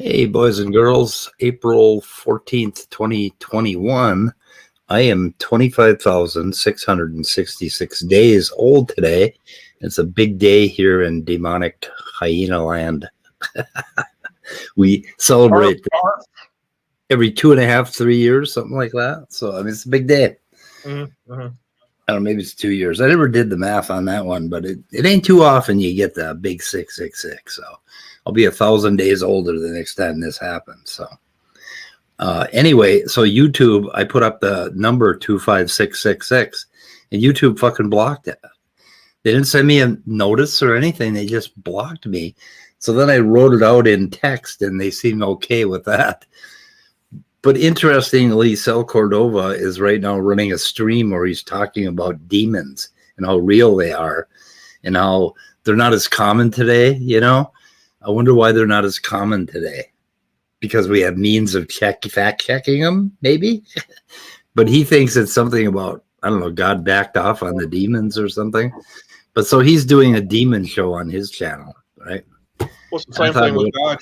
Hey, boys and girls, April 14th, 2021. I am 25,666 days old today. It's a big day here in demonic hyena land. We celebrate every 2.5, 3 years, something like that. So, I mean, it's a big day. Mm-hmm. I don't know, maybe it's 2 years. I never did the math on that one, but it ain't too often you get the big 666. So I'll be 1,000 days older the next time this happens. So anyway, so YouTube, I put up the number 25666 and YouTube fucking blocked it. They didn't send me a notice or anything. They just blocked me. So then I wrote it out in text and they seemed okay with that. But interestingly, Sal Cordova is right now running a stream where he's talking about demons and how real they are and how they're not as common today, you know? I wonder why they're not as common today. Because we have means of fact checking them, maybe? But he thinks it's something about, I don't know, God backed off on the demons or something. But so he's doing a demon show on his channel, right? Well, it's the same thing with God.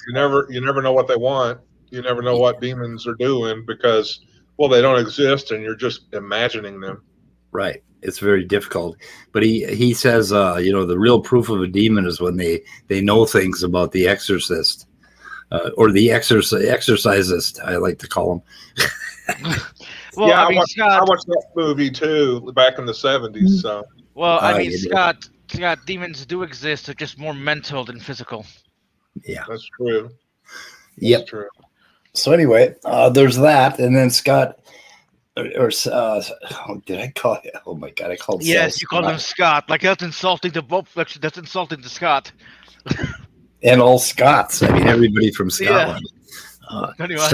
You never know what they want. You never know what demons are doing because, well, they don't exist and you're just imagining them. Right. It's very difficult. But he says, you know, the real proof of a demon is when they know things about the exorcist or the exorcisist, I like to call him. Well, yeah, I watched that movie too back in the 70s. So, well, I mean, Scott, demons do exist. They're just more mental than physical. Yeah, that's true. Yep. True. So anyway, there's that, and then Scott, did I call it? Oh my God, I called. Yes, you called him Scott. Like that's insulting to both. That's insulting to Scott. And all Scots. I mean, everybody from Scotland. Yeah.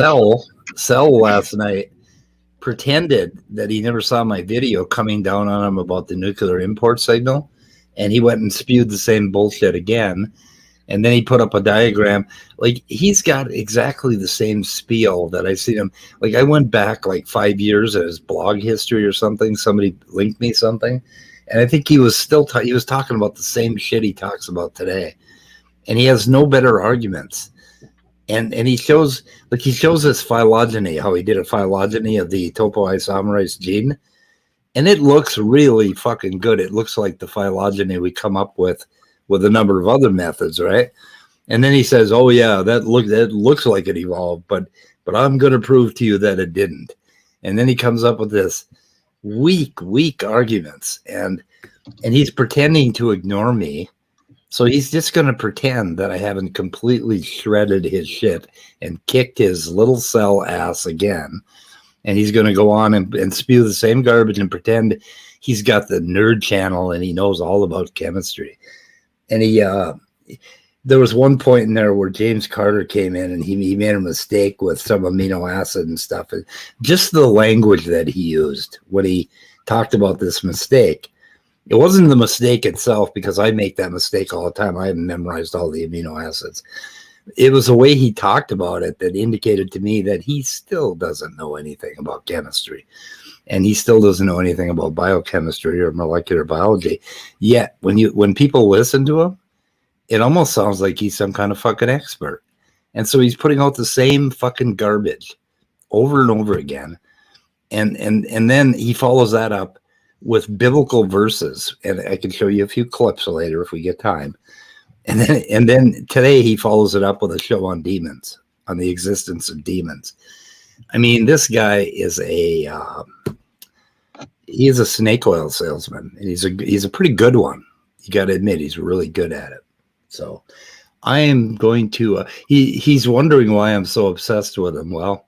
Sal last night pretended that he never saw my video coming down on him about the nuclear import signal, and he went and spewed the same bullshit again. And then he put up a diagram. Like, he's got exactly the same spiel that I seen him. Like, I went back like 5 years at his blog history or something. Somebody linked me something. And I think he was still he was talking about the same shit he talks about today. And he has no better arguments. And he shows this phylogeny, how he did a phylogeny of the topoisomerase gene. And it looks really fucking good. It looks like the phylogeny we come up with a number of other methods, right? And then he says, "Oh yeah, that looks like it evolved, but I'm going to prove to you that it didn't." And then he comes up with this weak arguments, and he's pretending to ignore me. So he's just going to pretend that I haven't completely shredded his shit and kicked his little cell ass again. And he's going to go on and spew the same garbage and pretend he's got the nerd channel and he knows all about chemistry. And there was one point in there where James Carter came in and he made a mistake with some amino acid and stuff. And just the language that he used when he talked about this mistake, it wasn't the mistake itself, because I make that mistake all the time. I haven't memorized all the amino acids. It was the way he talked about it that indicated to me that he still doesn't know anything about chemistry. And he still doesn't know anything about biochemistry or molecular biology. Yet, when people listen to him, it almost sounds like he's some kind of fucking expert. And so he's putting out the same fucking garbage over and over again. And then he follows that up with biblical verses. And I can show you a few clips later if we get time. And then today he follows it up with a show on demons, on the existence of demons. I mean, this guy is he is a snake oil salesman, and he's a pretty good one. You got to admit, he's really good at it. So I am going to, he's wondering why I'm so obsessed with him. Well,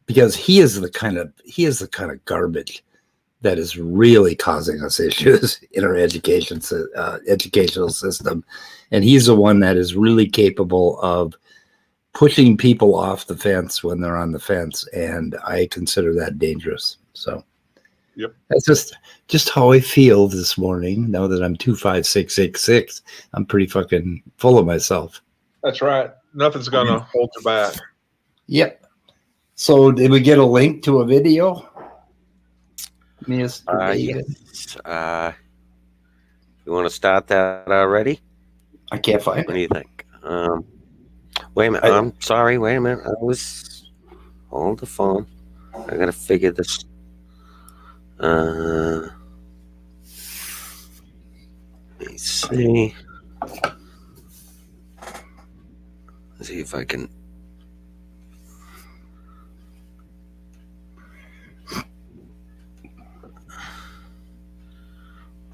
because he is the kind of garbage that is really causing us issues in our educational system. And he's the one that is really capable of pushing people off the fence when they're on the fence. And I consider that dangerous. So yep, that's just how I feel this morning. Now that I'm 25666, I'm pretty fucking full of myself. That's right. Nothing's going to hold you back. Yep. So did we get a link to a video? Yes. You want to start that already? I can't find it. What do you think? Wait a minute. I'm sorry. Wait a minute. Hold the phone. I got to figure this. Let me see. Let's see if I can.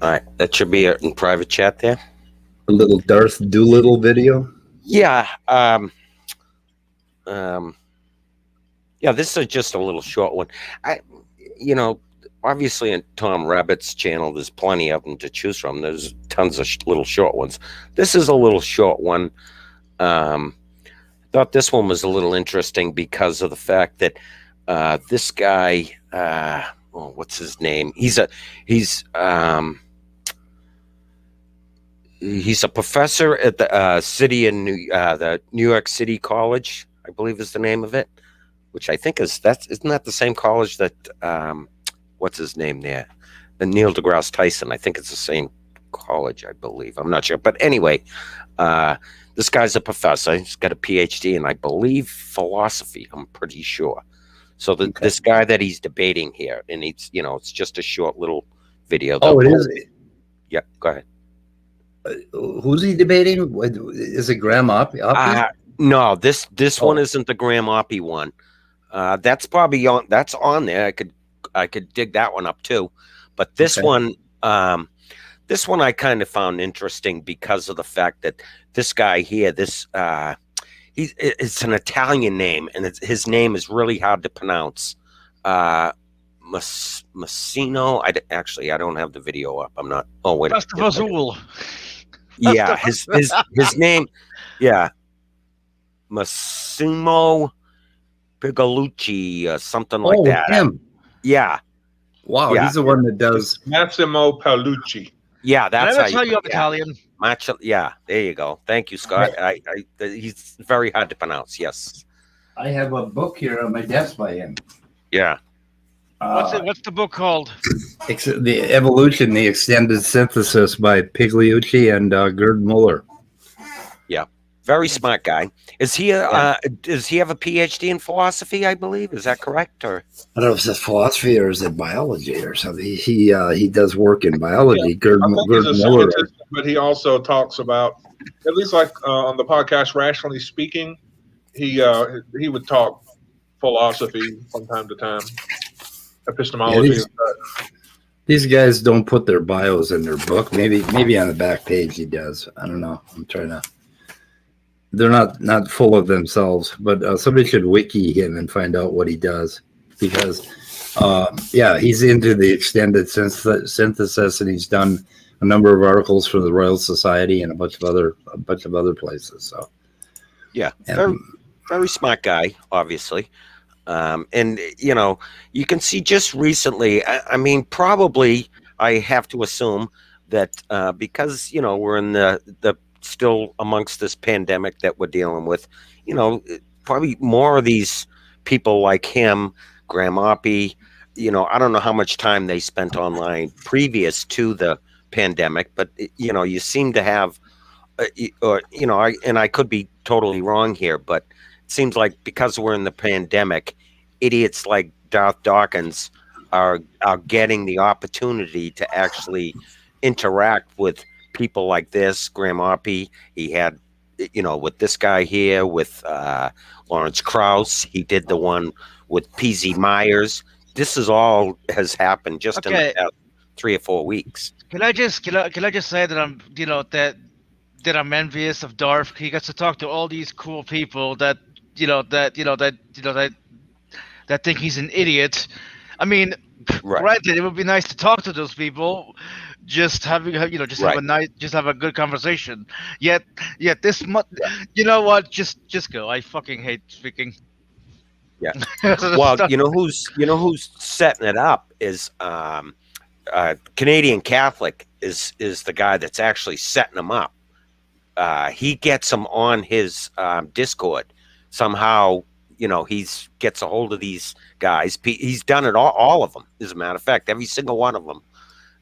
All right, that should be in private chat there. A little Darth Doolittle video. Yeah. Yeah, this is just a little short one. Obviously in Tom Rabbitt's channel, there's plenty of them to choose from. There's tons of little short ones. This is a little short one. Thought this one was a little interesting because of the fact that this guy, what's his name? He's a professor at the the New York City College, I believe is the name of it, which I think isn't that the same college that what's his name there? The Neil deGrasse Tyson. I think it's the same college, I believe. I'm not sure. But anyway, this guy's a professor. He's got a PhD in, I believe, philosophy. I'm pretty sure. So this guy that he's debating here, and it's just a short little video. It is? Yeah, go ahead. Who's he debating? Is it Graham Oppie? No, this one isn't the Graham Oppie one. That's probably that's on there. I could dig that one up too. But this one I kind of found interesting because of the fact that this guy here, it's an Italian name, and his name is really hard to pronounce. Massino. I don't have the video up. I'm not. Oh wait. Yeah, his name. Yeah, Massimo Pigalucci, something like that. Him. Yeah. Wow, he's the one that does Massimo Paolucci. Yeah, that's how you have Italian. Yeah, there you go. Thank you, Scott. He's very hard to pronounce. Yes. I have a book here on my desk by him. Yeah. What's the book called? The Evolution, the Extended Synthesis by Pigliucci and Gerd Muller. Yeah. Very smart guy. Does he have a PhD in philosophy, I believe? Is that correct? Or I don't know if it's philosophy or is it biology or something. He does work in biology. Yeah, Gerd Muller. But he also talks about, at least like on the podcast Rationally Speaking, he would talk philosophy from time to time. Epistemology. These guys don't put their bios in their book. Maybe on the back page he does. I don't know. I'm trying to. They're not full of themselves, but somebody should wiki him and find out what he does, because he's into the extended synthesis, and he's done a number of articles for the Royal Society and a bunch of other places. So yeah, very, very smart guy, obviously. And you can see just recently, I mean, probably I have to assume that because we're in the still amongst this pandemic that we're dealing with, probably more of these people like him, Graham Oppie, I don't know how much time they spent online previous to the pandemic, but you seem to have, and I could be totally wrong here, but it seems like because we're in the pandemic, idiots like Darth Dawkins are getting the opportunity to actually interact with people like this. Graham Oppie, he had, with this guy here, with Lawrence Krauss, he did the one with P.Z. Myers. This is all has happened just in the past 3 or 4 weeks. Can I just say that I'm that I'm envious of Darth? He gets to talk to all these cool people that that think he's an idiot. I mean, Right. granted, it would be nice to talk to those people, just having just have a nice, just have a good conversation. Yet this much, you know what? Just go. I fucking hate speaking. Yeah. Well, you know who's setting it up is Canadian Catholic is the guy that's actually setting them up. He gets them on his Discord somehow. He's gets a hold of these guys. He's done it all of them. As a matter of fact, every single one of them.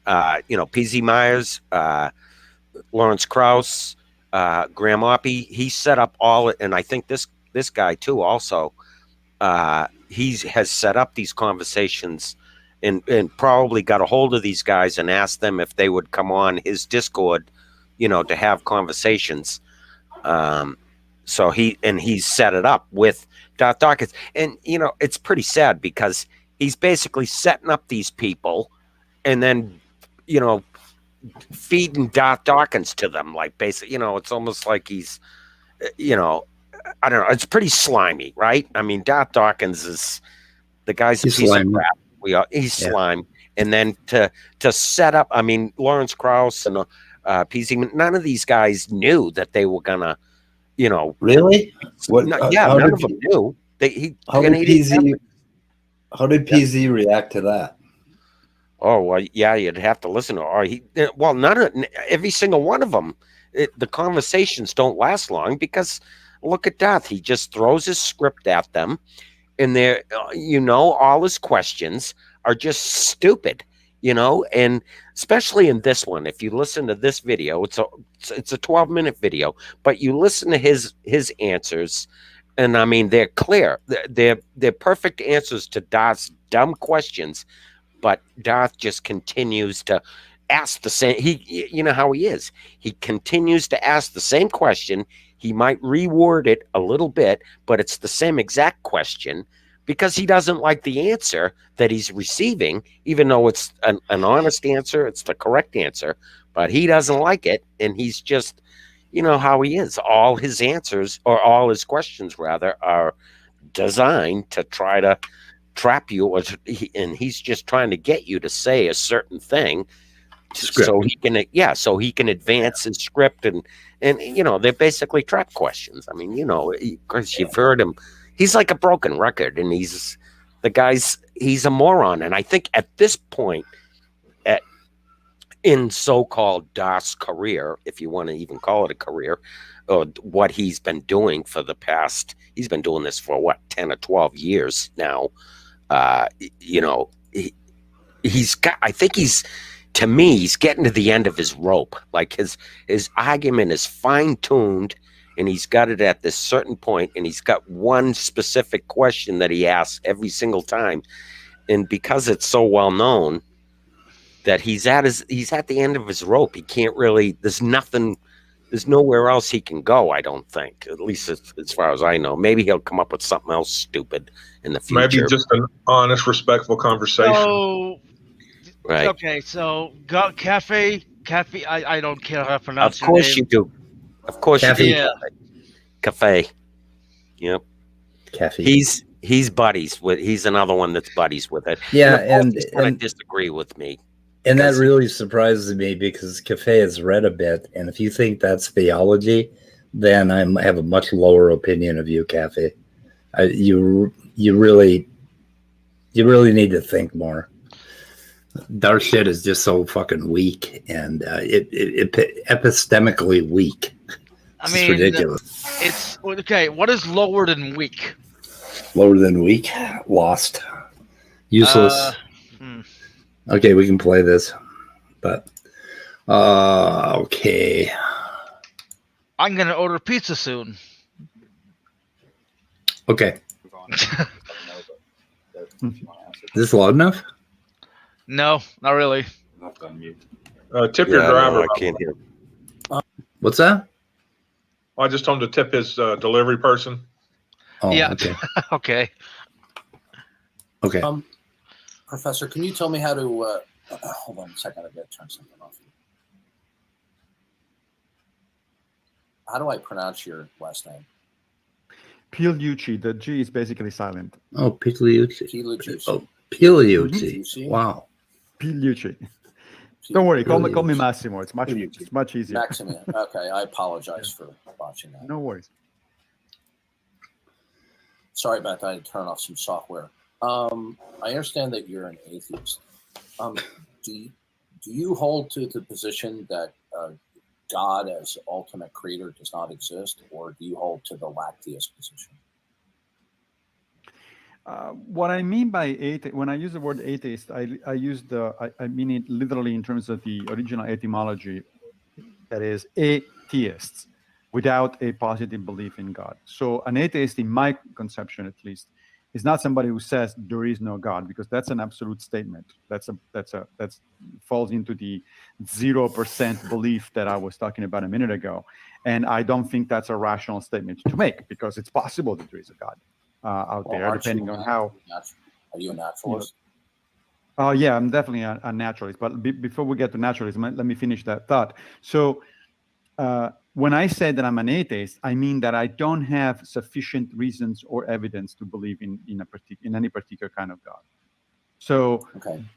PZ Myers, Lawrence Krauss, Graham Oppie. He set up all, and I think this guy too also. He has set up these conversations and probably got a hold of these guys and asked them if they would come on his Discord, to have conversations. So he's set it up with Darth Dawkins. And, it's pretty sad because he's basically setting up these people and then, feeding Darth Dawkins to them. Like basically, it's almost like he's, I don't know. It's pretty slimy, right? I mean, Darth Dawkins is the guy's a piece slimy. Of crap. He's slime. And then to set up, I mean, Lawrence Krauss and PZ, none of these guys knew that they were gonna, Really? None of them knew. How did PZ react to that? Oh well, yeah, you'd have to listen to. Or every single one of them. The conversations don't last long because. Look at Darth. He just throws his script at them, and they're, all his questions are just stupid, and especially in this one. If you listen to this video, it's a 12-minute video, but you listen to his answers, and I mean they're clear. They're perfect answers to Darth's dumb questions, but Darth just continues to ask the same. You know how he is. He continues to ask the same question. He might reword it a little bit, but it's the same exact question because he doesn't like the answer that he's receiving, even though it's an honest answer, it's the correct answer, but he doesn't like it. And he's just, how he is. All his answers, or all his questions rather, are designed to try to trap you, and he's just trying to get you to say a certain thing so he can advance his script and they're basically trap questions. I mean, because you've heard him, he's like a broken record, and he's a moron. And I think at this point, in so-called Darth's career, if you want to even call it a career, or what he's been doing for the past, he's been doing this for 10 or 12 years now. To me, he's getting to the end of his rope. Like his argument is fine-tuned, and he's got it at this certain point, and he's got one specific question that he asks every single time. And because it's so well known that he's at the end of his rope, he can't really. There's nowhere else he can go. I don't think, at least as far as I know. Maybe he'll come up with something else stupid in the future. Maybe just an honest, respectful conversation. So, right. Okay, so Cafe. I don't care how to pronounce your name. Of course you do. Of course Cafe. You do. Yeah. Cafe. Yep. Cafe. He's buddies with. He's another one that's buddies with it. Yeah, and disagree with me. And that really surprises me because Cafe has read a bit, and if you think that's theology, then I have a much lower opinion of you, Cafe. You really need to think more. Darth shit is just so fucking weak, and it epistemically weak. It's ridiculous. It's okay. What is lower than weak? Lower than weak, lost, useless. Okay, we can play this, but okay. I'm gonna order pizza soon. Okay. Is this loud enough? No, not really. Tip your driver. I can't hear. What's that? I just told him to tip his delivery person. Oh, yeah. Okay. Okay. Okay. Professor, can you tell me how to hold on a second, I've got to turn something off. How do I pronounce your last name? Pigliucci. The G is basically silent. Oh, Pigliucci. Pigliucci. Oh, Pigliucci. Wow. Pigliucci. Don't worry, call me Pigliucci. Massimo. It's much easier. Maximilian. Okay, I apologize for watching that. No worries. Sorry about that. I had to turn off some software. I understand that you're an atheist. Do you hold to the position that God as ultimate creator does not exist, or do you hold to the lack-theist position? What I mean by atheist, when I use the word atheist, I mean it literally in terms of the original etymology, that is atheists, without a positive belief in God. So an atheist, in my conception at least, is not somebody who says there is no God, because that's an absolute statement. That falls into the 0% belief that I was talking about a minute ago, and I don't think that's a rational statement to make, because it's possible that there is a God out there, depending on how. Are you a naturalist? Oh yeah, I'm definitely a naturalist. But before we get to naturalism, let me finish that thought. So when I say that I'm an atheist, I mean that I don't have sufficient reasons or evidence to believe in any particular kind of God. So,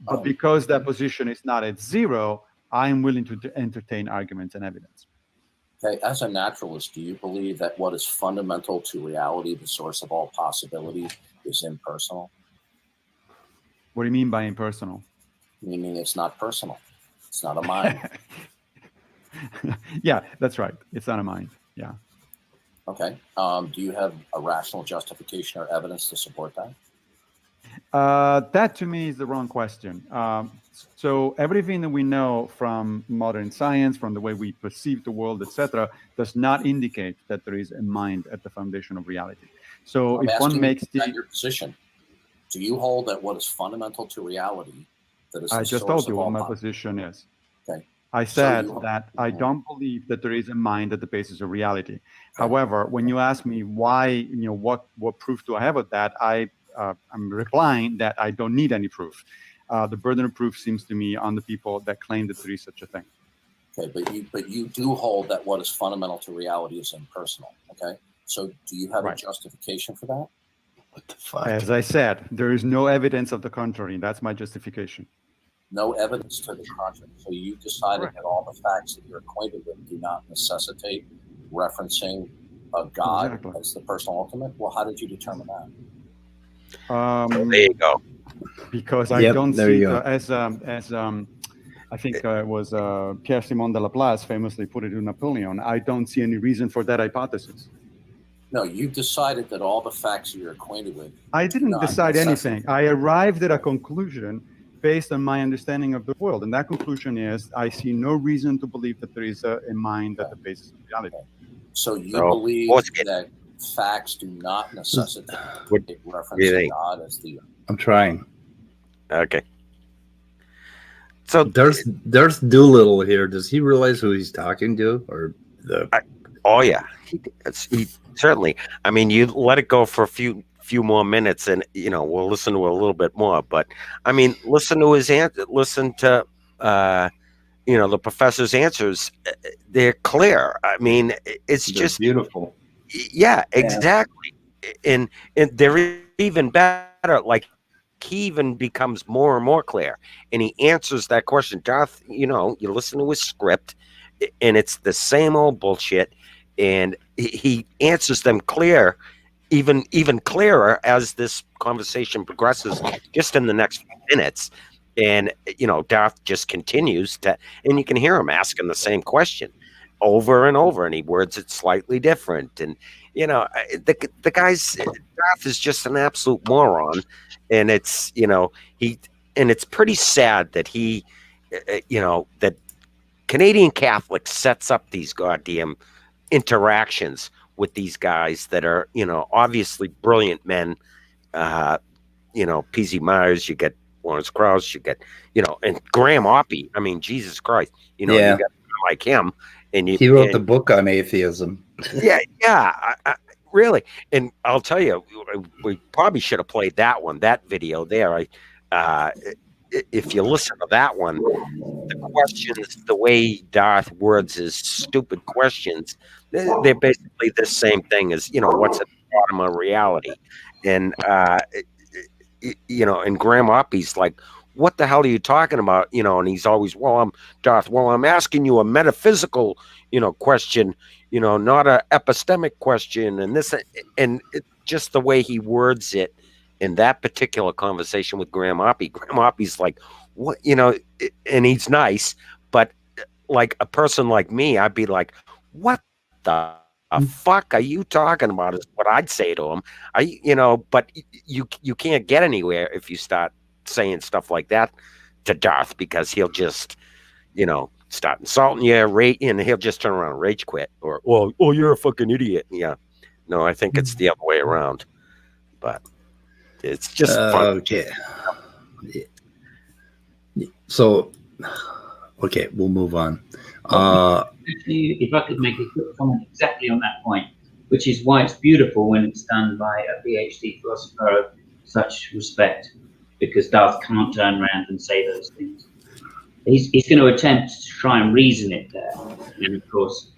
but because that position is not at zero, I'm willing to entertain arguments and evidence. Okay, as a naturalist, do you believe that what is fundamental to reality, the source of all possibility, is impersonal? What do you mean by impersonal? Meaning it's not personal. It's not a mind. Yeah, that's right. It's not a mind. Yeah. Okay. Do you have a rational justification or evidence to support that? That to me is the wrong question. So everything that we know from modern science, from the way we perceive the world, etc., does not indicate that there is a mind at the foundation of reality. So if one makes your position, do you hold that what is fundamental to reality, that is the I just source told you of all what my position is. Okay. I said that I don't believe that there is a mind at the basis of reality. However, when you ask me why, what proof do I have of that, I'm replying that I don't need any proof. The burden of proof seems to me on the people that claim that there is such a thing. Okay, but you do hold that what is fundamental to reality is impersonal. Okay, so do you have a justification for that? What the fuck? As I said, there is no evidence of the contrary. That's my justification. No evidence to the contrary. So you decided that all the facts that you're acquainted with do not necessitate referencing a God as the personal ultimate. Well, how did you determine that? There you go. Because I don't see it as I think it was Pierre-Simon de Laplace famously put it to Napoleon. I don't see any reason for that hypothesis. No, you decided that all the facts that you're acquainted with. I didn't decide anything. I arrived at a conclusion based on my understanding of the world, and that conclusion is I see no reason to believe that there is a mind at the basis of reality. So you believe that facts do not necessitate reference to God as the. I'm trying. Okay. So there's Doolittle here. Does he realize who he's talking to, or the? Oh yeah, he certainly. I mean, you let it go for a few more minutes, and we'll listen to a little bit more. But I mean, listen to his answer. Listen to the professor's answers. They're clear. I mean, it's just beautiful. Yeah, exactly. And they're even better. Like, he even becomes more and more clear, and he answers that question. Darth, you listen to his script, and it's the same old bullshit, and he answers them clear, even clearer as this conversation progresses, just in the next few minutes. And Darth just continues to, and you can hear him asking the same question over and over, and he words it slightly different. And the guy's Darth is just an absolute moron. And it's it's pretty sad that he that Canadian Catholics sets up these goddamn interactions with these guys that are obviously brilliant men. P.Z. Myers, you get Lawrence Krauss, you get and Graham Oppie. I mean, Jesus Christ, you got like him, and he wrote the book on atheism. I really, and I'll tell you, we probably should have played that video there. if you listen to that one, the questions, the way Darth words his stupid questions, they're basically the same thing as, what's at the bottom of reality. And, and Graham Oppy's like, what the hell are you talking about? And he's always, I'm asking you a metaphysical, question, not a epistemic question. And this, and just the way he words it in that particular conversation with Graham Oppy's like, what, and he's nice, but like a person like me, I'd be like, what the fuck are you talking about is what I'd say to him. But you can't get anywhere if you start saying stuff like that to Darth, because he'll just, start insulting you, and he'll just turn around and rage quit, or, oh, you're a fucking idiot. Yeah. No, I think it's the other way around, but it's just fun. Okay. So, okay, we'll move on. If I could make a quick comment exactly on that point, which is why it's beautiful when it's done by a PhD philosopher of such respect, because Darth can't turn around and say those things. He's going to attempt to try and reason it there, and of course,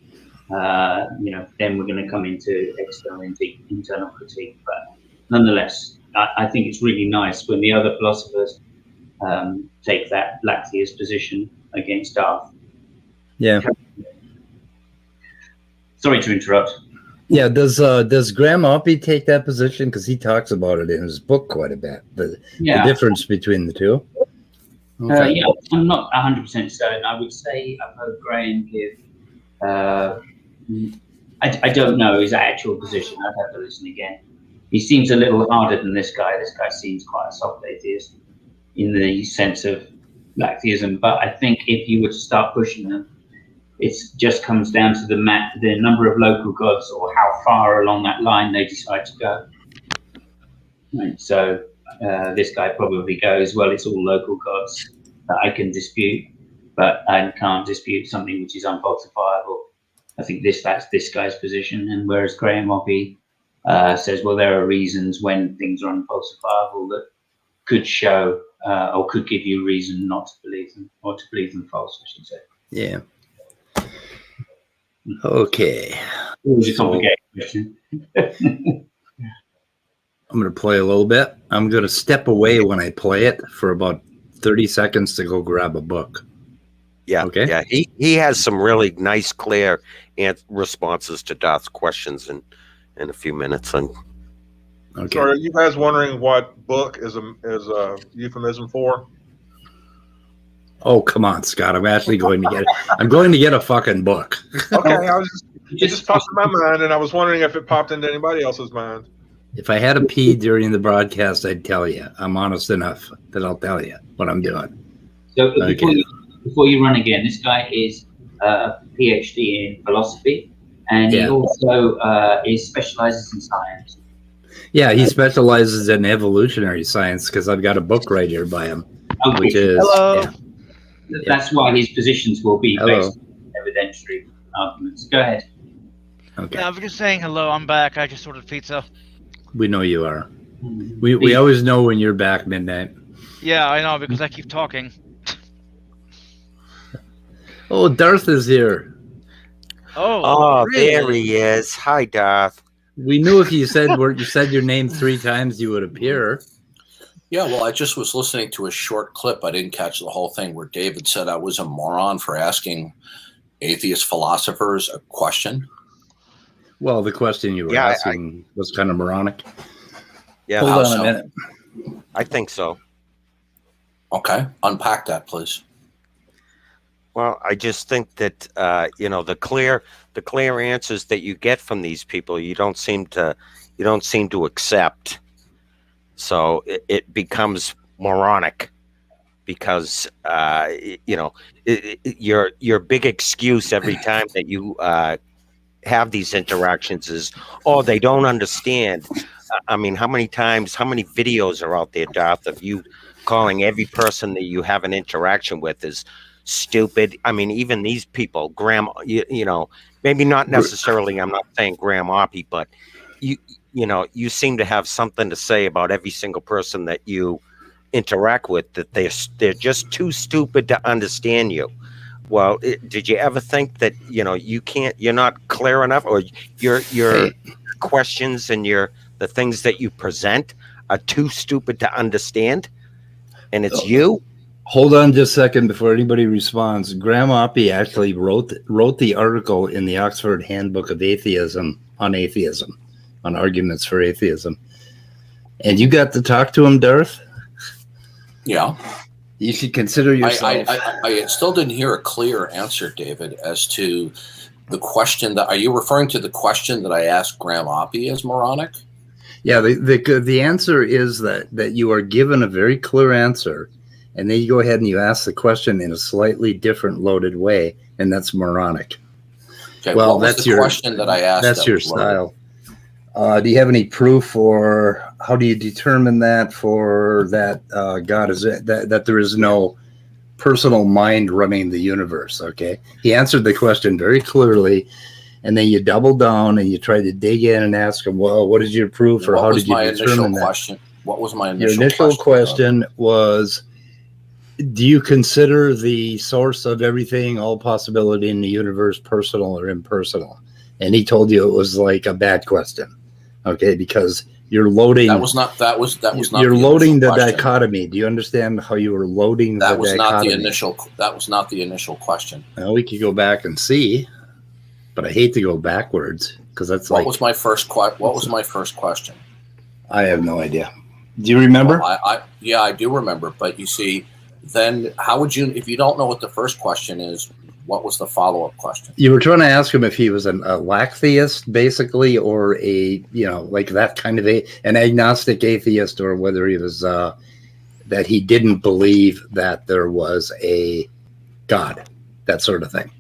then we're going to come into external internal critique. But nonetheless, I think it's really nice when the other philosophers take that black theist position against Darth. Yeah. Sorry to interrupt. Yeah. Does Graham Oppy take that position? Because he talks about it in his book quite a bit. The difference between the two. Okay. I'm not 100% certain. I would say I've heard Graham give. I don't know his actual position. I'd have to listen again. He seems a little harder than this guy. This guy seems quite a soft atheist in the sense of black theism. But I think if you were to start pushing them, it just comes down to the number of local gods, or how far along that line they decide to go. Right. So this guy probably goes, well, it's all local gods that I can dispute, but I can't dispute something which is unfalsifiable. I think that's this guy's position. And whereas Graham Oppy says, well, there are reasons when things are unfalsifiable that could show or could give you reason not to believe them, or to believe them false, I should say. Yeah. Okay. It was a complicated question. I'm going to play a little bit. I'm going to step away when I play it for about 30 seconds to go grab a book. Yeah. Okay. Yeah. He has some really nice, clear responses to Darth's questions in a few minutes. And okay. So are you guys wondering what book is a euphemism for? Oh, come on, Scott. I'm actually going to get it. I'm going to get a fucking book. Okay. It just popped in my mind, and I was wondering if it popped into anybody else's mind. If I had a pee during the broadcast, I'd tell you. I'm honest enough that I'll tell you what I'm doing. So before you run again, this guy is a PhD in philosophy, and he also specializes in science. Yeah, he specializes in evolutionary science, because I've got a book right here by him. Okay. Which is, hello. Yeah. That's why his positions will be based on evidentiary arguments. Go ahead. Okay. Yeah, I'm just saying hello. I'm back. I just ordered pizza. We know you are. We always know when you're back, Midnight. Yeah, I know, because I keep talking. Oh, Darth is here. Oh, really? There he is. Hi, Darth. We knew if you said your name 3 times, you would appear. Yeah, well, I just was listening to a short clip. I didn't catch the whole thing, where David said I was a moron for asking atheist philosophers a question. Well, the question you were asking was kind of moronic. Yeah. Hold on a minute. I think so. Okay. Unpack that, please. Well, I just think that the clear answers that you get from these people, you don't seem to accept. So it becomes moronic, because your big excuse every time that you have these interactions is, oh, they don't understand. I mean, how many videos are out there, Darth, of you calling every person that you have an interaction with is stupid? I mean, even these people, Graham, maybe not necessarily, I'm not saying Graham Oppy, but you seem to have something to say about every single person that you interact with, that they're just too stupid to understand you. Well, did you ever think that you're not clear enough, or your questions and the things that you present are too stupid to understand, and it's you? Hold on just a second before anybody responds. Graham Oppie actually wrote the article in the Oxford Handbook of Atheism, on arguments for atheism. And you got to talk to him, Darth? Yeah. You should consider yourself. I still didn't hear a clear answer, David, as to the question are you referring to the question that I asked Graham Oppie as moronic? Yeah, the answer is that you are given a very clear answer, and then you go ahead and you ask the question in a slightly different loaded way, and that's moronic. Okay, well, that's your question that I asked. That's your style. Do you have any proof, or how do you determine that God is that there is no personal mind running the universe? Okay, he answered the question very clearly, and then you double down and you try to dig in and ask him, well, what is your proof, or how did you determine that? Question? What was my initial question? Your initial question was, do you consider the source of everything, all possibility in the universe, personal or impersonal? And he told you it was like a bad question. Okay, because you're loading. That was not. You're loading the dichotomy. Do you understand how you were loading the dichotomy? That was not the initial question. Well, we could go back and see, but I hate to go backwards because that's what was my first question? I have no idea. Do you remember? Well, I do remember. But you see, then how would you, if you don't know what the first question is, what was the follow-up question? You were trying to ask him if he was a lack-theist, basically, or like that kind of an agnostic atheist, or whether he was that he didn't believe that there was a God, that sort of thing.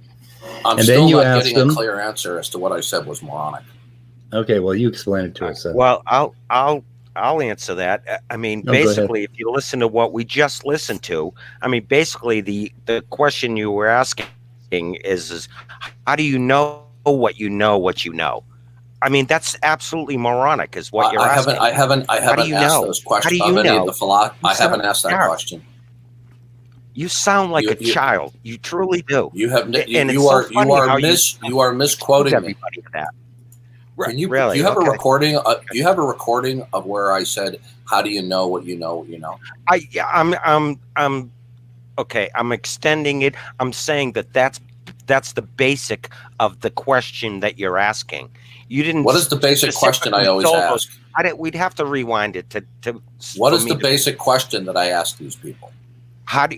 I'm still not getting a clear answer as to what I said was moronic. Okay, well, you explain it to us then. Well, I'll answer that. I mean, basically, if you listen to what we just listened to, I mean, basically, the question you were asking is how do you know what you know what you know? I mean, that's absolutely moronic, is what you're asking. I haven't asked those questions. How do you know? I haven't asked that question. You sound like a child. You truly do. You are misquoting everybody for that. Can you really? Do you have a recording? Do you have a recording of where I said, "How do you know what you know? What you know?" I'm okay. I'm extending it. I'm saying that's the basic of the question that you're asking. You didn't. What is the basic question I always ask? We'd have to rewind it to. What is the basic question that I ask these people? How do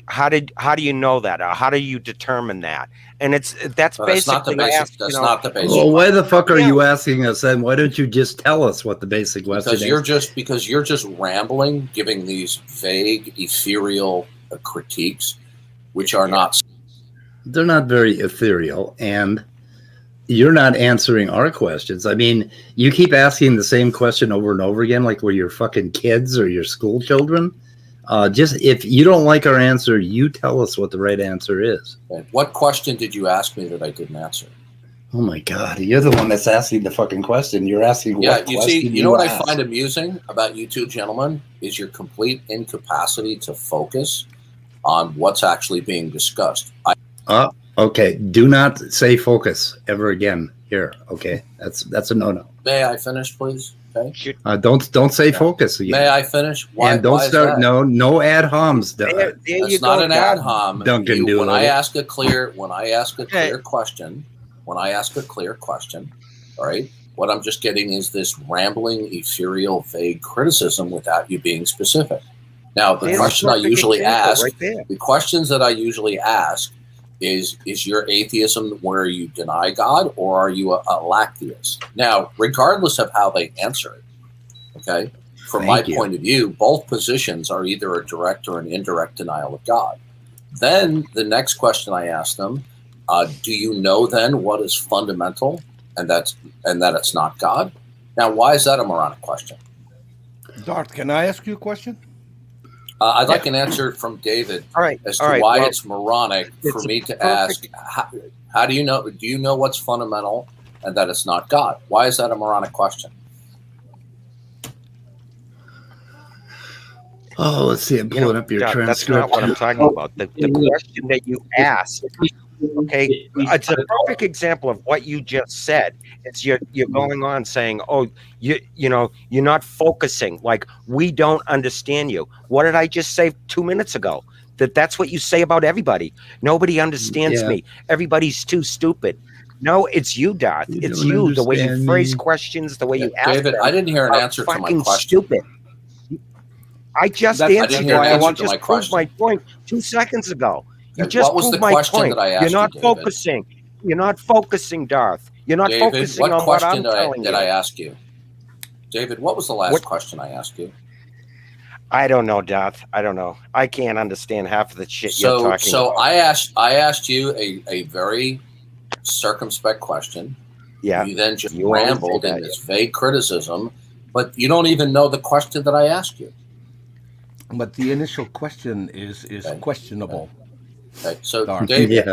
you know that? Or how do you determine that? And that's basically that's not the basic. Well, why the fuck are you asking us then? Why don't you just tell us what the basic question is? Because you're just rambling, giving these vague, ethereal critiques, which are not. They're not very ethereal, and you're not answering our questions. I mean, you keep asking the same question over and over again, like we're your fucking kids or your school children. Just if you don't like our answer, you tell us what the right answer is. What question did you ask me that I didn't answer? Oh my God, you're the one that's asking the fucking question. You're asking what question. Yeah, you know what I find amusing about you two gentlemen is your complete incapacity to focus on what's actually being discussed. Okay. Do not say focus ever again here. Okay, that's a no-no. May I finish, please? Okay. Don't say focus again. May I finish? And don't start. No ad homs. That's not an ad hom. Duncan Doolittle. When I ask a clear question, all right, what I'm just getting is this rambling, ethereal, vague criticism without you being specific. Now, the question I usually ask, the questions that I usually ask is your atheism where you deny God, or are you a lack-theist? Now, regardless of how they answer it, okay, from my point of view, both positions are either a direct or an indirect denial of God. Then the next question I ask them, do you know then what is fundamental and that it's not God? Now, why is that a moronic question? Darth, can I ask you a question? I'd like an answer from David as to why it's moronic for me to ask, how do you know? Do you know what's fundamental and that it's not God? Why is that a moronic question? Oh, let's see. I'm pulling up your Doc, transcript. that's not what I'm talking about. The question that you asked, okay, it's a perfect example of what you just said. It's you're going on saying, oh, you know, you're not focusing. Like, we don't understand you. What did I just say 2 minutes ago? That's what you say about everybody. Nobody understands me. Everybody's too stupid. No, it's you, Darth. It's you. The way you phrase questions, the way you ask David, them I didn't hear an answer to my question. Stupid. I just answered it. I just proved my point 2 seconds ago. You just proved my point. You're not focusing. You're not focusing, Darth. You're not focusing on what I'm telling you. Did I ask you? David, what was the last question I asked you? I don't know, Darth. I don't know. I can't understand half of the shit you're talking about. So I asked you a very circumspect question. Yeah. You then just rambled in this vague criticism, but you don't even know the question that I asked you. But the initial question is questionable. Okay. So, Darth. David,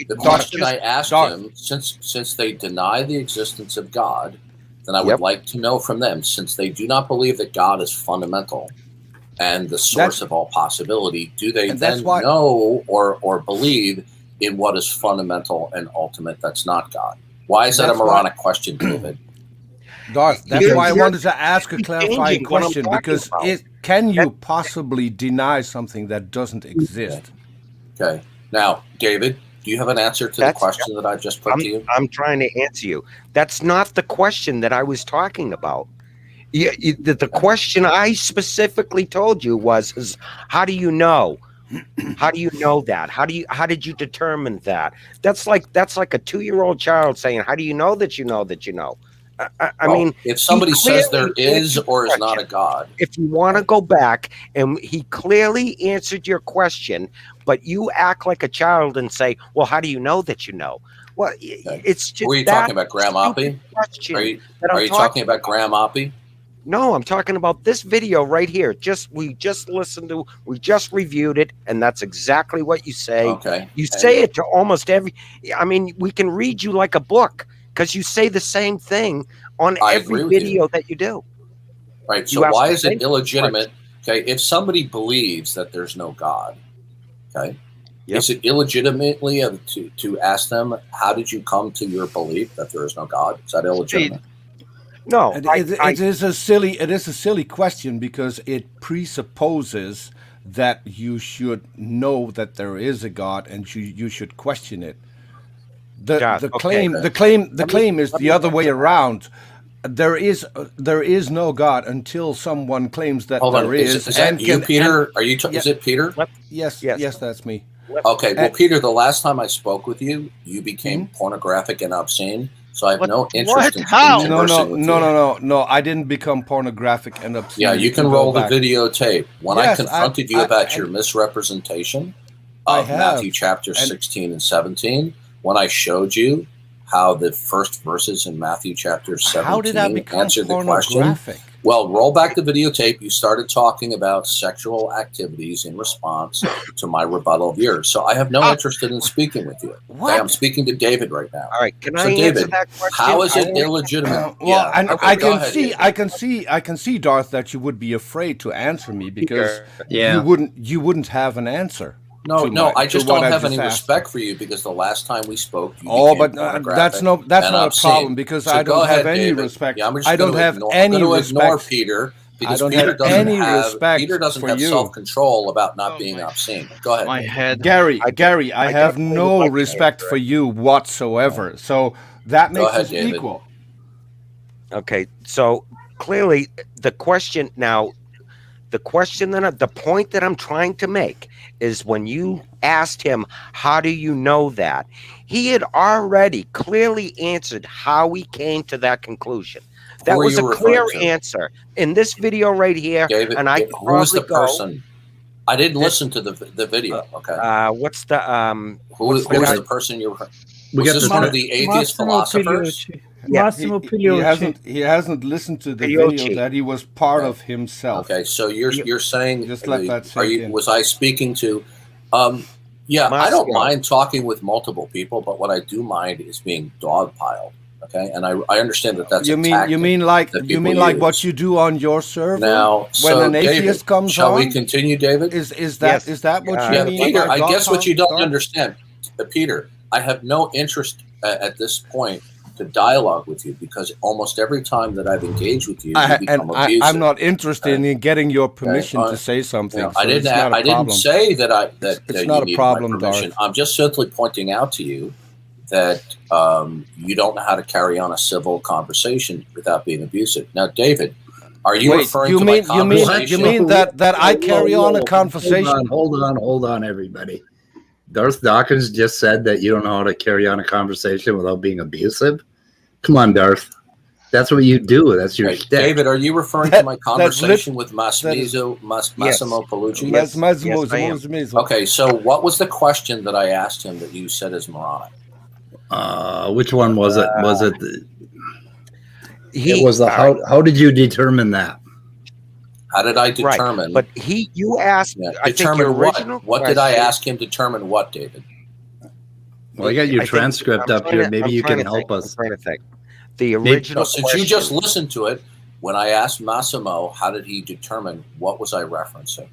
the question I asked him, since they deny the existence of God, then I would like to know from them, since they do not believe that God is fundamental and the source of all possibility, do they then know or believe in what is fundamental and ultimate that's not God? Why is that a moronic question, David? Darth, that's why I wanted to ask a clarifying question, because can you possibly deny something that doesn't exist? Okay. Now, David, do you have an answer to the question that I just put to you? I'm trying to answer you. That's not the question that I was talking about. The question I specifically told you was how do you know? How do you know that? How did you determine that? That's like a 2-year-old child saying, how do you know that you know that you know? I mean, if somebody says there is or is not a God, if you want to go back, and he clearly answered your question, but you act like a child and say, well, how do you know that you know? Well, it's just. Were you talking about Graham Oppie? Are you talking about Graham Oppie? No, I'm talking about this video right here. We just reviewed it, and that's exactly what you say. Okay. You say it to almost every. I mean, we can read you like a book because you say the same thing on every video that you do. Right. So why is it illegitimate? Okay, if somebody believes that there's no God, okay, is it illegitimately to ask them, how did you come to your belief that there is no God? Is that illegitimate? No, it is a silly question, because it presupposes that you should know that there is a God and you should question it. The claim is the other way around. There is no God until someone claims that there is. Is that you, Peter? Is it Peter? Yes, that's me. Okay, well, Peter, the last time I spoke with you, you became pornographic and obscene. So I have no interest in conversing with you. No. I didn't become pornographic and obscene. Yeah, you can roll the videotape. When I confronted you about your misrepresentation of Matthew chapter 16 and 17, when I showed you how the first verses in Matthew chapter 17 answered the question. Well, roll back the videotape. You started talking about sexual activities in response to my rebuttal of yours. So I have no interest in speaking with you. Okay, I'm speaking to David right now. All right, can I answer that question? How is it illegitimate? I can see, Darth, that you would be afraid to answer me because you wouldn't have an answer. No, I just don't have any respect for you because the last time we spoke, that's not a problem because I don't have any respect. I don't have any respect. Ignore Peter because Peter doesn't have self-control about not being obscene. Go ahead. My head, Gary. I have no respect for you whatsoever. So that makes us equal. Okay, so clearly the question now. The point that I'm trying to make is when you asked him, how do you know that? He had already clearly answered how he came to that conclusion. That was a clear answer in this video right here. David, and who was the person? I didn't listen to the video. Okay. What's the who was the person you were? Was this one of the atheist philosophers? Massimo Pigliucci. He hasn't listened to the video that he was part of himself. Okay, so you're saying just let that sink in. Was I speaking to? I don't mind talking with multiple people, but what I do mind is being dogpiled. Okay, and I understand that that's you mean like what you do on your server now. When So an atheist David, comes shall on? we continue, David? Is that what you mean? Peter, I guess what you don't Darth? understand, Peter. I have no interest at this point to dialogue with you because almost every time that I've engaged with you, you become abusive. I'm not interested in getting your permission to say something. I didn't say that it's you not a needed problem, my permission. Darth. I'm just simply pointing out to you that you don't know how to carry on a civil conversation without being abusive. Now, David, are you referring to my conversation? You mean that I carry on a conversation? Hold on, everybody. Darth Dawkins just said that you don't know how to carry on a conversation without being abusive. Come on, Darth. That's what you do. That's your shtick. David, are you referring to my conversation with Massimo Palucci? Yes. Okay, so what was the question that I asked him that you said is moronic? Which one was it? Was it? It was the how did you determine that? How did I determine? Right. But you asked. Yeah, I think your original what did I ask him determine? What, David? Well, I got your transcript up here. Maybe you can help us. I'm trying to think. The original. Since you just listened to it, when I asked Massimo, how did he determine what was I referencing?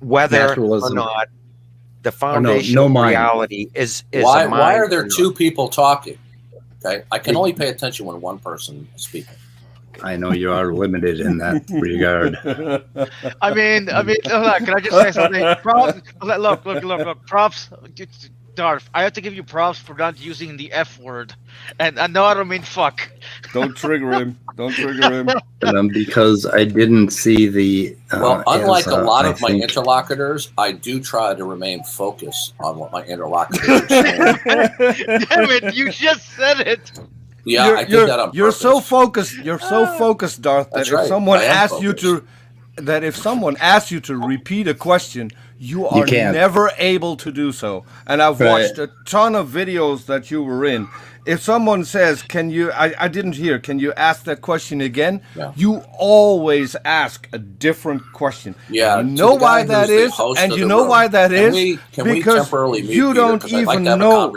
Whether or not the foundation of reality is why are there two people talking? Okay, I can only pay attention when one person is speaking. I know you are limited in that regard. I mean, can I just say something? Look, props, Darth. I have to give you props for not using the F word, and I know I don't mean fuck. Don't trigger him. Because I didn't see the. Unlike a lot of my interlocutors, I do try to remain focused on what my interlocutors are saying. Damn it! You just said it. Yeah, I did that on purpose. You're so focused, Darth, that if someone asks you to repeat a question, you are never able to do so. And I've watched a ton of videos that you were in. If someone says, "Can you?" I didn't hear. Can you ask that question again? Yeah. You always ask a different question. Yeah, you know why that is, and you know why that is because you don't even know.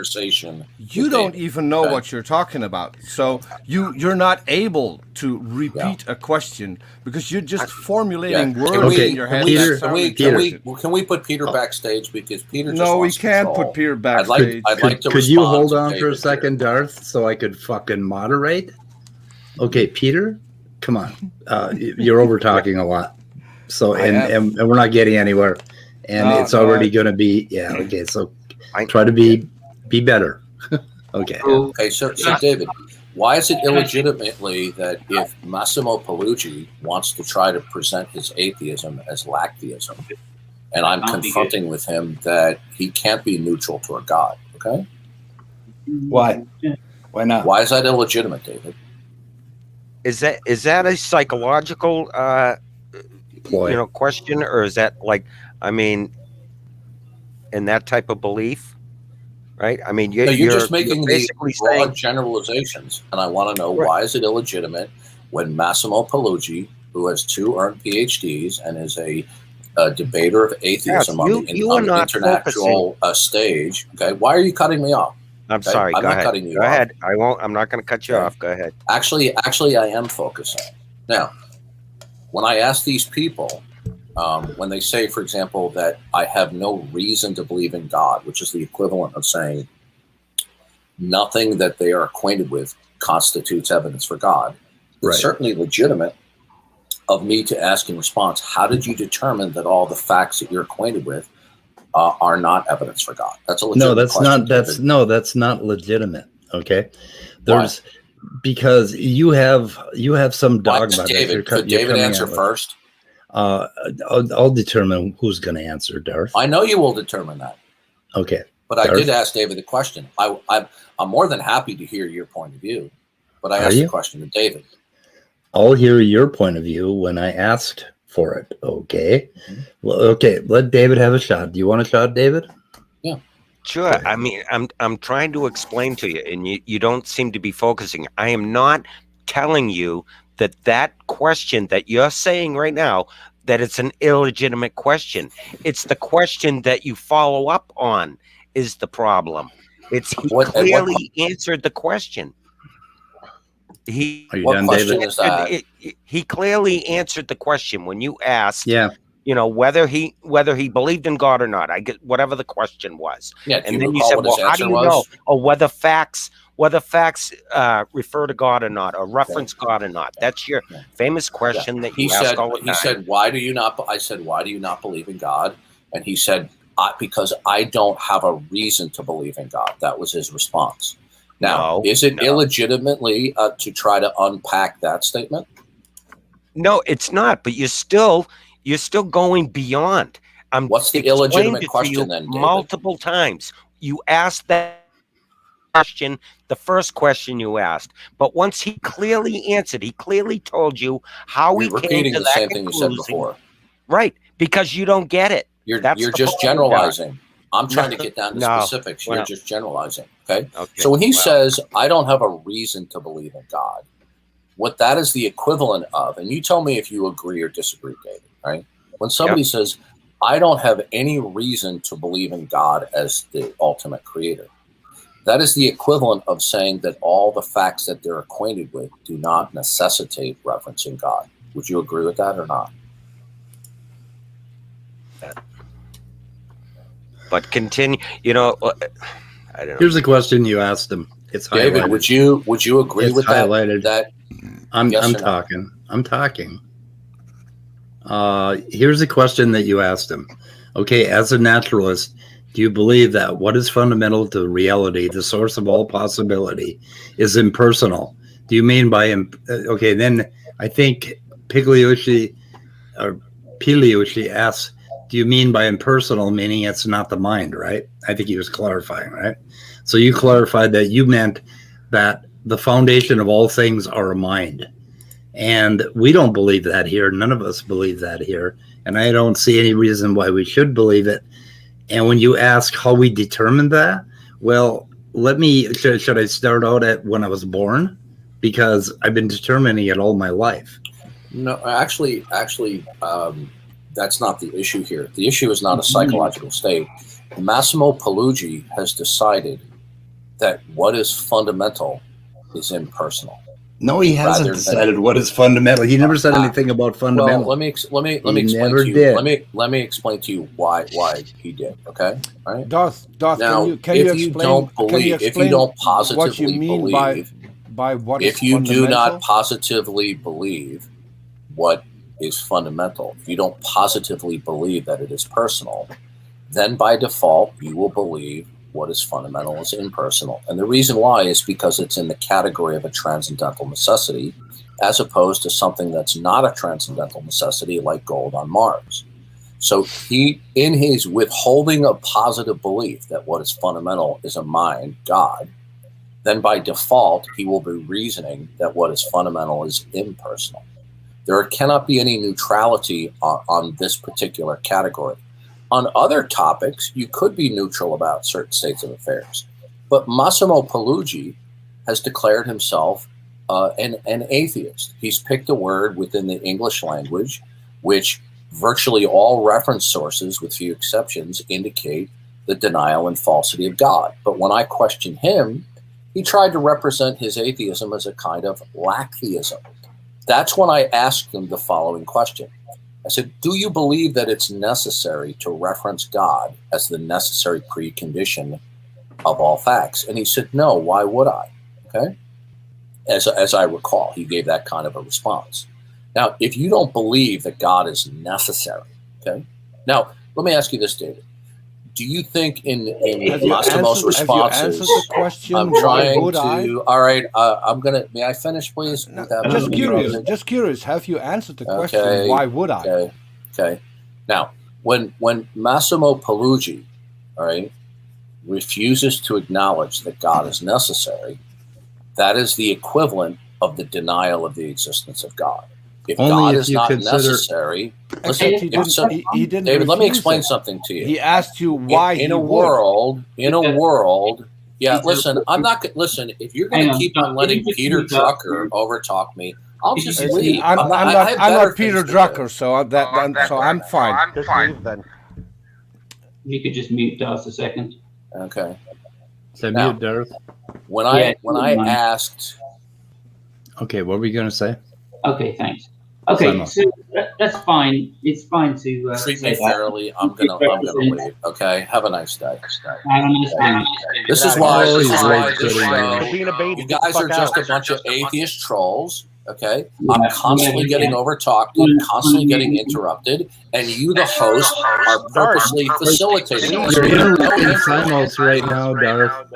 You don't even know what you're talking about. So you're not able to repeat a question because you're just formulating words in your head. Can we put Peter backstage because Peter? No, we can't put Peter backstage. I'd like to. Could you hold on for a second, Darth, so I could fucking moderate? Okay, Peter, come on. You're over talking a lot. So and we're not getting anywhere, and it's already going to be okay. So try to be better. Okay. Okay. So David, why is it illegitimately that if Massimo Palucci wants to try to present his atheism as lactheism, and I'm confronting with him that he can't be neutral toward God? Okay. Why? Why not? Why is that illegitimate, David? Is that a psychological question, or is that in that type of belief? Right? I mean, you're just making these broad generalizations, and I want to know why is it illegitimate when Massimo Palucci, who has 2 earned PhDs and is a debater of atheism on the international stage. Okay, why are you cutting me off? I'm sorry. I'm not ahead. Cutting you off. Ahead. I won't. I'm not going to cut you off. Go ahead. Actually, I am focusing. Now, when I ask these people, when they say, for example, that I have no reason to believe in God, which is the equivalent of saying nothing that they are acquainted with constitutes evidence for God, it's certainly legitimate of me to ask in response, how did you determine that all the facts that you're acquainted with are not evidence for God? That's a legitimate question. That's not legitimate. Okay, because you have some dogma. David, could David answer first? I'll determine who's going to answer, Darth. I know you will determine that. Okay, but Darth? I did ask David the question. I'm more than happy to hear your point of view, but I asked the question to David. I'll hear your point of view when I asked for it. Okay. Mm-hmm. Well, okay. Let David have a shot. Do you want a shot, David? Yeah. Sure. I mean, I'm trying to explain to you, and you don't seem to be focusing. I am not telling you that question that you're saying right now, that it's an illegitimate question. It's the question that you follow up on is the problem. It's he clearly answered the question. What done, question David? is that? He clearly answered the question when you asked, Yeah. whether he believed in God or not. I get whatever the question was. Yeah, And then you said, well, how do you know? Or whether facts refer to God or not, or reference God or not. That's your famous question that you ask all the time. He said, why do you not? I said, why do you not believe in God? And he said, because I don't have a reason to believe in God. That was his response. Now, is it illegitimately to try to unpack that statement? No, it's not. But you're still going beyond. What's the illegitimate question then, David? Multiple times. You asked that question, the first question you asked, but once he clearly answered, he clearly told you how he came to that conclusion. Repeating the same thing you said before. Right, because you don't get it. You're just generalizing. I'm trying to get down to specifics. You're just generalizing. Okay. So when he says, I don't have a reason to believe in God, what that is the equivalent of, and you tell me if you agree or disagree, David, right? When somebody says, I don't have any reason to believe in God as the ultimate creator, that is the equivalent of saying that all the facts that they're acquainted with do not necessitate referencing God. Would you agree with that or not? But continue, I don't know. Here's the question you asked him. It's highlighted. David, would you agree with highlighted. that? I'm talking. I'm talking. Here's the question that you asked him. Okay, as a naturalist, do you believe that what is fundamental to reality, the source of all possibility, is impersonal? Do you mean by okay? Then I think Pigliucci asks, do you mean by impersonal meaning it's not the mind, right? I think he was clarifying, right? So you clarified that you meant that the foundation of all things are a mind. And we don't believe that here. None of us believe that here. And I don't see any reason why we should believe it. And when you ask how we determined that, well, should I start out at when I was born? Because I've been determining it all my life. No, actually, that's not the issue here. The issue is not a psychological state. Massimo Pallucci has decided that what is fundamental is impersonal. No, he hasn't decided what is fundamental. He never said anything about fundamental. Well, let me explain to you. Let me explain to you why he did. Okay, all right. Darth, now, can you explain? If you don't positively what you mean believe, by what if is you fundamental? do not positively believe what is fundamental, if you don't positively believe that it is personal, then by default you will believe what is fundamental is impersonal. And the reason why is because it's in the category of a transcendental necessity, as opposed to something that's not a transcendental necessity like gold on Mars. So he, in his withholding of positive belief that what is fundamental is a mind, God, then by default he will be reasoning that what is fundamental is impersonal. There cannot be any neutrality on this particular category. On other topics, you could be neutral about certain states of affairs. But Massimo Pallucci has declared himself an atheist. He's picked a word within the English language, which virtually all reference sources, with few exceptions, indicate the denial and falsity of God. But when I questioned him, he tried to represent his atheism as a kind of lacktheism. That's when I asked him the following question. I said, do you believe that it's necessary to reference God as the necessary precondition of all facts? And he said, no, why would I? Okay. As I recall, he gave that kind of a response. Now, if you don't believe that God is necessary, okay. Now, let me ask you this, David. Do you think in Massimo's responses, I'm trying to, all right, I'm going to, may I finish, please? Just curious, have you answered the question, why would I? Okay. Now, when Massimo Pallucci, all right, refuses to acknowledge that God is necessary, that is the equivalent of the denial of the existence of God. If God is not necessary, listen, he didn't. David, let me explain something to you. He asked you why. In a world, yeah. Listen, I'm not. Listen, if you're going to keep on letting Peter Drucker overtalk me, I'll just leave. I'm not Peter Drucker, so I'm fine. I'm fine. Then you could just mute Darth a second. Okay. So Now, mute, Darth. When I asked, okay, what were you going to say? Okay, thanks. Okay, so that's fine. It's fine to treat me fairly. I'm gonna leave. Okay. Have a nice day. This is why you guys are just a bunch of atheist trolls. Okay, I'm constantly getting over-talked, constantly getting interrupted, and you, the host, are purposely facilitating. You're interrupting Simos right now, Darth.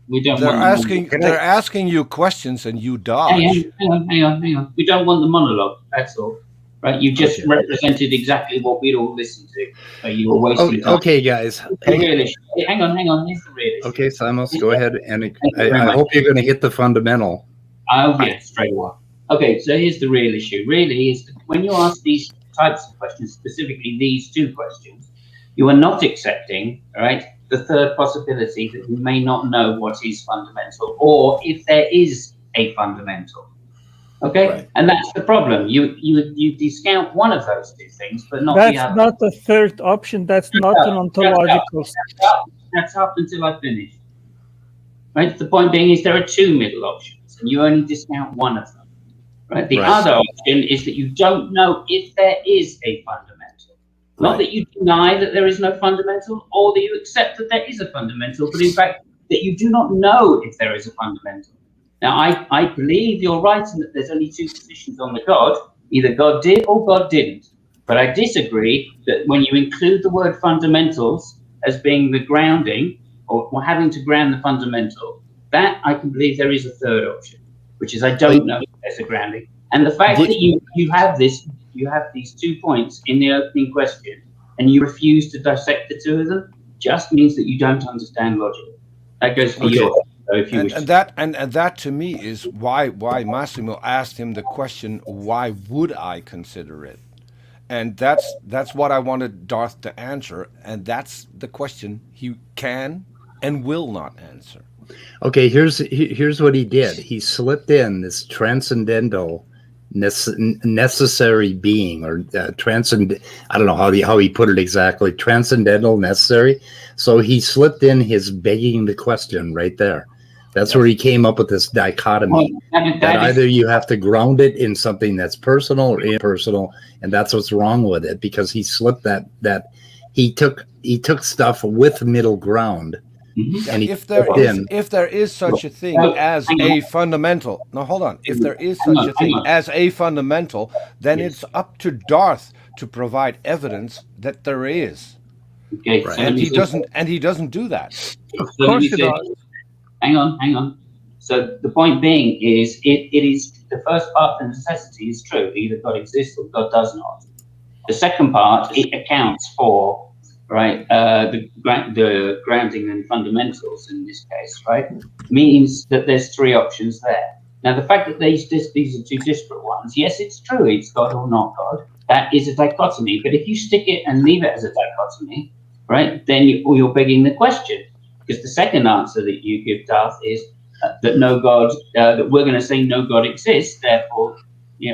We don't. They're asking you questions, and you dodge. Hang on. We don't want the monologue. That's all. Right? You just represented exactly what we'd all listen to. So you were wasting time. Okay, guys. Hang on. Here's the real issue. Okay, Simos, go ahead. And I hope you're going to hit the fundamental. Straight away. Okay, so here's the real issue. Really, is when you ask these types of questions, specifically these two questions, you are not accepting, right, the third possibility that you may not know what is fundamental, or if there is a fundamental. Okay, right. And that's the problem. You discount one of those two things, but not the other. That's not the third option. That's not an ontological. That's up until I finish. Right. The point being is there are two middle options, and you only discount one of them. Right. The other option is that you don't know if there is a fundamental. Not that you deny that there is no fundamental, or that you accept that there is a fundamental, but in fact that you do not know if there is a fundamental. Now, I believe you're right in that there's only two positions on the God. Either God did or God didn't. But I disagree that when you include the word fundamentals as being the grounding, or having to ground the fundamental, that I can believe there is a third option, which is I don't know if there's a grounding. And the fact that you have these 2 points in the opening question, and you refuse to dissect the two of them, just means that you don't understand logic. That goes for you. So if you and that to me is why Massimo asked him the question, why would I consider it? And that's what I wanted Darth to answer, and that's the question he can and will not answer. Okay, here's what he did. He slipped in this transcendental necessary being, or I don't know how he put it exactly, transcendental necessary. So he slipped in his begging the question right there. That's where he came up with this dichotomy that either you have to ground it in something that's personal or impersonal, and that's what's wrong with it, because he slipped that he took stuff with middle ground. And if there is such a thing as a fundamental, now hold on. If there is such a thing as a fundamental, then it's up to Darth to provide evidence that there is. Okay, and he doesn't do that. Of course he does. Hang on. So the point being is, it is the first part, the necessity is true. Either God exists or God does not. The second part, it accounts for the grounding and fundamentals in this case, right? Means that there's three options there. Now, the fact that these are two disparate ones, yes, it's true. It's God or not God. That is a dichotomy. But if you stick it and leave it as a dichotomy, right, then you're begging the question. Because the second answer that you give, Darth, is that no God, that we're going to say no God exists, therefore,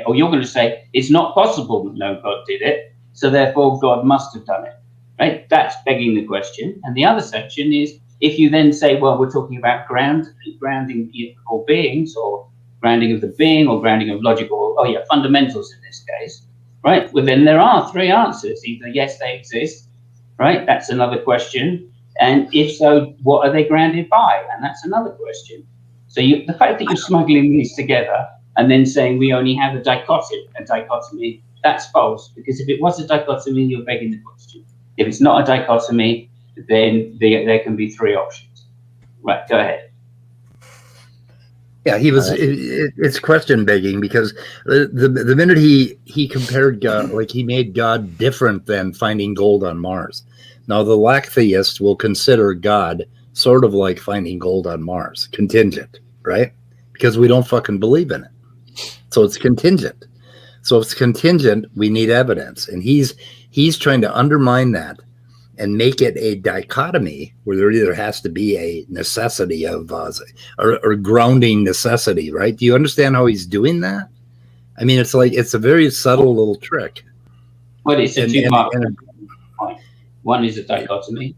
or you're going to say it's not possible that no God did it, so therefore God must have done it, right? That's begging the question. And the other section is, if you then say, well, we're talking about grounding or beings, or grounding of the being, or grounding of logic, or fundamentals in this case, right? Well, then there are three answers. Either yes, they exist, right? That's another question. And if so, what are they grounded by? And that's another question. So the fact that you're smuggling these together and then saying we only have a dichotomy, that's false. Because if it was a dichotomy, you're begging the question. If it's not a dichotomy, then there can be three options. Right, go ahead. Yeah, it's question begging, because the minute he compared God, like he made God different than finding gold on Mars. Now, the lack theist will consider God sort of like finding gold on Mars, contingent, right? Because we don't fucking believe in it. So it's contingent. So if it's contingent, we need evidence. And he's trying to undermine that and make it a dichotomy where there either has to be a necessity of or grounding necessity, right? Do you understand how he's doing that? I mean, it's a very subtle little trick. Well, it's a two-part point. One is a dichotomy,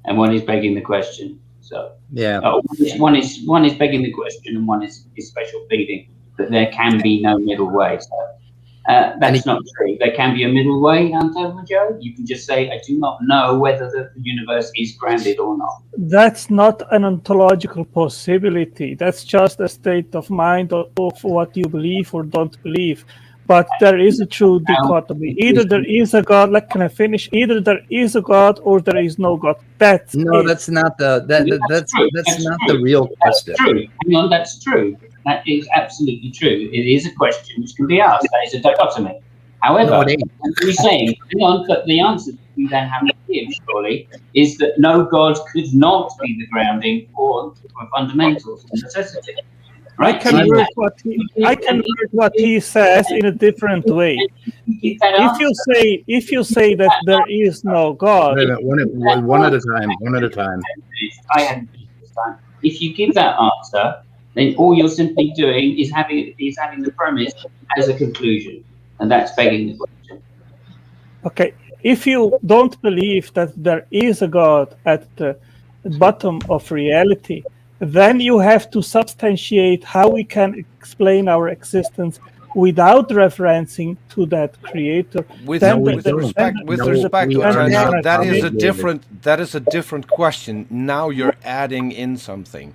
and one is begging the question. So Yeah. one is begging the question, and one is special pleading that there can be no middle way. So that's not true. There can be a middle way, Joe. You can just say, I do not know whether the universe is grounded or not. That's not an ontological possibility. That's just a state of mind of what you believe or don't believe. But there is a true dichotomy. Either there is a God, like, can I finish? Either there is a God or there is no God. That's it. That's not that's not the real question. That's true. Hang on, that's true. That is absolutely true. It is a question which can be asked. That is a dichotomy. However, you're saying, hang on, but the answer you then have to give, surely, is that no God could not be the grounding for fundamentals and necessity. Right? I can word what he says in a different way. If you say that there is no God, Wait a minute, one at a time. One at a time. I hadn't finished this time. If you give that answer, then all you're simply doing is having the premise as a conclusion, and that's begging the question. Okay, if you don't believe that there is a God at the bottom of reality, then you have to substantiate how we can explain our existence without referencing to that creator. With respect, Otangelo, that is a different question. Now you're adding in something.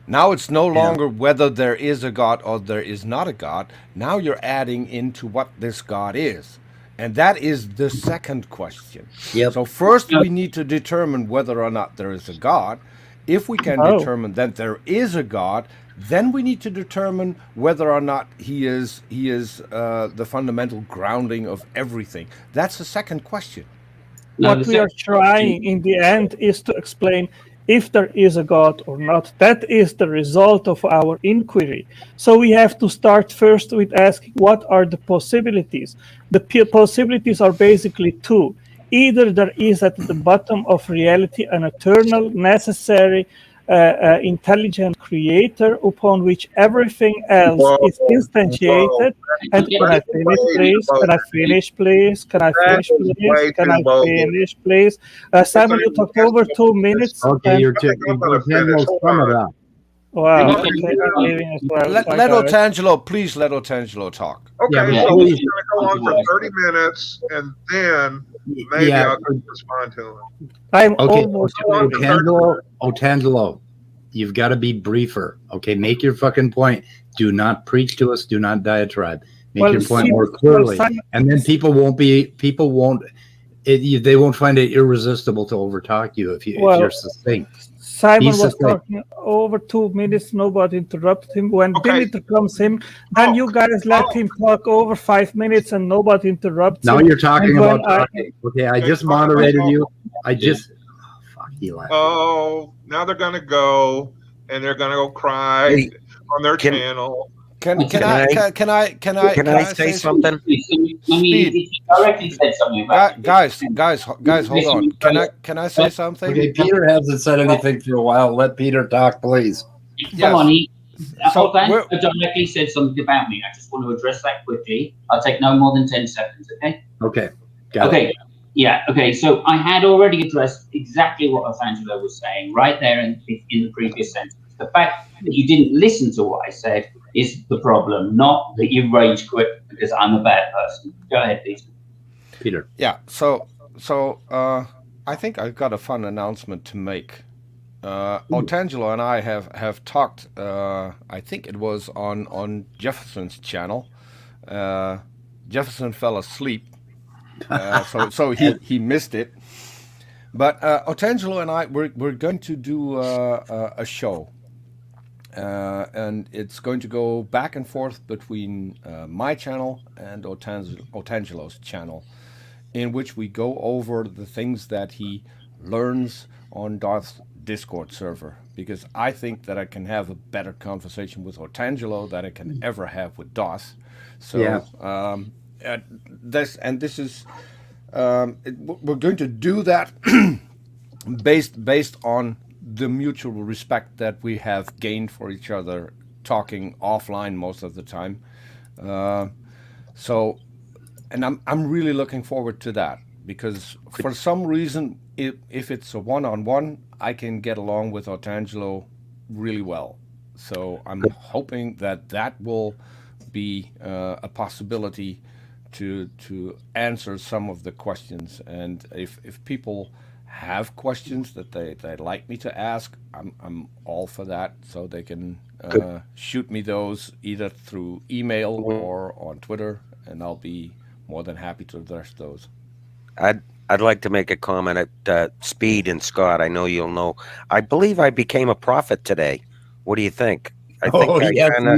Now it's no longer whether there is a God or there is not a God. Now you're adding into what this God is. And that is the second question. Yep. So first we need to determine whether or not there is a God. If we can determine that there is a God, then we need to determine whether or not he is the fundamental grounding of everything. That's the second question. What we are trying in the end is to explain if there is a God or not. That is the result of our inquiry. So we have to start first with asking, what are the possibilities? The possibilities are basically two. Either there is at the bottom of reality an eternal, necessary, intelligent creator upon which everything else is instantiated. And can I finish, please? Can I finish, please? Can I finish, please? Can I finish, please? Simon, you talked over 2 minutes. Okay, you're sum it up. Wow. Okay, I'm leaving as well. Let Otangelo, please let Otangelo talk. Okay, Yeah, so we're going to go on for 30 minutes, and then maybe I'll respond to him. I'm okay, almost Otangelo, you've got to be briefer. Okay, make your fucking point. Do not preach to us. Do not diatribe. Make your point more clearly, and then people won't find it irresistible to overtalk you if you're succinct. Simon was talking over 2 minutes. Nobody interrupted him. When Dimitri comes in, then you guys let him talk over 5 minutes and nobody interrupts him. Now you're talking about talking. Okay, I just moderated you. Fuck Eli. Oh, now they're going to go, and they're going to go cry on their channel. Can I say something? He directly said something about guys, hold on. Can I say something? Okay, Peter hasn't said anything for a while. Let Peter talk, please. Come on, Otangelo directly said something about me. I just want to address that quickly. I'll take no more than 10 seconds, okay? Okay. Got it. Yeah, okay. So I had already addressed exactly what Otangelo was saying right there in the previous sentence. The fact that you didn't listen to what I said is the problem, not that you rage quit because I'm a bad person. Go ahead, please. Peter. Yeah, so I think I've got a fun announcement to make. Otangelo and I have talked, I think it was on Jefferson's channel. Jefferson fell asleep, so he missed it. But Otangelo and I, we're going to do a show. And it's going to go back and forth between my channel and Otangelo's channel, in which we go over the things that he learns on Darth's Discord server, because I think that I can have a better conversation with Otangelo than I can ever have with Darth. So this is we're going to do that based on the mutual respect that we have gained for each other, talking offline most of the time. And I'm really looking forward to that, because for some reason, if it's a one-on-one, I can get along with Otangelo really well. So I'm hoping that will be a possibility to answer some of the questions. And if people have questions that they'd like me to ask, I'm all for that. So they can shoot me those either through email or on Twitter, and I'll be more than happy to address those. I'd like to make a comment at Speed and Scott. I know you'll know. I believe I became a prophet today. What do you think? I think you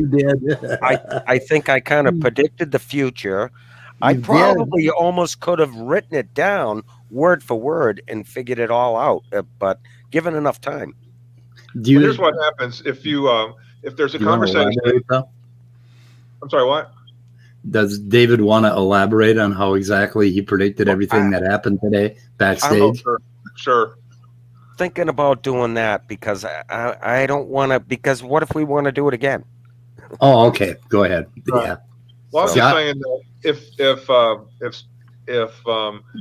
did. I think I kind of predicted the future. I probably almost could have written it down word for word and figured it all out, but given enough time. Here's what happens if there's a conversation. I'm sorry, what? Does David want to elaborate on how exactly he predicted everything that happened today backstage? Sure. Thinking about doing that because I don't want to. Because what if we want to do it again? Oh, okay. Go ahead. Right. Yeah. Well, I was just saying that if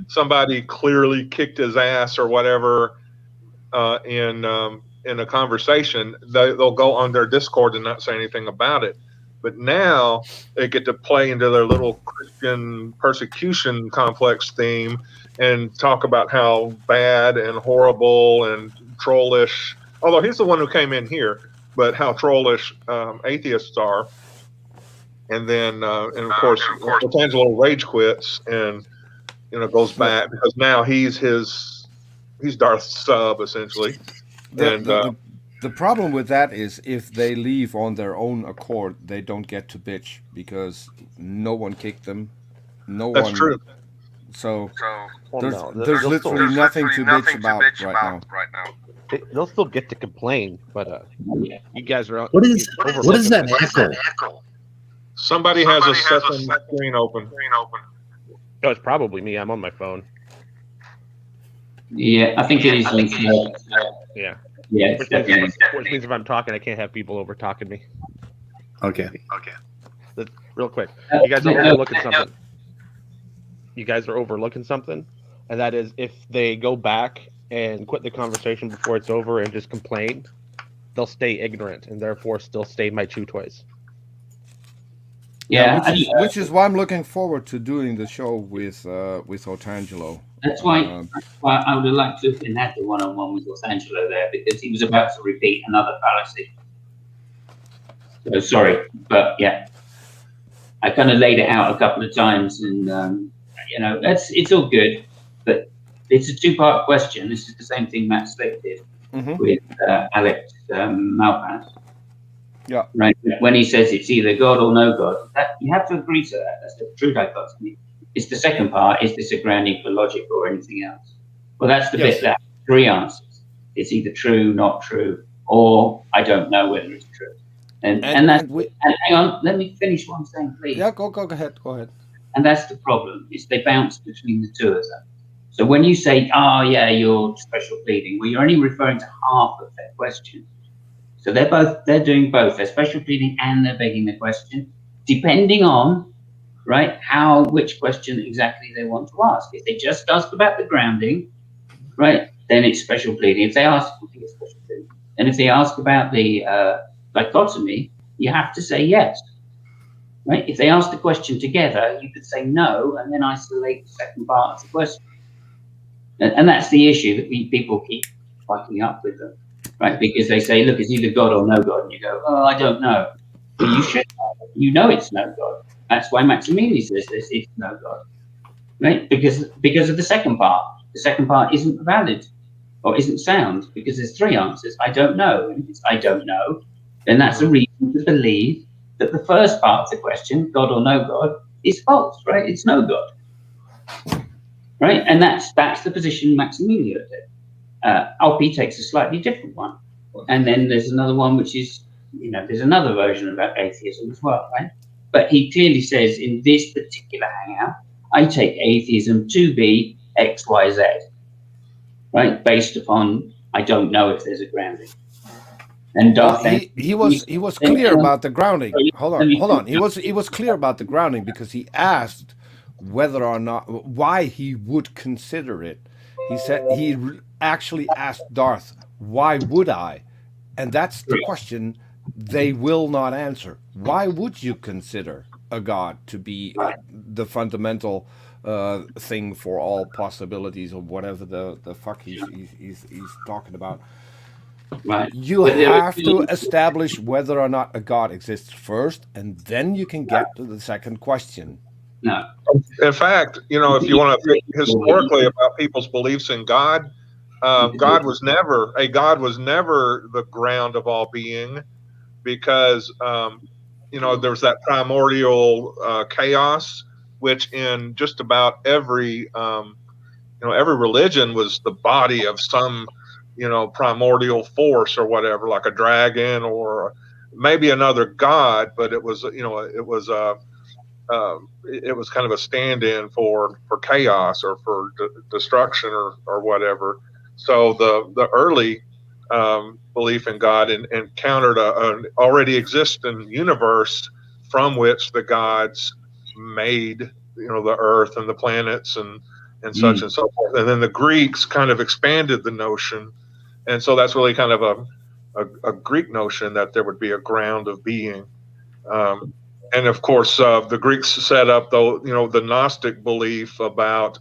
somebody clearly kicked his ass or whatever in a conversation, they'll go on their Discord and not say anything about it. But now they get to play into their little Christian persecution complex theme and talk about how bad and horrible and trollish, although he's the one who came in here, but how trollish atheists are. And then, and of course, Otangelo rage quits and, goes back because now he's Darth's sub, essentially. The problem with that is if they leave on their own accord, they don't get to bitch because no one kicked them. That's true. So there's literally nothing to bitch about right now. They'll still get to complain, but you guys are. What is that echo? Somebody has a second screen open. Oh, it's probably me. I'm on my phone. Yeah, I think it is linked. Yeah. Yeah, which means if I'm talking, I can't have people over talking me. Okay. Real quick, you guys are overlooking something. You guys are overlooking something, and that is if they go back and quit the conversation before it's over and just complain, they'll stay ignorant and therefore still stay my chew toys. Yeah, which is why I'm looking forward to doing the show with Otangelo. That's why I would have liked to have been had the one-on-one with Otangelo there because he was about to repeat another fallacy. So sorry, but yeah, I kind of laid it out a couple of times, and it's all good, but it's a two-part question. This is the same thing Matt Slick did with Alex Malpass. Yeah. Right. When he says it's either God or no God, you have to agree to that. That's the true dichotomy. It's the second part. Is this a grounding for logic or anything else? Well, that's the bit that has three answers. It's either true, not true, or I don't know whether it's true. And hang on, let me finish what I'm saying, please. Yeah, go ahead. And that's the problem, is they bounce between the two of them. So when you say, you're special pleading, well, you're only referring to half of their question. So they're doing both. They're special pleading and they're begging the question, depending on, right, which question exactly they want to ask. If they just ask about the grounding, right, then it's special pleading. If they ask, it's special pleading. And if they ask about the dichotomy, you have to say yes. Right? If they ask the question together, you could say no and then isolate the second part of the question. And that's the issue that people keep fighting up with them, right? Because they say, look, it's either God or no God. And you go, oh, I don't know. Well, you should know. You know it's no God. That's why Maximilian says this, it's no God. Right? Because of the second part. The second part isn't valid or isn't sound because there's three answers. I don't know. And if it's I don't know, then that's a reason to believe that the first part of the question, God or no God, is false, right? It's no God. Right? And that's the position Maximilian did. Alpi takes a slightly different one. And then there's another one which is, there's another version about atheism as well, right? But he clearly says in this particular hangout, I take atheism to be X, Y, Z, right? Based upon I don't know if there's a grounding. And he was clear about the grounding. Hold on. He was clear about the grounding because he asked whether or not why he would consider it. He said he actually asked Darth Why would I? And that's the question they will not answer. Why would you consider a God to be the fundamental thing for all possibilities, or whatever the fuck he's talking about? Right. You have to establish whether or not a God exists first, and then you can get to the second question. No. In fact, if you want to think historically about people's beliefs in God, God was never the ground of all being, because there's that primordial chaos, which in just about every religion was the body of some primordial force or whatever, like a dragon or maybe another god, but it was kind of a stand-in for chaos or for destruction or whatever. So the early belief in God encountered an already existing universe from which the gods made the earth and the planets and such and so forth. And then the Greeks kind of expanded the notion, and so that's really kind of a Greek notion that there would be a ground of being. And of course, the Greeks set up the Gnostic belief about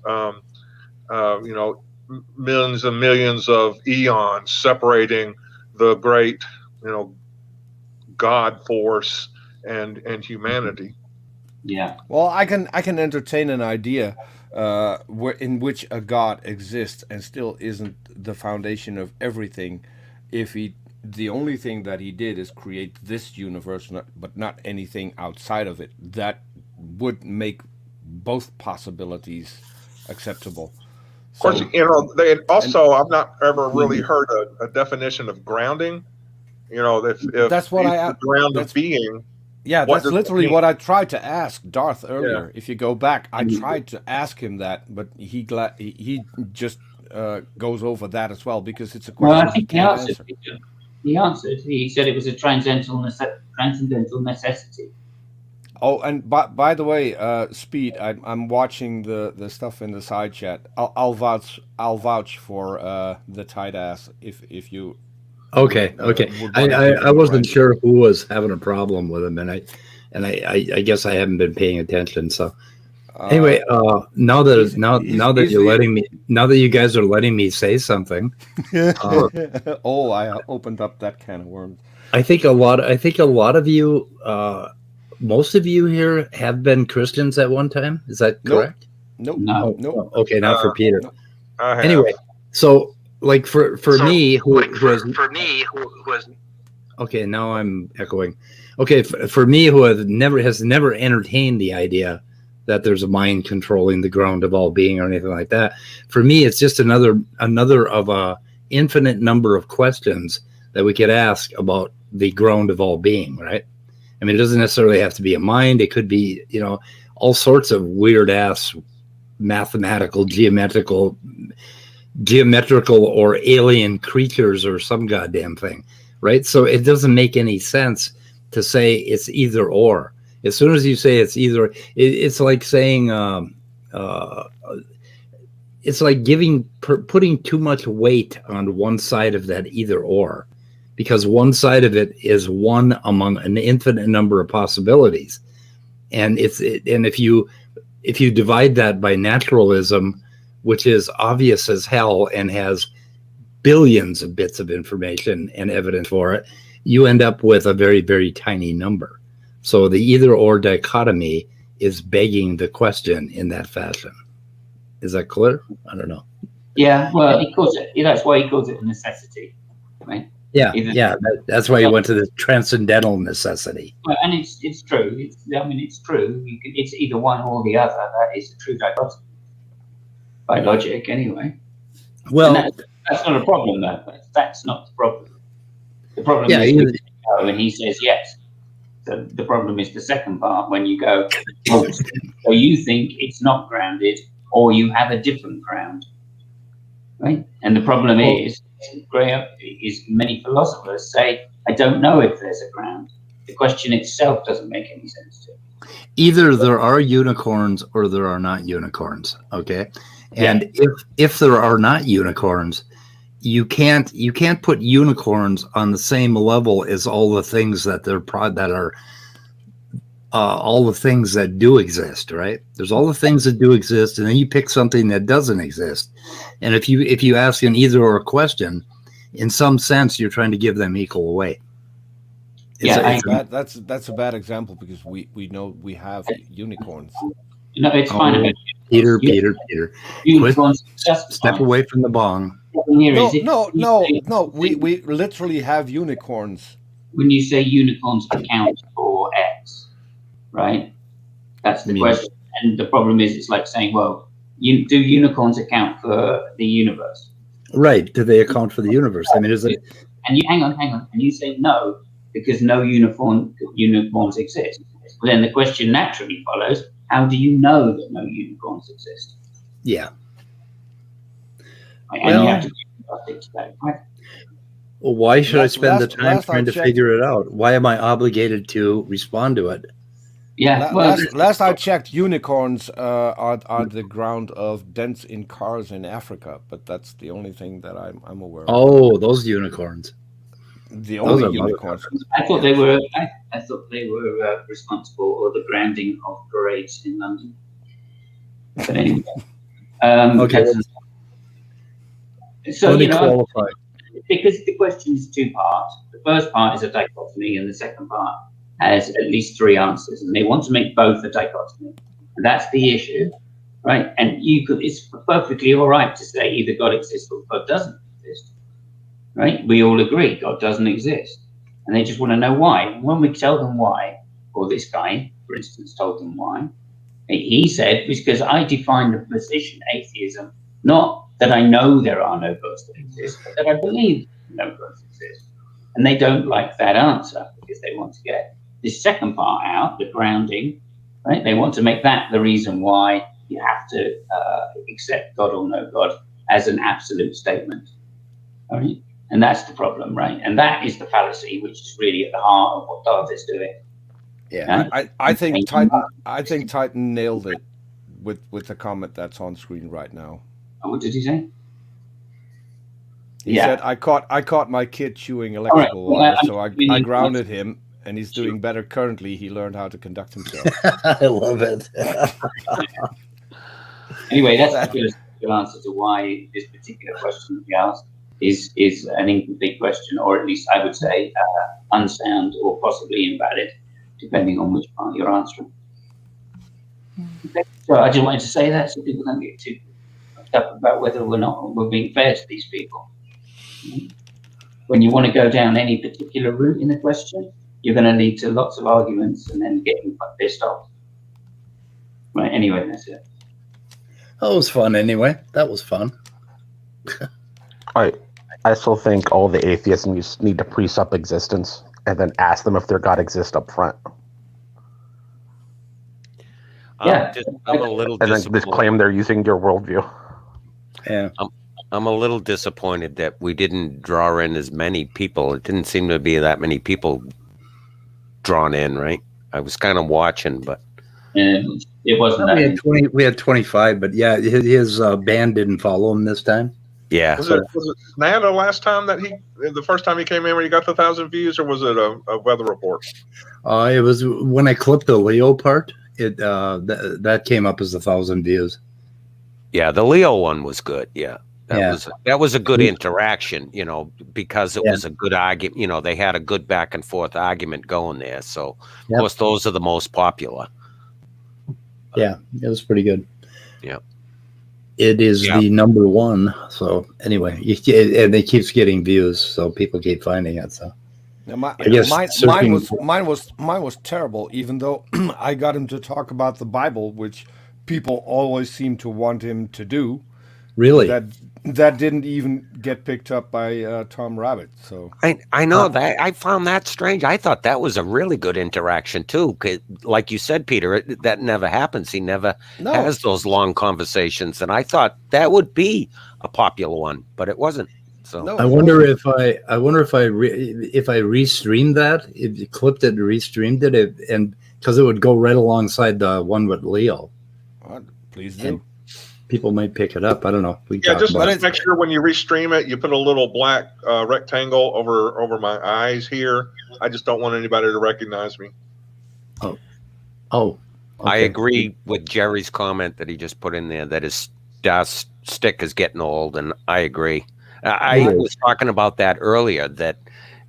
millions and millions of eons separating the great God force and humanity. Yeah. Well, I can entertain an idea in which a God exists and still isn't the foundation of everything, if the only thing that he did is create this universe, but not anything outside of it. That would make both possibilities acceptable. Of course, they also, I've not ever really heard a definition of grounding. If that's what the ground of being. Yeah, that's literally what I tried to ask Darth earlier. Yeah. If you go back, I tried to ask him that, but he just goes over that as well, because it's a question. Well, I think he answered. He answered. He said it was a transcendental necessity. Oh, and by the way, Speed, I'm watching the stuff in the side chat. I'll vouch for the tight ass if you. Okay. I wasn't sure who was having a problem with him, and I guess I haven't been paying attention. So anyway, now that you guys are letting me say something. Oh, I opened up that can of worms. I think a lot of you, most of you here have been Christians at one time. Is that correct? Nope. No. Okay, not for Peter. Anyway, so. Like for me, who has okay, now I'm echoing. Okay, for me, who has never entertained the idea that there's a mind controlling the ground of all being or anything like that. For me, it's just another of a infinite number of questions that we could ask about the ground of all being, right? I mean, it doesn't necessarily have to be a mind. It could be, all sorts of weird ass mathematical, geometrical or alien creatures or some goddamn thing, right? So it doesn't make any sense to say it's either or. As soon as you say it's either, it's like saying it's like putting too much weight on one side of that either or, because one side of it is one among an infinite number of possibilities, and if you divide that by naturalism, which is obvious as hell and has billions of bits of information and evidence for it, you end up with a very, very tiny number. So the either or dichotomy is begging the question in that fashion. Is that clear? I don't know. Yeah, well, he calls it. That's why he calls it a necessity, right? Yeah. That's why he went to the transcendental necessity. Well, and it's true. It's true. It's either one or the other. That is the true dichotomy. By logic, anyway. Well, that's not a problem, though. That's not the problem. The problem is when he says yes. So the problem is the second part, when you go, so you think it's not grounded, or you have a different ground, right? And the problem is many philosophers say, I don't know if there's a ground. The question itself doesn't make any sense to me. Either there are unicorns or there are not unicorns, okay? And if there are not unicorns, you can't put unicorns on the same level as all the things that are all the things that do exist, right? There's all the things that do exist, and then you pick something that doesn't exist. And if you ask an either or question, in some sense, you're trying to give them equal weight. That's a bad example because we know we have unicorns. No, it's fine. Peter. Unicorns just step away from the bong. No. We literally have unicorns. When you say unicorns account for X, right? That's the question. And the problem is, it's like saying, well, do unicorns account for the universe? Right. Do they account for the universe? I mean, is it? And you hang on. And you say no, because no unicorns exist. Well, then the question naturally follows, how do you know that no unicorns exist? Yeah. Right? And you have to be about it, right? Well, why should I spend the time trying to figure it out? Why am I obligated to respond to it? Yeah. Last I checked, unicorns are the ground of dents in cars in Africa, but that's the only thing that I'm aware of. Oh, those unicorns. The only unicorns. I thought they were. I thought they were responsible for the grounding of parades in London. But anyway, okay. So because the question is two parts. The first part is a dichotomy, and the second part has at least three answers, and they want to make both a dichotomy, and that's the issue, right? And it's perfectly all right to say either God exists or God doesn't exist, right? We all agree God doesn't exist, and they just want to know why. And when we tell them why, or this guy, for instance, told them why, he said, because I define the position atheism, not that I know there are no gods that exist, but that I believe no gods exist. And they don't like that answer because they want to get this second part out, the grounding, right? They want to make that the reason why you have to accept God or no God as an absolute statement, right? And that's the problem, right? And that is the fallacy, which is really at the heart of what Darth is doing. Yeah, I think Titan nailed it with the comment that's on screen right now. What did he say? He said, I caught my kid chewing electrical wire, so I grounded him, and he's doing better currently. He learned how to conduct himself. I love it. Anyway, that's a good answer to why this particular question he asked is an incomplete question, or at least I would say unsound or possibly invalid, depending on which part you're answering. Okay. So I just wanted to say that so people don't get too up about whether we're being fair to these people. When you want to go down any particular route in the question, you're going to lead to lots of arguments and then getting pissed off. Right, anyway, that's it. That was fun anyway. That was fun. I still think all the atheists need to presup existence and then ask them if their God exists up front. Yeah. I'm a little and then just claim they're using your worldview. Yeah. I'm a little disappointed that we didn't draw in as many people. It didn't seem to be that many people drawn in, right? I was kind of watching, but it wasn't that many. We had 25, but yeah, his band didn't follow him this time. Yeah. Was it Nana last time the first time he came in when he got the 1,000 views, or was it a weather report? It was when I clipped the Leo part. That came up as 1,000 views. Yeah, the Leo one was good. Yeah. That was a good interaction, because it was a good argument. They had a good back and forth argument going there. So, of course, those are the most popular. Yeah, it was pretty good. Yeah. It is the number one. So, anyway, and it keeps getting views, so people keep finding it. So, mine was terrible, even though I got him to talk about the Bible, which people always seem to want him to do. Really? That didn't even get picked up by Tom Rabbitt. So I know that. I found that strange. I thought that was a really good interaction too. Like you said, Peter, that never happens. He never has those long conversations, and I thought that would be a popular one, but it wasn't. So I wonder if I restreamed that, if you clipped it and restreamed it, and because it would go right alongside the one with Leo. Please do. people might pick it up. I don't know. We Yeah, talk just about it. make sure when you restream it, you put a little black rectangle over my eyes here. I just don't want anybody to recognize me. Oh. Okay. I agree with Jerry's comment that he just put in there that his DOS stick is getting old, and I agree. I was talking about that earlier, that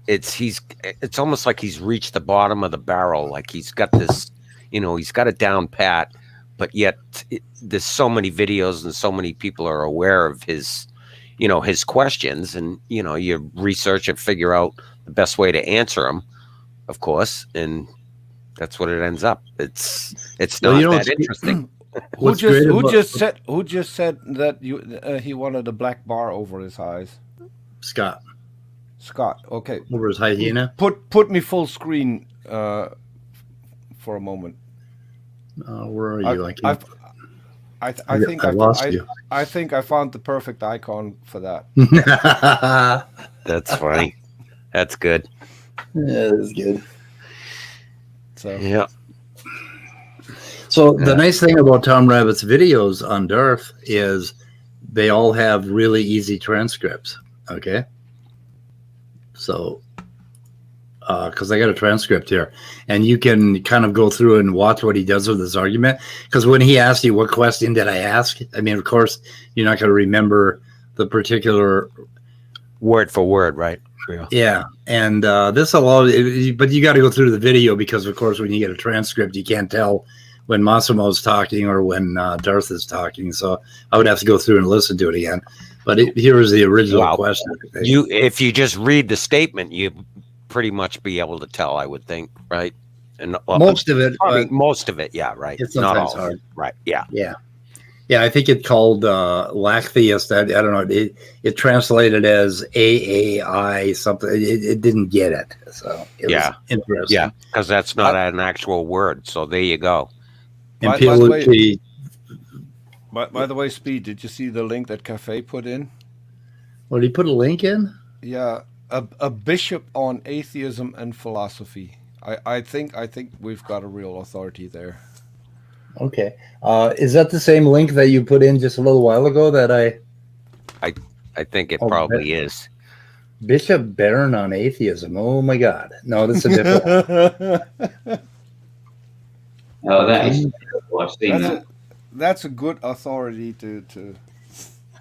it's almost like he's reached the bottom of the barrel. Like he's got this, he's got it down pat, but yet there's so many videos and so many people are aware of his, his questions, and, you research and figure out the best way to answer them, of course. And that's what it ends up. It's not that interesting. Who just said that he wanted a black bar over his eyes? Scott. Okay. Over his hyena. Put me full screen for a moment. Where are you? I think I lost you. I think I found the perfect icon for that. That's funny. That's good. Yeah, that's good. So yeah. So the nice thing about Tom Rabbitt's videos on Darth is they all have really easy transcripts. Okay. So, because I got a transcript here, and you can kind of go through and watch what he does with his argument. Because when he asks you, what question did I ask? I mean, of course, you're not going to remember the particular word for word, right? Yeah. And this allows, but you got to go through the video because, of course, when you get a transcript, you can't tell when Massimo's talking or when Darth is talking. So I would have to go through and listen to it again. But here is the original question. If you just read the statement, you pretty much be able to tell, I would think, right? And most of it, most of it, yeah, right. It's not sometimes all hard, right? Yeah, yeah, yeah. I think it called theist. I don't know. It translated as a.k.a. something. It didn't get it, so it was interesting. Yeah, because that's not an actual word. So there you go. And by the way, Speed, did you see the link that Cafe put in? Well, did he put a link in? Yeah, a bishop on atheism and philosophy. I think we've got a real authority there. Okay, is that the same link that you put in just a little while ago? That I think it probably is. Bishop Barron on atheism. Oh my God! No, this is a different one. Oh, that is. I've seen that. That's a good authority to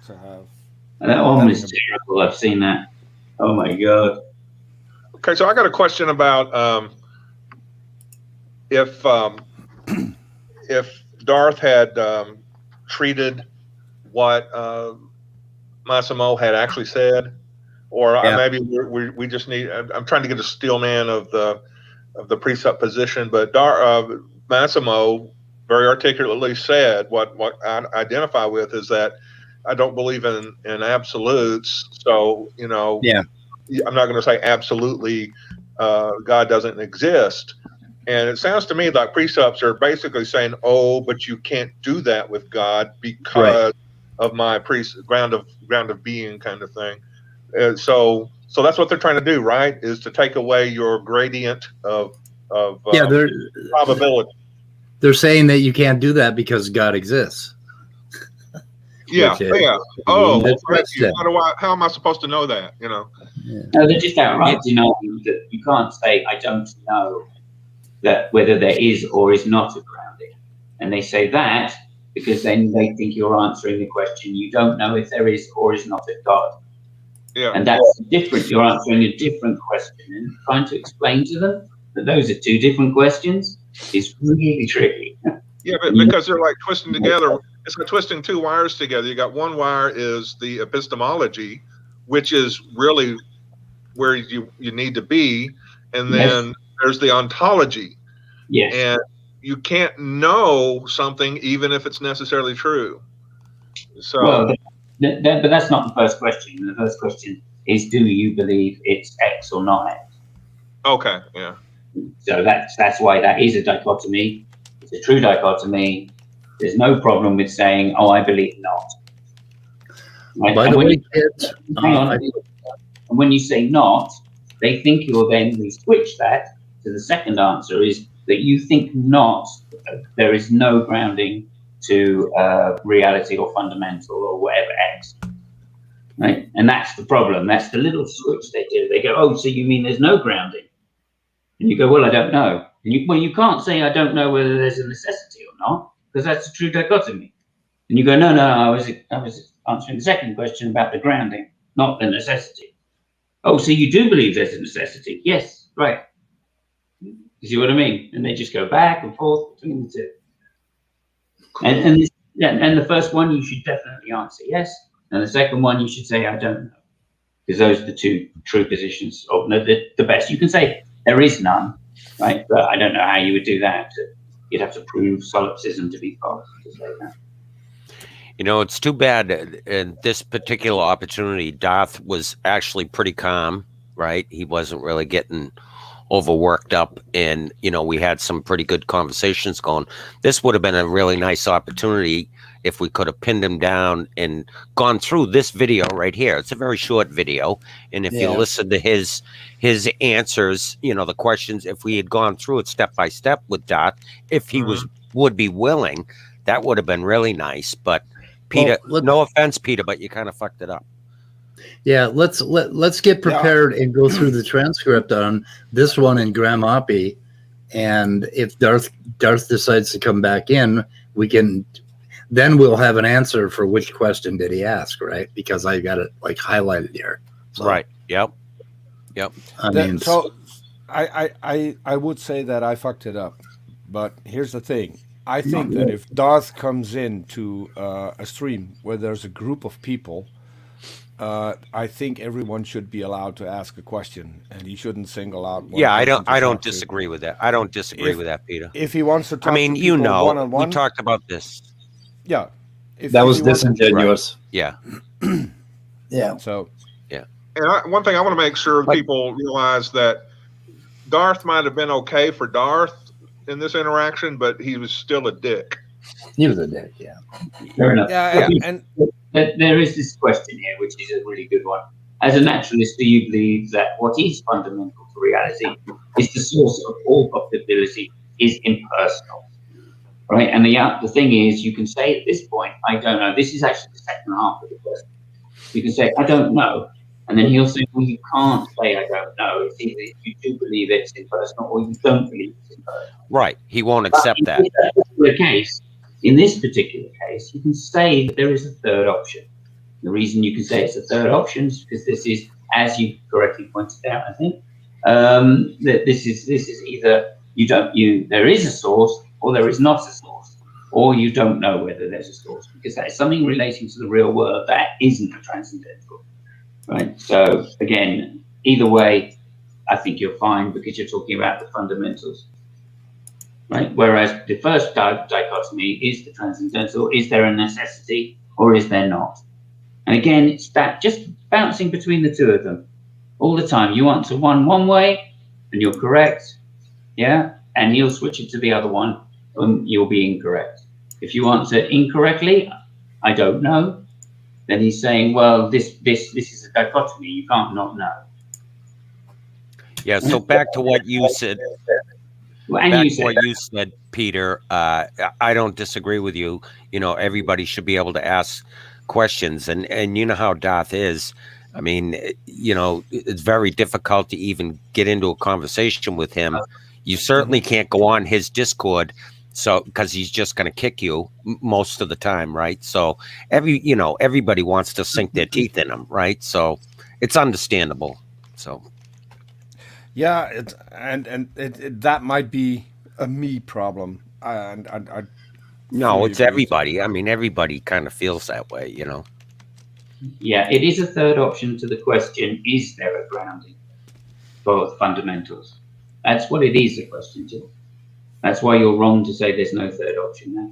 have. And that one was terrible. I've seen that. Oh my God. Okay, so I got a question about if Darth had treated what Massimo had actually said, or maybe we just need. I'm trying to get a steel man of the precept position, but Massimo very articulately said what I identify with is that I don't believe in absolutes. So I'm not going to say absolutely God doesn't exist. And it sounds to me like precepts are basically saying, oh, but you can't do that with God because of my ground of being kind of thing. So that's what they're trying to do, right? Is to take away your gradient of probability. They're saying that you can't do that because God exists. Yeah. Oh, well, thank you. How am I supposed to know that? No, they're just outright denying that you can't say I don't know that whether there is or is not a grounding, and they say that because then they think you're answering the question. You don't know if there is or is not a God. Yeah. And that's different. You're answering a different question and trying to explain to them that those are two different questions is really tricky. Yeah, but because they're like twisting together. It's like twisting two wires together. You got one wire is the epistemology, which is really where you need to be, and then there's the ontology. Yes. And you can't know something even if it's necessarily true. So, but that's not the first question. The first question is, do you believe it's X or not X? Okay, yeah. So that's why that is a dichotomy. It's a true dichotomy. There's no problem with saying, "Oh, I believe not." Right? By the way, kids, and when you say not, they think you'll then switch that to the second answer is that you think not. There is no grounding to reality or fundamental or whatever X. Right? And that's the problem. That's the little switch they do. They go, oh, so you mean there's no grounding? And you go, well, I don't know. And you can't say I don't know whether there's a necessity or not, because that's a true dichotomy. And you go, no, I was answering the second question about the grounding, not the necessity. Oh, so you do believe there's a necessity? Yes, right. You see what I mean? And they just go back and forth between the two. And the first one you should definitely answer yes, and the second one you should say I don't know, because those are the two true positions of the best. You can say there is none, right? But I don't know how you would do that. You'd have to prove solipsism to be false to say that. You know, it's too bad in this particular opportunity, Darth was actually pretty calm, right? He wasn't really getting overworked up, and, you know, we had some pretty good conversations going. This would have been a really nice opportunity if we could have pinned him down and gone through this video right here. It's a very short video, and if you listen to his answers, you know, the questions, if we had gone through it step by step with Darth, if he would be willing, that would have been really nice. But Peter, no offense, Peter, but you kind of fucked it up. Yeah, let's get prepared and go through the transcript on this one in Graham Oppie, and if Darth decides to come back in, then we'll have an answer for which question did he ask, right? Because I got it like highlighted here. So, right. Yep. I would say that I fucked it up, but here's the thing. I think that if Darth comes into a stream where there's a group of people, I think everyone should be allowed to ask a question, and he shouldn't single out. I don't disagree with that. I don't disagree with that, Peter. If he wants to talk, one-on-one, we talked about this. Yeah, that was disingenuous. Right. Yeah. So, yeah. And one thing I want to make sure people realize that Darth might have been okay for Darth in this interaction, but he was still a dick. He was a dick, yeah. Fair enough. And there is this question here, which is a really good one. As a naturalist, do you believe that what is fundamental to reality is the source of all possibility is impersonal? Right? And the thing is, you can say at this point, I don't know. This is actually the second half of the question. You can say, I don't know. And then he'll say, well, you can't say I don't know. It's either you do believe it's impersonal or you don't believe it's impersonal. Right. He won't accept that. In this particular case, you can say that there is a third option. The reason you can say it's a third option is because this is, as you correctly pointed out, I think, that this is either there is a source or there is not a source, or you don't know whether there's a source, because that is something relating to the real world that isn't a transcendental. Right. So again, either way, I think you're fine because you're talking about the fundamentals. Right. Whereas the first dichotomy is the transcendental. Is there a necessity or is there not? And again, it's that just bouncing between the two of them all the time. You answer one way and you're correct. Yeah. And he'll switch it to the other one and you'll be incorrect. If you answer incorrectly, I don't know, then he's saying, well, this is a dichotomy. You can't not know. Yeah. So back to what you said. What you said, Peter, I don't disagree with you. You know, everybody should be able to ask questions, and you know how Darth is. I mean, you know, it's very difficult to even get into a conversation with him. You certainly can't go on his Discord, so because he's just going to kick you most of the time, right? So everybody wants to sink their teeth in him, right? So it's understandable. So. Yeah, that might be a me problem. No, it's everybody. I mean, everybody kind of feels that way, you know. Yeah, it is a third option to the question, is there a grounding for the fundamentals? That's what it is, the question, too. That's why you're wrong to say there's no third option there.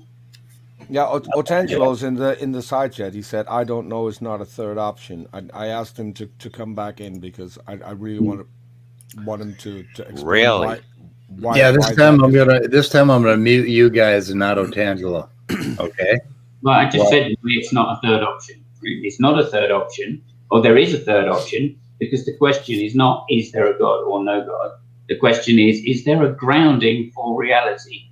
Yeah, Otangelo's in the side chat. He said, I don't know, it's not a third option. I asked him to come back in because I really want him to explain really why this time I'm gonna mute you guys and not Otangelo. Okay. Well, I just said it's not a third option. It's not a third option, or there is a third option, because the question is not, is there a God or no God? The question is there a grounding for reality?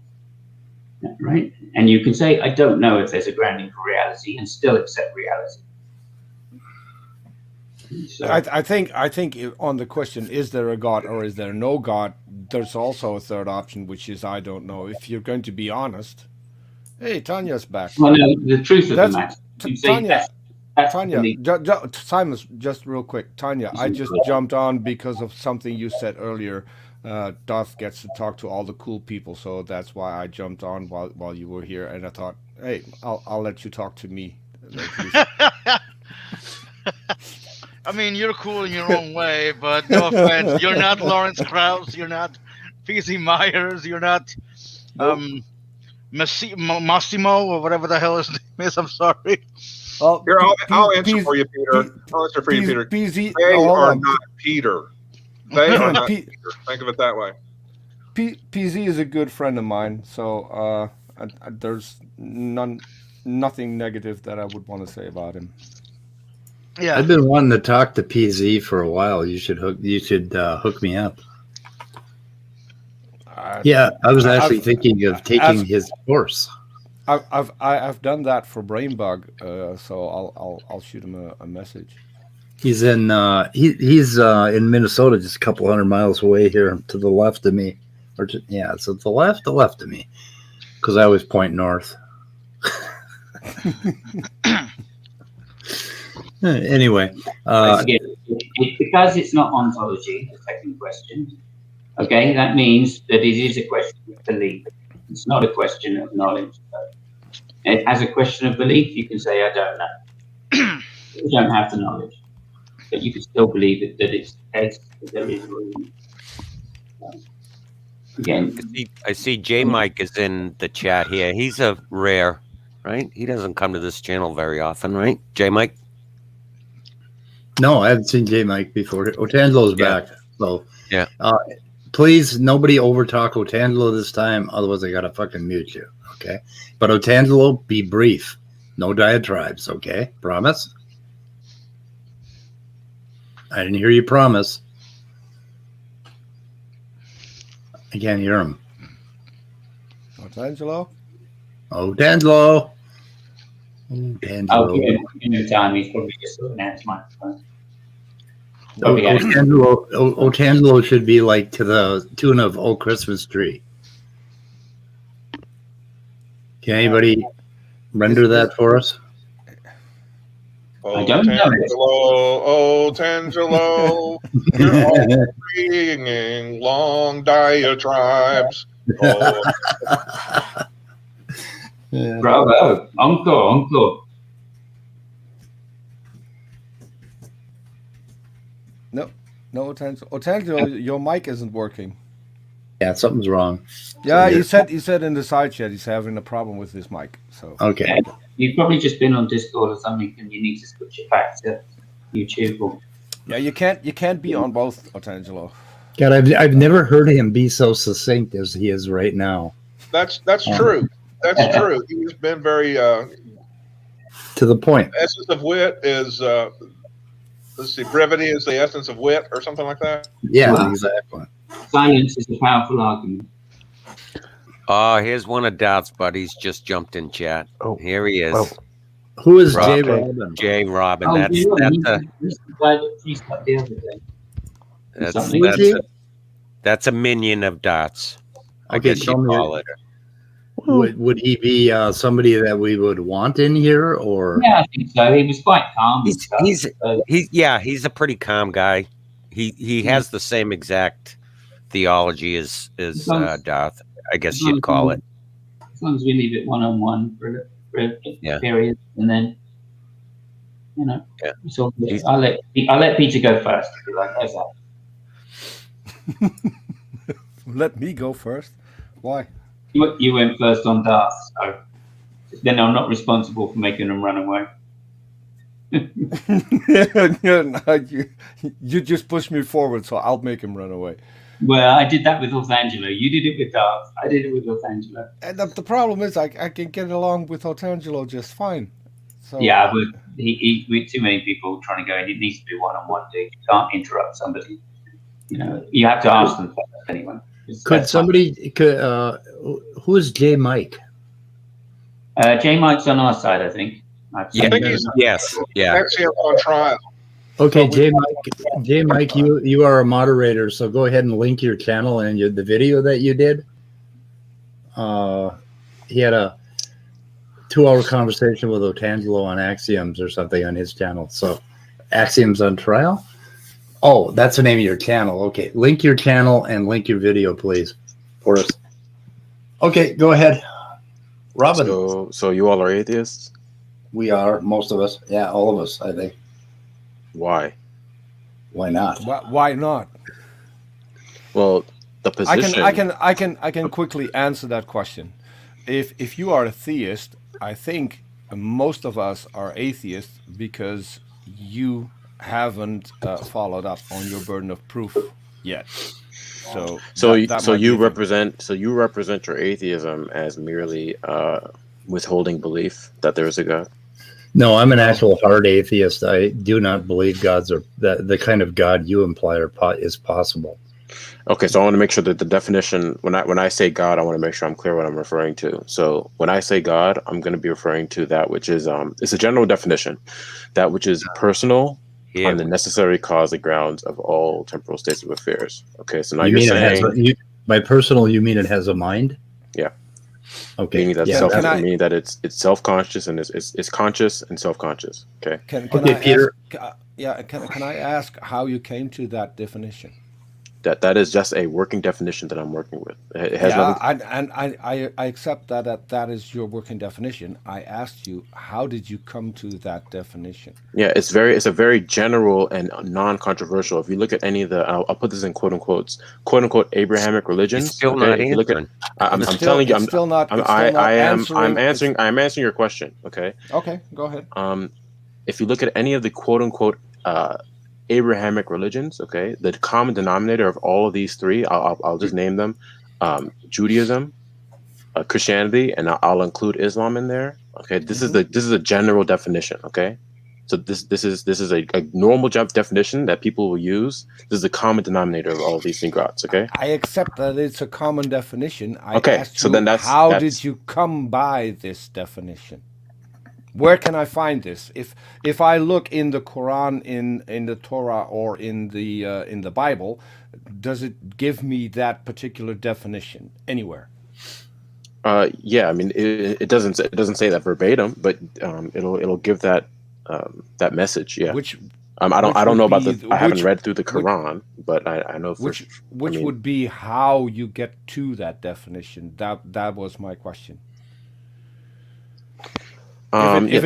right? And you can say, I don't know if there's a grounding for reality, and still accept reality. So, I think on the question, is there a God or is there no God, there's also a third option, which is I don't know. If you're going to be honest, hey, Tanya's back. well, no, the truth of the matter, you say Tanya, that's Tanya, belief. Simon, just real quick, Tanya, I just jumped on because of something you said earlier. Darth gets to talk to all the cool people, so that's why I jumped on while you were here, and I thought, hey, I'll let you talk to me. I mean, you're cool in your own way, but no offense, you're not Lawrence Krauss, you're not P.C. Myers, you're not Massimo or whatever the hell his name is. I'm sorry. Well, Here, I'll answer for you, Peter. I'll answer for you, Peter. PZ, They are not Peter. They are not Peter. Think of it that way. PZ is a good friend of mine, so there's nothing negative that I would want to say about him. Yeah, I've been wanting to talk to PZ for a while. You should hook me up. Yeah, I was actually thinking of taking his course. I've done that for Brainbug, so I'll shoot him a message. He's in he's in Minnesota, just a couple hundred miles away here to the left of me, so the left of me, because I always point north. Anyway, because it's not ontology, the second question. Okay, that means that it is a question of belief. It's not a question of knowledge. As a question of belief, you can say, I don't know. You don't have the knowledge. But you can still believe that it's the case, that there is room. Again, I see jmike is in the chat here. He's a rare, right? He doesn't come to this channel very often, right? jmike? No, I haven't seen jmike before. Otangelo's back. So yeah. Please, nobody overtalk Otangelo this time, otherwise I gotta fucking mute you, okay? But Otangelo, be brief. No diatribes, okay? Promise? I didn't hear you promise. I can't hear him. Otangelo? Otangelo! I'll give him time. He's probably just looking at his microphone. Otangelo should be like to the tune of "Oh Christmas Tree." Can anybody render that for us? I don't know. Otangelo, you're all bringing long diatribes. Bravo, encore. No, Otangelo, your mic isn't working. Yeah, something's wrong. Yeah, he said in the side chat he's having a problem with his mic. So okay, you've probably just been on Discord or something, and you need to switch it back to YouTube. Or... Yeah, you can't be on both, Otangelo. God, I've never heard him be so succinct as he is right now. That's true. That's true. He's been very to the point. The essence of wit is let's see, brevity is the essence of wit, or something like that. Yeah, exactly. Silence is a powerful argument. Oh, here's one of Darth's buddies just jumped in chat. Oh, here he is. Oh. Who is J. Robin? J. Robin. Oh, That's the guy that freestyled the other day. That's a minion of Darth's. I guess you call it. Would he be somebody that we would want in here, or? Yeah, I think so. He was quite calm. He's a pretty calm guy. He has the same exact theology as Darth. I guess you'd call it. As long as we leave it one-on-one for a period, and then so I'll let Peter go first. If you like, how's that? Let me go first. Why? You went first on Darth, so then I'm not responsible for making them run away. You just push me forward, so I'll make him run away. Well, I did that with Otangelo. You did it with Darth. I did it with Otangelo. And the problem is, I can get along with Otangelo just fine. So yeah, but he with too many people trying to go in, it needs to be one-on-one. Dude, you can't interrupt somebody. You have to ask them first anyway. Who is jmike? Jmike's on our side, I think. I think he's actually on trial. Okay, J-Mike, you are a moderator, so go ahead and link your channel and the video that you did. He had a 2-hour conversation with Otangelo on Axioms or something on his channel. So, Axioms on Trial? Oh, that's the name of your channel. Okay, link your channel and link your video, please, for us. Okay, go ahead. Robin. So you all are atheists? We are, most of us. Yeah, all of us, I think. Why? Why not? Why not? Well, the position. I can quickly answer that question. If you are a theist, I think most of us are atheists because you haven't followed up on your burden of proof yet. So you represent your atheism as merely withholding belief that there is a God. No, I'm an actual hard atheist. I do not believe gods are the kind of God you imply is possible. Okay, so I want to make sure that the definition, when I say God, I want to make sure I'm clear what I'm referring to. So when I say God, I'm going to be referring to that which is it's a general definition, that which is personal on the necessary cause and grounds of all temporal states of affairs. Okay, so now you're saying by personal, you mean it has a mind? Yeah. Okay. Meaning that it's self-conscious and it's conscious and self-conscious. Okay. Can Peter? Can I ask how you came to that definition? That is just a working definition that I'm working with. It has nothing. And I accept that is your working definition. I asked you, how did you come to that definition? Yeah, it's a very general and non-controversial. If you look at any of the, I'll put this in quote unquote Abrahamic religions. It's still not answering. I'm telling you, I'm answering your question. Okay. Okay, go ahead. If you look at any of the quote unquote Abrahamic religions, okay, the common denominator of all of these three, I'll just name them: Judaism, Christianity, and I'll include Islam in there. Okay, this is a general definition. Okay, so this is a normal definition that people will use. This is the common denominator of all of these gods. Okay, I accept that it's a common definition. How did you come by this definition? Where can I find this? If I look in the Quran, in the Torah, or in the Bible, does it give me that particular definition anywhere? Yeah, I mean it doesn't say that verbatim, but it'll give that message. Yeah. I don't know about I haven't read through the Quran, but I know which would be how you get to that definition. That was my question. If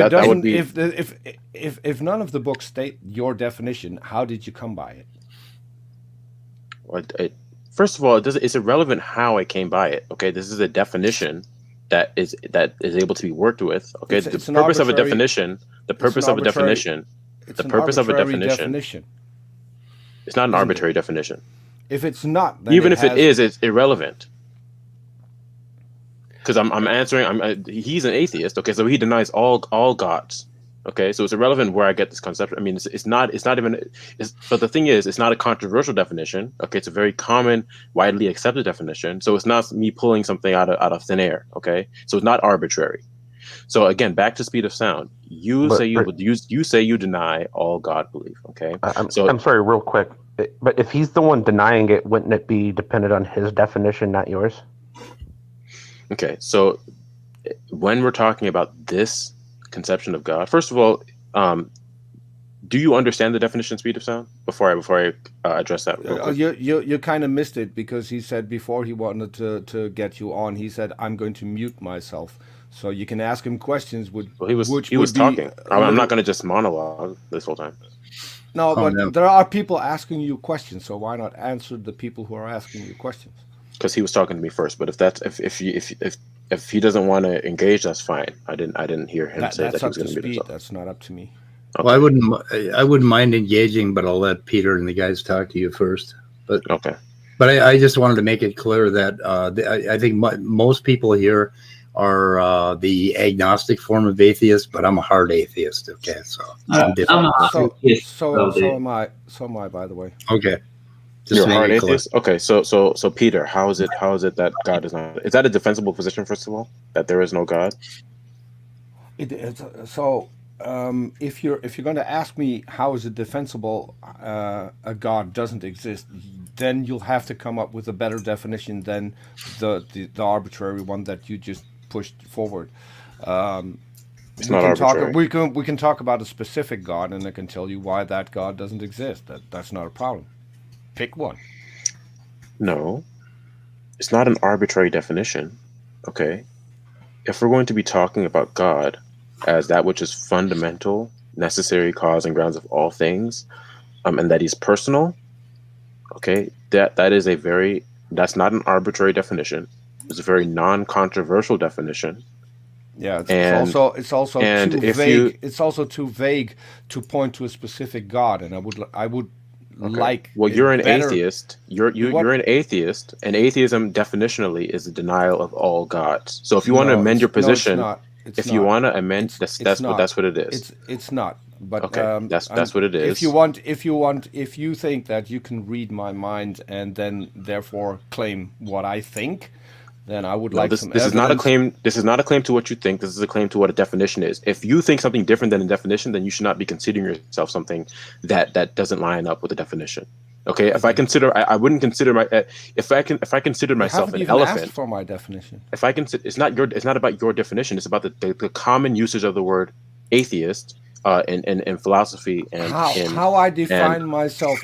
none of the books state your definition, how did you come by it? Well, first of all, it's irrelevant how I came by it. Okay, this is a definition that is able to be worked with. Okay, the purpose of a definition. The purpose of a definition. The purpose of a definition. It's not an arbitrary definition. If it's not, even if it is, it's irrelevant. Because I'm answering. He's an atheist. Okay, so he denies all gods. Okay, so it's irrelevant where I get this concept. I mean, it's not even. But the thing is, it's not a controversial definition. Okay, it's a very common, widely accepted definition. So it's not me pulling something out of thin air. Okay, so it's not arbitrary. So again, back to speed of sound. You say you deny all God belief. Okay, I'm sorry, real quick. But if he's the one denying it, wouldn't it be dependent on his definition, not yours? Okay, so when we're talking about this conception of God, first of all, do you understand the definition speed of sound before I address that? You kind of missed it because he said before he wanted to get you on, he said, I'm going to mute myself. So you can ask him questions. He was talking. I'm not going to just monologue this whole time. No, but there are people asking you questions, so why not answer the people who are asking you questions? Because he was talking to me first, but if he doesn't want to engage, that's fine. I didn't hear him say that he was going to be. That's not up to me. Okay. Well, I wouldn't mind engaging, but I'll let Peter and the guys talk to you first. But okay. But I just wanted to make it clear that I think most people here are the agnostic form of atheist, but I'm a hard atheist. Okay, so I'm different. So am I. So am I, by the way. Okay. You're a hard atheist? Okay, so Peter, how is it that God is not? Is that a defensible position? First of all, that there is no God. If you're going to ask me how is it defensible a God doesn't exist, then you'll have to come up with a better definition than the arbitrary one that you just pushed forward. It's not arbitrary. We can talk about a specific God, and I can tell you why that God doesn't exist. That's not a problem. Pick one. No, it's not an arbitrary definition. Okay, if we're going to be talking about God as that which is fundamental, necessary cause and grounds of all things, and that he's personal, okay, that's not an arbitrary definition. It's a very non-controversial definition. Yeah, it's also too vague. It's also too vague to point to a specific God, and I would okay. like. Well, you're an atheist. You're an atheist, and atheism definitionally is the denial of all gods. So if you want to amend your position, you want to amend, that's what it is. It's not. But okay, that's what it is. If you think that you can read my mind and then therefore claim what I think, then I would like some evidence. Is not a claim. This is not a claim to what you think. This is a claim to what a definition is. If you think something different than a definition, then you should not be considering yourself something that doesn't line up with the definition. Okay. If I wouldn't consider if I considered myself an elephant. Asked for my definition. If I consider, it's not about your definition. It's about the common usage of the word atheist in philosophy and how I define myself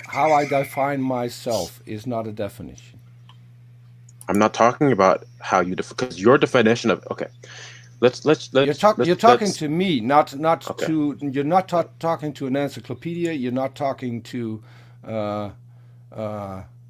is not a definition. I'm not talking about how you because your definition of let's you're talking to me, not okay. You're not talking to an encyclopedia. You're not talking to.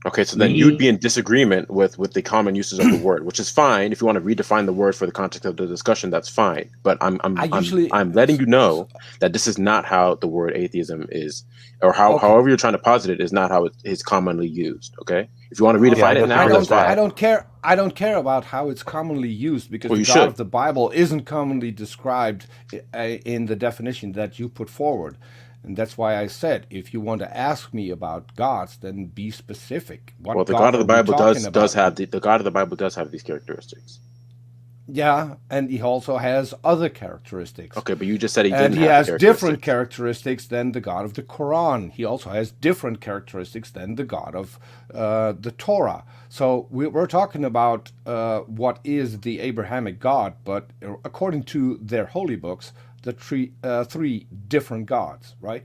Okay, so then you'd be in disagreement with the common uses of the word, which is fine. If you want to redefine the word for the context of the discussion, that's fine. But I'm letting you know that this is not how the word atheism is, or however you're trying to posit it is not how it is commonly used. Okay, if you want to redefine it now, that's fine. I don't care about how it's commonly used because the God of the Bible isn't commonly described in the definition that you put forward. And that's why I said, if you want to ask me about gods, then be specific. Well, the God of the Bible does have the God of the Bible does have these characteristics. Yeah, and he also has other characteristics. Okay, but you just said he didn't. And he has different characteristics than the God of the Quran. He also has different characteristics than the God of the Torah. So we're talking about what is the Abrahamic God, but according to their holy books, the three different gods, right?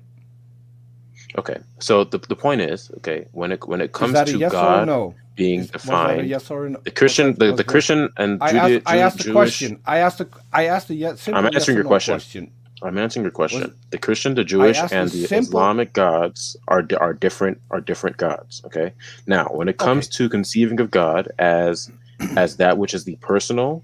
Okay, so the point is, okay, when it comes to yes God being defined, was yes or no? the Christian and I asked the question. I asked the yes. I'm answering your question. I'm answering your question. The Christian, the Jewish, and the Islamic gods are different gods. Okay. Now, when it comes to conceiving of God as that which is the personal,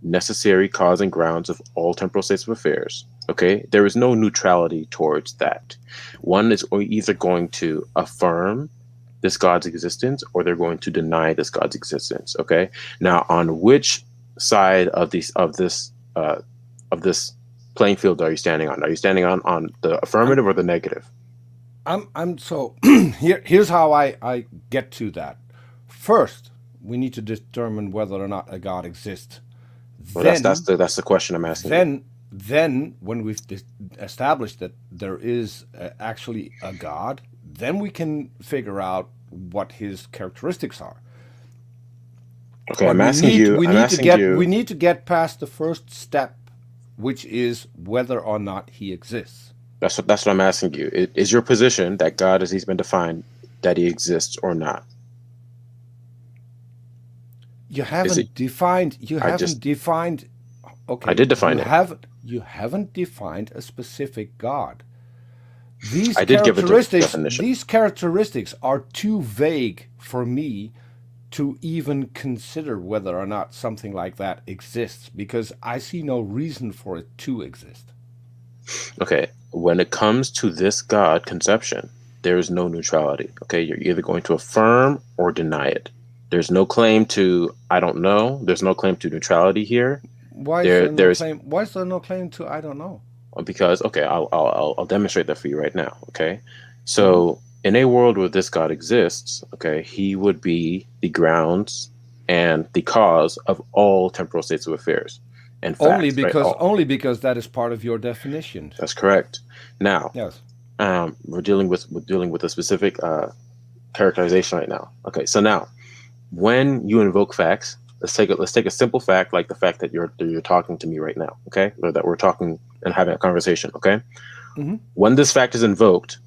necessary cause and grounds of all temporal states of affairs, okay, there is no neutrality towards that. One is either going to affirm this God's existence or they're going to deny this God's existence. Okay. Now, on which side of this playing field are you standing on? Are you standing on the affirmative or the negative? Here's how I get to that. First, we need to determine whether or not a God exists. Well, that's the question I'm asking. Then when we've established that there is actually a God, then we can figure out what his characteristics are. Okay, I'm asking you. We need to get past the first step, which is whether or not he exists. That's what I'm asking you. Is your position that God, as he's been defined, that he exists or not? You haven't defined. Okay, I did define it. You haven't defined a specific God. These characteristics are too vague for me to even consider whether or not something like that exists, because I see no reason for it to exist. Okay, when it comes to this God conception, there is no neutrality. Okay, you're either going to affirm or deny it. There's no claim to I don't know. There's no claim to neutrality here. Why is there no claim to I don't know? Because I'll demonstrate that for you right now. Okay, so in a world where this God exists, okay, he would be the grounds and the cause of all temporal states of affairs. and facts. Only because right? only because that is part of your definition. That's correct. Now, Yes. we're dealing with a specific characterization right now. Okay, so now, when you invoke facts, let's take a simple fact like the fact that you're talking to me right now. Okay, or that we're talking and having a conversation. Okay, Mm-hmm. when this fact is invoked,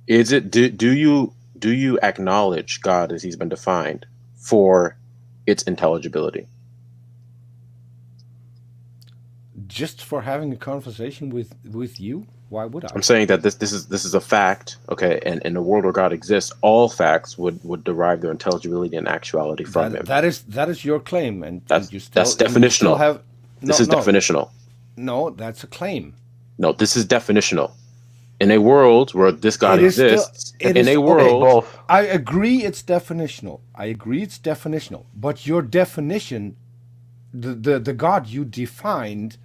is it do you acknowledge God as He's been defined for its intelligibility? Just for having a conversation with you? Why would I? I'm saying that this is a fact, okay, and in a world where God exists, all facts would derive their intelligibility and actuality from Him. That is your claim, and That's you still, that's definitional. This is definitional. No, that's a claim. No, this is definitional. In a world where this God exists, I agree it's definitional. But your definition, the God you defined,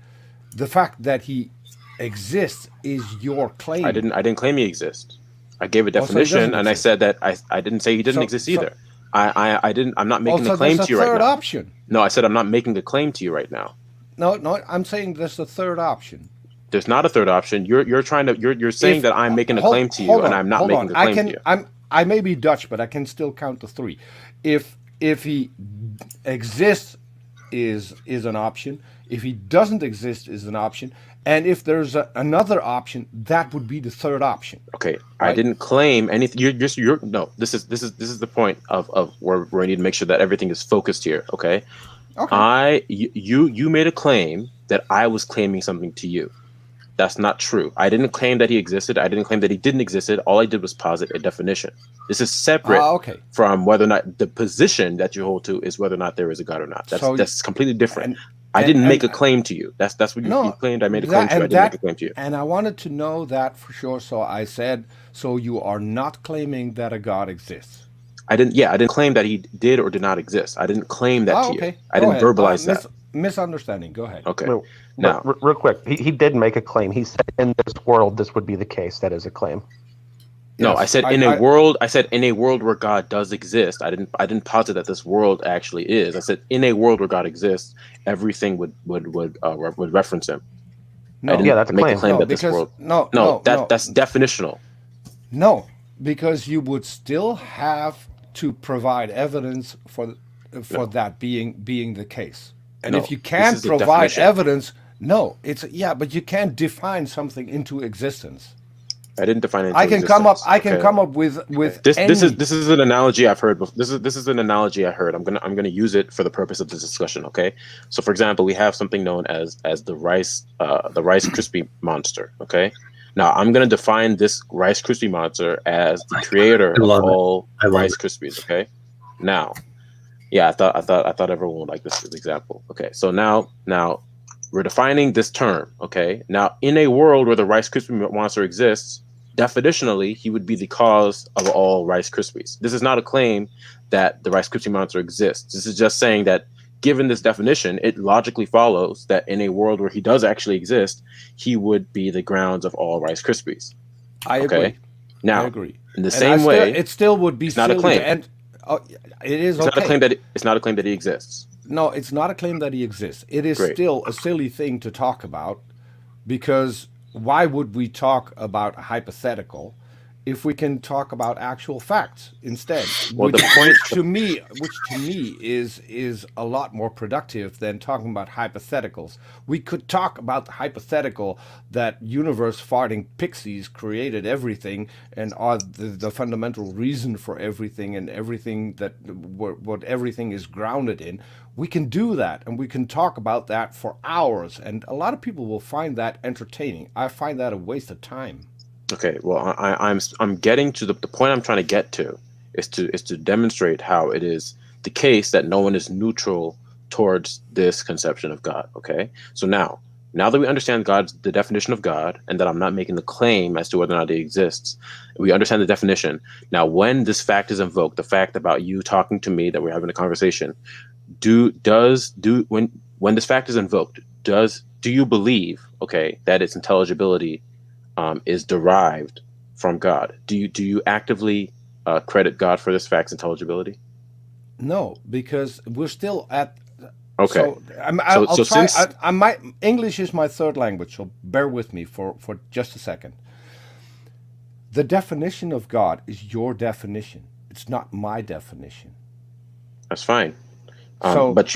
the fact that He exists is your claim. I didn't claim He exists. I gave a definition, and I said that I didn't say He didn't exist either. I didn't. I'm not making a claim to you right now. Third option. No, I said I'm not making a claim to you right now. No, I'm saying there's a third option. There's not a third option. You're saying that I'm making a claim to you, and I'm not making a claim to you. I may be Dutch, but I can still count to three. If He exists is an option. If He doesn't exist is an option. And if there's another option, that would be the third option. Okay, right? I didn't claim anything. No. This is the point of where I need to make sure that everything is focused here. Okay. You made a claim that I was claiming something to you. That's not true. I didn't claim that He existed. I didn't claim that He didn't exist. All I did was posit a definition. This is separate from whether or not the position that you hold to is whether or not there is a God or not. That's completely different. I didn't make a claim to you. That's what you claimed. I made a claim to you. I didn't make a claim to you. And I wanted to know that for sure. So I said, so you are not claiming that a God exists. I didn't claim that He did or did not exist. I didn't claim that to you. I didn't verbalize that. Misunderstanding. Go ahead. Okay. Now, real quick, he did make a claim. He said, "In this world, this would be the case." That is a claim. No, yes, I said in a world. I said in a world where God does exist. I didn't posit that this world actually is. I said in a world where God exists, everything would reference Him. No, that's a claim. Make a claim that this world. That's definitional. No, because you would still have to provide evidence for that being the case. And if you can't provide evidence, but you can't define something into existence. I didn't define it. I can come up with this. This is an analogy I've heard. This is an analogy I heard. I'm gonna use it for the purpose of this discussion. Okay. So for example, we have something known as the Rice Krispie monster. Okay. Now I'm gonna define this Rice Krispie monster as the creator of all Rice Krispies. Okay. Now, yeah, I thought everyone would like this example. Okay. So now we're defining this term. Okay. Now in a world where the Rice Krispie monster exists, definitionally, he would be the cause of all Rice Krispies. This is not a claim that the Rice Krispie monster exists. This is just saying that given this definition, it logically follows that in a world where he does actually exist, he would be the grounds of all Rice Krispies. I agree. Now, I agree. In the same way, it still would be. It's not a claim. It is. It's not a claim that it's not a claim that he exists. No, it's not a claim that he exists. It is still a silly thing to talk about, because why would we talk about a hypothetical if we can talk about actual facts instead? Well, which to me is a lot more productive than talking about hypotheticals. We could talk about the hypothetical that universe farting pixies created everything and are the fundamental reason for everything and everything that what everything is grounded in. We can do that, and we can talk about that for hours, and a lot of people will find that entertaining. I find that a waste of time. Okay, well, I'm getting to the point I'm trying to get to is to demonstrate how it is the case that no one is neutral towards this conception of God. Okay, so now that we understand the definition of God, and that I'm not making the claim as to whether or not it exists, we understand the definition. Now, when this fact is invoked, the fact about you talking to me, that we're having a conversation, when this fact is invoked, do you believe, okay, that its intelligibility is derived from God? Do you actively credit God for this fact's intelligibility? No, because we're still Okay. So I'll try. My English is my third language, so bear with me for just a second. The definition of God is your definition. It's not my definition. That's fine. But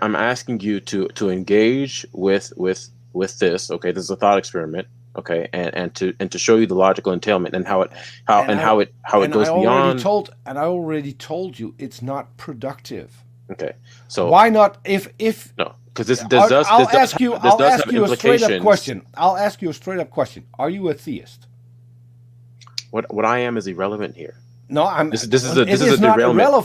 I'm asking you to engage with this. Okay, this is a thought experiment. Okay, and to show you the logical entailment and how it goes beyond. I already told you it's not productive. Okay, so why not? If no, because this does ask you a straight up question. I'll ask you a straight up question. Are you a theist? What I am is irrelevant here. No, I'm. This is a derailment.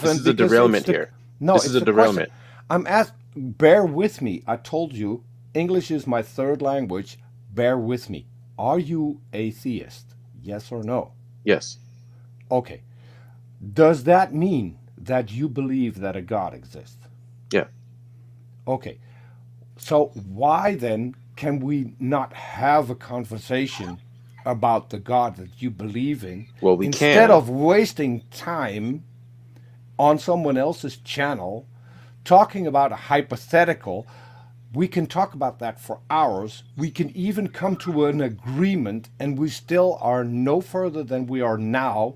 This is a derailment here. No, this is a derailment. I'm asked. Bear with me. I told you English is my third language. Bear with me. Are you a theist? Yes or no? Yes. Okay. Does that mean that you believe that a God exists? Yeah. Okay. So why then can we not have a conversation about the God that you believe in? Well, we instead can. of wasting time on someone else's channel talking about a hypothetical. We can talk about that for hours. We can even come to an agreement, and we still are no further than we are now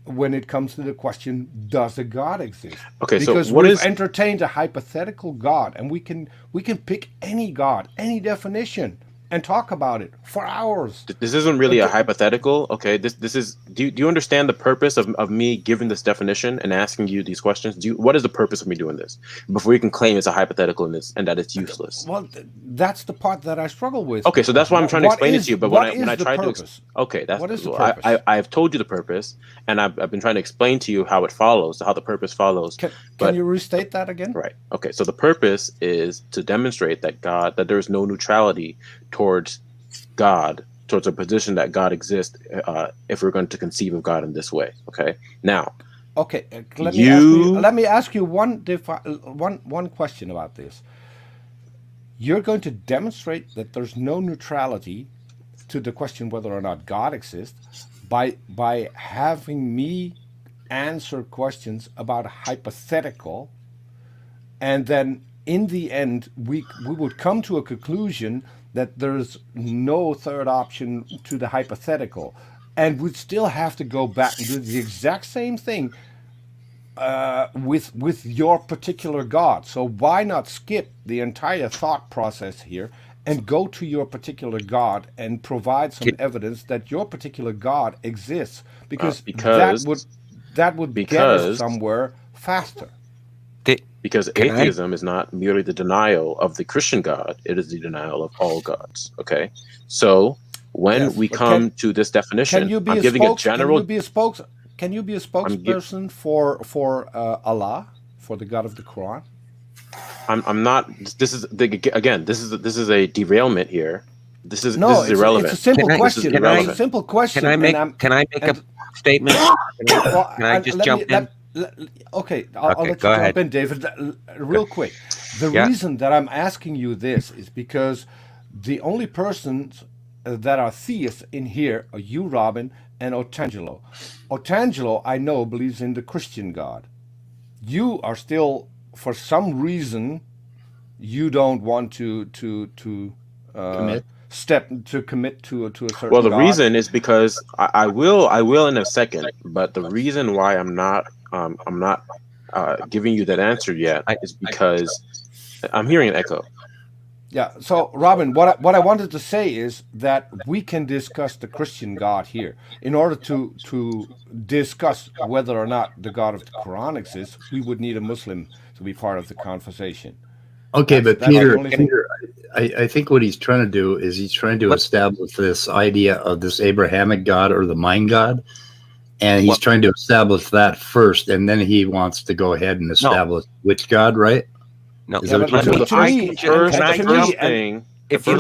when it comes to the question, does a God exist? Okay, because so what we've entertained a hypothetical God, and we can pick any God, any definition, and talk about it for hours. This isn't really a hypothetical. Okay, this is. Do you understand the purpose of me giving this definition and asking you these questions? What is the purpose of me doing this before you can claim it's a hypothetical and that it's useless? Well, that's the part that I struggle with. Okay, so that's why I'm trying to explain it to you. But when I try to, okay, that's what is the purpose? I've told you the purpose, and I've been trying to explain to you how it follows, how the purpose follows. Can you restate that again? Right. Okay. So the purpose is to demonstrate that there is no neutrality towards God, towards a position that God exists, if we're going to conceive of God in this way. Okay. Now. Okay. Let me ask you one question about this. You're going to demonstrate that there's no neutrality to the question whether or not God exists by having me answer questions about a hypothetical, and then in the end we would come to a conclusion that there's no third option to the hypothetical, and we'd still have to go back and do the exact same thing with your particular God. So why not skip the entire thought process here and go to your particular God and provide some evidence that your particular God exists? Because that would get us somewhere faster. Because atheism is not merely the denial of the Christian God; it is the denial of all gods. Okay, so when we come to this definition, I'm giving a general. Can you be a spokesperson for Allah, for the God of the Quran? I'm not. This is a derailment here. This is irrelevant. It's a simple question. It's a simple question. Can I make a statement? Can I just jump in? Okay, I'll let you jump in, David. Real quick. The reason that I'm asking you this is because the only persons that are theists in here are you, Robin, and Otangelo. Otangelo, I know, believes in the Christian God. You are still, for some reason, you don't want to commit to a certain. Well, the God. reason is because I will in a second, but the reason why I'm not giving you that answer yet is because I'm hearing an echo. Yeah. So, Robin, what I wanted to say is that we can discuss the Christian God here. In order to discuss whether or not the God of the Quran exists, we would need a Muslim to be part of the conversation. Okay, but Peter, I think what he's trying to do is he's trying to establish this idea of this Abrahamic God or the mind God. And he's trying to establish that first, and then he wants to go ahead and establish which God, right? No. If you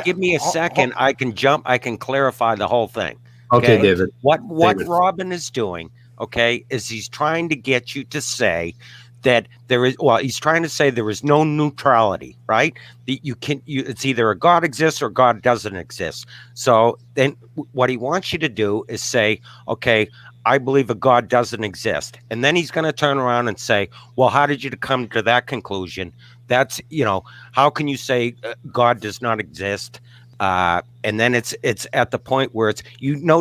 give me a second, I can jump. I can clarify the whole thing. Okay, David. What Robin is doing, is he's trying to get you to say that he's trying to say there is no neutrality, right? It's either a God exists or God doesn't exist. So then what he wants you to do is say, okay, I believe a God doesn't exist. And then he's going to turn around and say, well, how did you come to that conclusion? That's, how can you say God does not exist? And then it's at the point where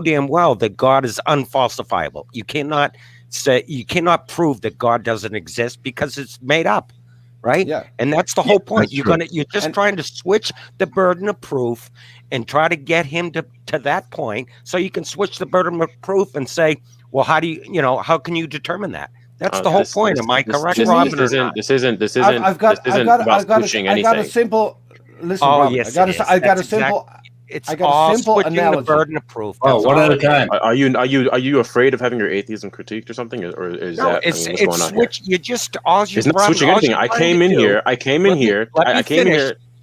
damn well that God is unfalsifiable. You cannot prove that God doesn't exist because it's made up. Right. Yeah. And that's the whole point. You're just trying to switch the burden of proof and try to get him to that point so you can switch the burden of proof and say, well, how do how can you determine that? That's the whole point. Am I correct, Robin? This isn't I got a simple listen, Robin. Yes, I got a simple analogy. The burden of proof. That's one at a time. Are you afraid of having your atheism critiqued or something, or is no, that? It's what's going on switch. Here? You just all you. It's not switching anything. I came in here.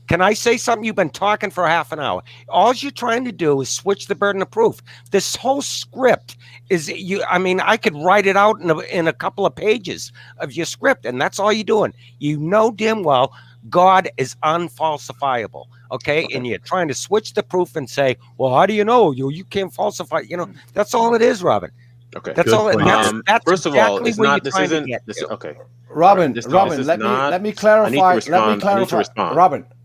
Can I say something? You've been talking for half an hour. All you're trying to do is switch the burden of proof. This whole script is I could write it out in a couple of pages of your script, and that's all you're doing. You know damn well God is unfalsifiable. Okay, and you're trying to switch the proof and say, well, how do you know you can't falsify? That's all it is, Robin. Okay, that's all. That's first of all, it's not. This isn't. Okay. Robin, let me clarify.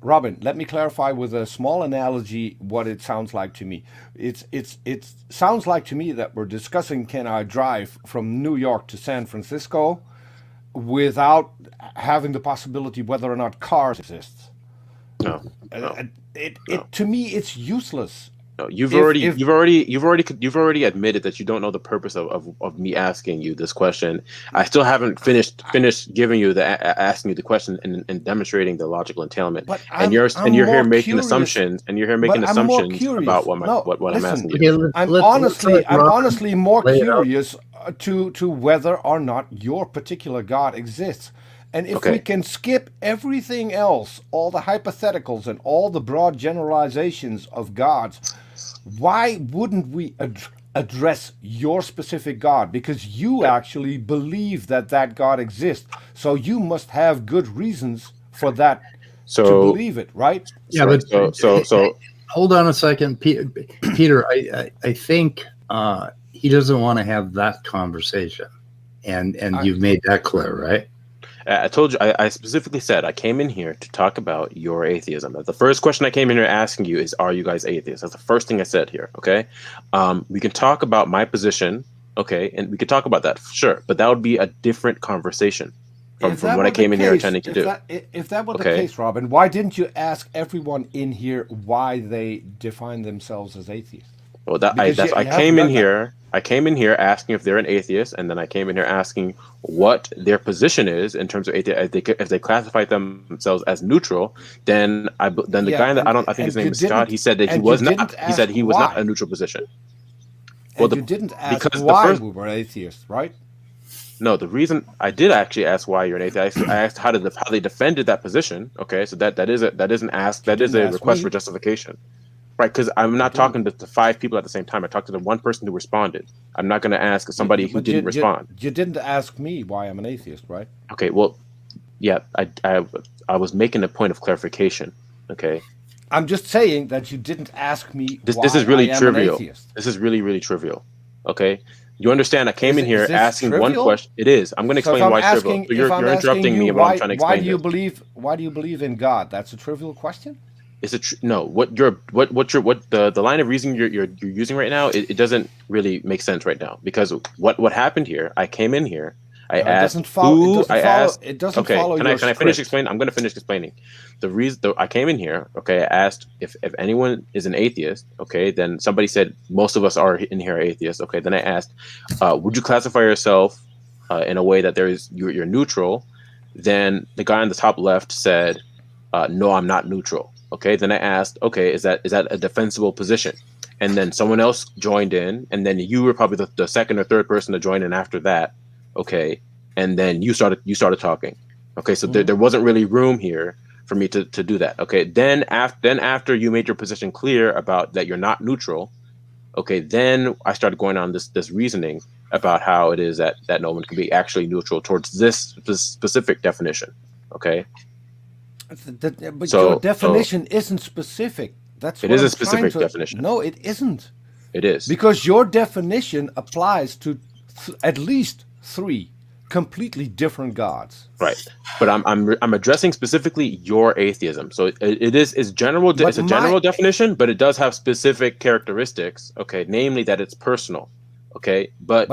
Robin, let me clarify with a small analogy what it sounds like to me. It sounds like to me that we're discussing, can I drive from New York to San Francisco without having the possibility whether or not cars exist. No. To me, it's useless. No, you've already admitted that you don't know the purpose of me asking you this question. I still haven't finished giving you asking you the question and demonstrating the logical entailment. You're here making assumptions about what I'm asking you. I'm honestly more curious to whether or not your particular God exists. And if we can skip everything else, all the hypotheticals and all the broad generalizations of gods, why wouldn't we address your specific God? Because you actually believe that God exists. So you must have good reasons for that to believe it, right? Yeah, so hold on a second, Peter. I think he doesn't want to have that conversation, and you've made that clear, right? I told you, I specifically said I came in here to talk about your atheism. The first question I came in here asking you is, are you guys atheists? That's the first thing I said here, okay? We can talk about my position, okay? And we could talk about that, sure. But that would be a different conversation from what I came in here intending to do. If that were the case, Robin, why didn't you ask everyone in here why they define themselves as atheists? Well, I came in here asking if they're an atheist, and then I came in here asking what their position is in terms of atheist. If they classify themselves as neutral, then the guy that I think his name is Scott. He said that he was not. He said he was not a neutral position. Well, you didn't ask why we were atheists, right? No, the reason I did actually ask why you're an atheist. I asked how they defended that position. Okay, so that is a request for justification. Right, because I'm not talking to 5 people at the same time. I talked to the one person who responded. I'm not going to ask somebody who didn't respond. You didn't ask me why I'm an atheist, right? Okay, well, yeah, I was making a point of clarification. Okay, I'm just saying that you didn't ask me. This is really trivial. This is really, really trivial. Okay, you understand? I came in here asking one question. It is. I'm going to explain why it's trivial. So you're interrupting me while I'm trying to explain. Why do you believe in God? That's a trivial question. No, the line of reasoning you're using right now, it doesn't really make sense right now, because what happened here, I came in here, I asked who, I asked, it doesn't follow. Can I finish explaining? I'm going to finish explaining. The reason I came in here, okay, I asked if anyone is an atheist, okay, then somebody said most of us are in here atheists, okay, then I asked, would you classify yourself in a way that you're neutral? Then the guy on the top left said, no, I'm not neutral. Okay, then I asked, okay, is that a defensible position? And then someone else joined in, and then you were probably the second or third person to join in after that. Okay, and then you started talking. Okay, so there wasn't really room here for me to do that. Okay, then after you made your position clear about that you're not neutral, okay, then I started going on this reasoning about how it is that no one can be actually neutral towards this specific definition. Okay. But your definition isn't specific. It is a specific definition. No, it isn't. It is. Because your definition applies to at least 3 completely different gods. Right, but I'm addressing specifically your atheism. So it's general. It's a general definition, but it does have specific characteristics. Okay, namely that it's personal. Okay, but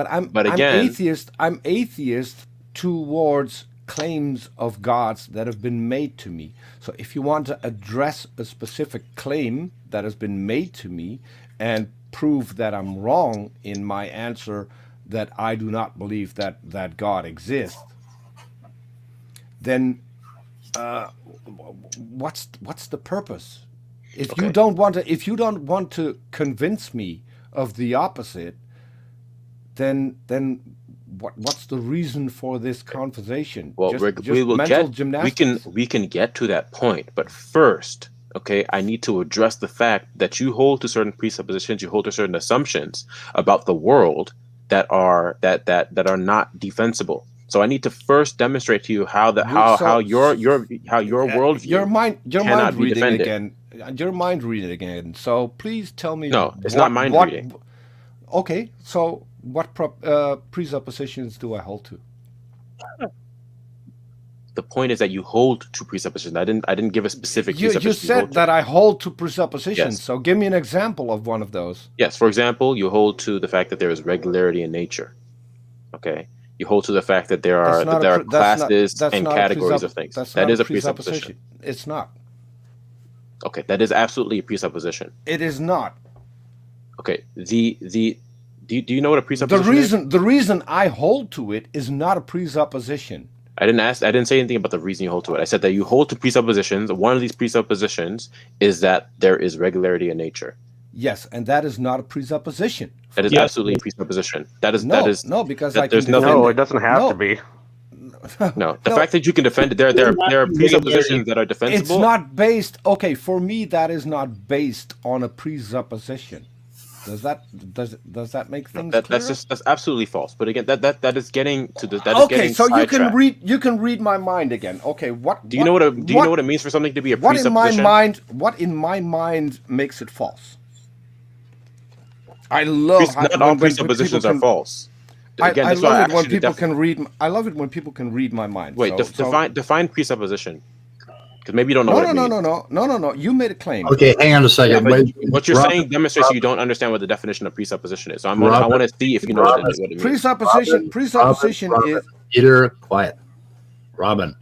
again, I'm atheist towards claims of gods that have been made to me. So if you want to address a specific claim that has been made to me and prove that I'm wrong in my answer, that I do not believe that God exists, then what's the purpose? If you don't want to convince me of the opposite, then what's the reason for this conversation? Well, we can get to that point, but first, okay, I need to address the fact that you hold to certain presuppositions, you hold to certain assumptions about the world that are not defensible. So I need to first demonstrate to you how your worldview your mind be reading defended. again. Your mind reading again. So please tell me. No, it's not mind reading. Okay, so what presuppositions do I hold to? The point is that you hold to presuppositions. I didn't give a specific presupposition. You said that I hold to presuppositions. Yes. So give me an example of one of those. Yes, for example, you hold to the fact that there is regularity in nature. Okay, you hold to the fact that there are classes and categories of things. That is a presupposition. It's not. Okay, that is absolutely a presupposition. It is not. Okay, do you know what a presupposition is? The reason I hold to it is not a presupposition. I didn't say anything about the reason you hold to it. I said that you hold to presuppositions. One of these presuppositions is that there is regularity in nature. Yes, and that is not a presupposition. That is absolutely a presupposition. Because it doesn't have to be. No, the fact that you can defend it, there are presuppositions that are defensible. It's not based. Okay, for me, that is not based on a presupposition. Does that make things clearer? That's absolutely false. But again, that is getting to the so you can read my mind again. Okay, do you know what it means for something to be a presupposition? What in my mind makes it false? I love not all presuppositions are false. Again, I love it when people can read. I love it when people can read my mind. Wait, define presupposition. Because maybe you don't know what it means. No. You made a claim. Okay, hang on a second. Yeah, what you're saying demonstrates you don't understand what the definition of presupposition is. So I want to see if you know what it means. Presupposition is... Peter, quiet. Robin,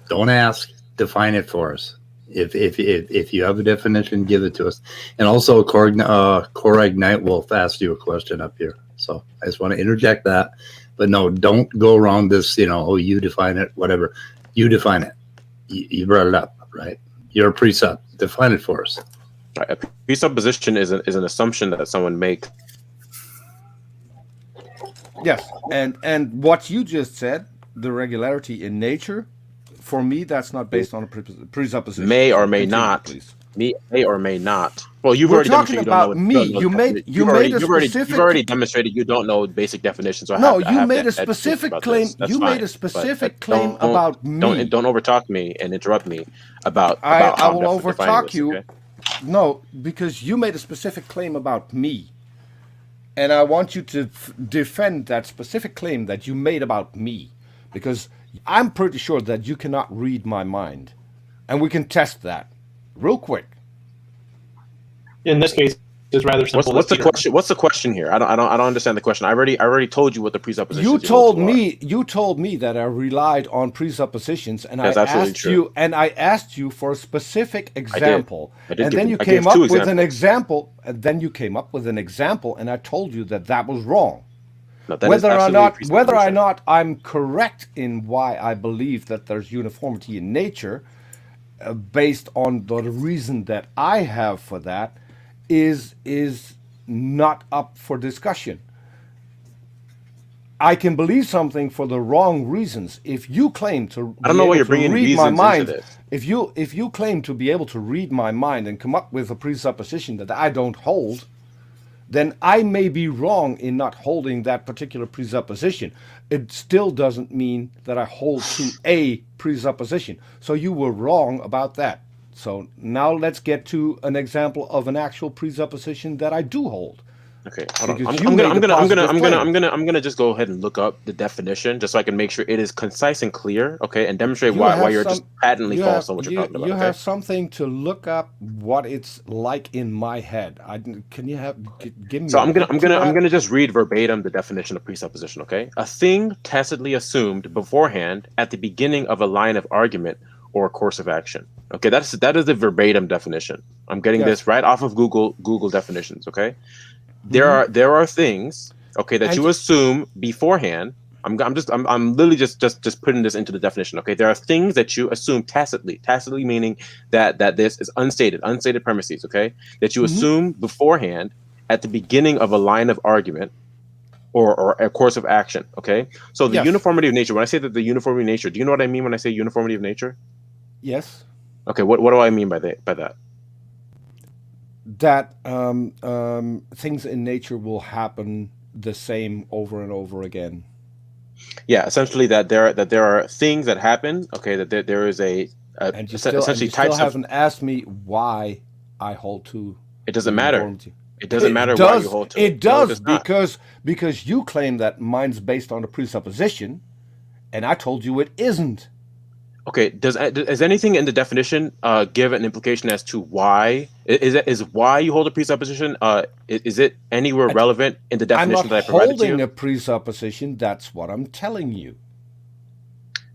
don't ask. Define it for us. If you have a definition, give it to us. And also, Corag Nightwolf asked you a question up here. So I just want to interject that. But no, don't go around this, you define it, whatever. You define it. You brought it up, right? You're a presup. Define it for us. Right. A presupposition is an assumption that someone makes. Yes, and what you just said, the regularity in nature, for me, that's not based on a presupposition. May or may not. Please. May or may not. Well, you've already demonstrated about me. You've already demonstrated you don't know basic definitions. So you made a specific claim. You made a specific claim about me. Don't overtalk me and interrupt me about I will overtalk you. Okay? No, because you made a specific claim about me, and I want you to defend that specific claim that you made about me, because I'm pretty sure that you cannot read my mind, and we can test that real quick. In this case, it's rather simple. What's the question? What's the question here? I don't understand the question. I already told you what the presuppositions. You told me that I relied on presuppositions, and I asked you for a specific example. I did and then you came up with an example, and I told you that was wrong. No, whether or not I'm correct in why I believe that there's uniformity in nature, based on the reason that I have for that, is not up for discussion. I can believe something for the wrong reasons. If you claim to read my mind, if you claim to be able to read my mind and come up with a presupposition that I don't hold, then I may be wrong in not holding that particular presupposition. It still doesn't mean that I hold to a presupposition. So you were wrong about that. So now let's get to an example of an actual presupposition that I do hold. Okay, hold on. Because I'm gonna just go ahead and look up the definition just so I can make sure it is concise and clear. Okay, and demonstrate why you're just patently false on what you're talking about. You okay? have something to look up what it's like in my head. Can you give me? So I'm gonna just read verbatim the definition of presupposition. Okay, a thing tacitly assumed beforehand at the beginning of a line of argument or a course of action. Okay, that is the verbatim definition. I'm getting this right off of Google definitions. Okay. There are things, okay, that you assume beforehand. I'm literally just putting this into the definition. Okay, there are things that you assume tacitly meaning that this is unstated premises. Okay, that you assume beforehand at the beginning of a line of argument or a course of action. Okay, so the uniformity of nature. When I say that the uniformity of nature, do you know what I mean when I say uniformity of nature? Yes. Okay, what do I mean by that? That things in nature will happen the same over and over again. Yeah, essentially that there are things that happen. Okay, that there is and you still haven't asked me why I hold to. It doesn't matter. It doesn't matter why you hold to. It does because you claim that mine's based on a presupposition, and I told you it isn't. Okay, does anything in the definition give an implication as to why is why you hold a presupposition? Is it anywhere relevant in the definition that I provided to you? I'm not holding a presupposition. That's what I'm telling you.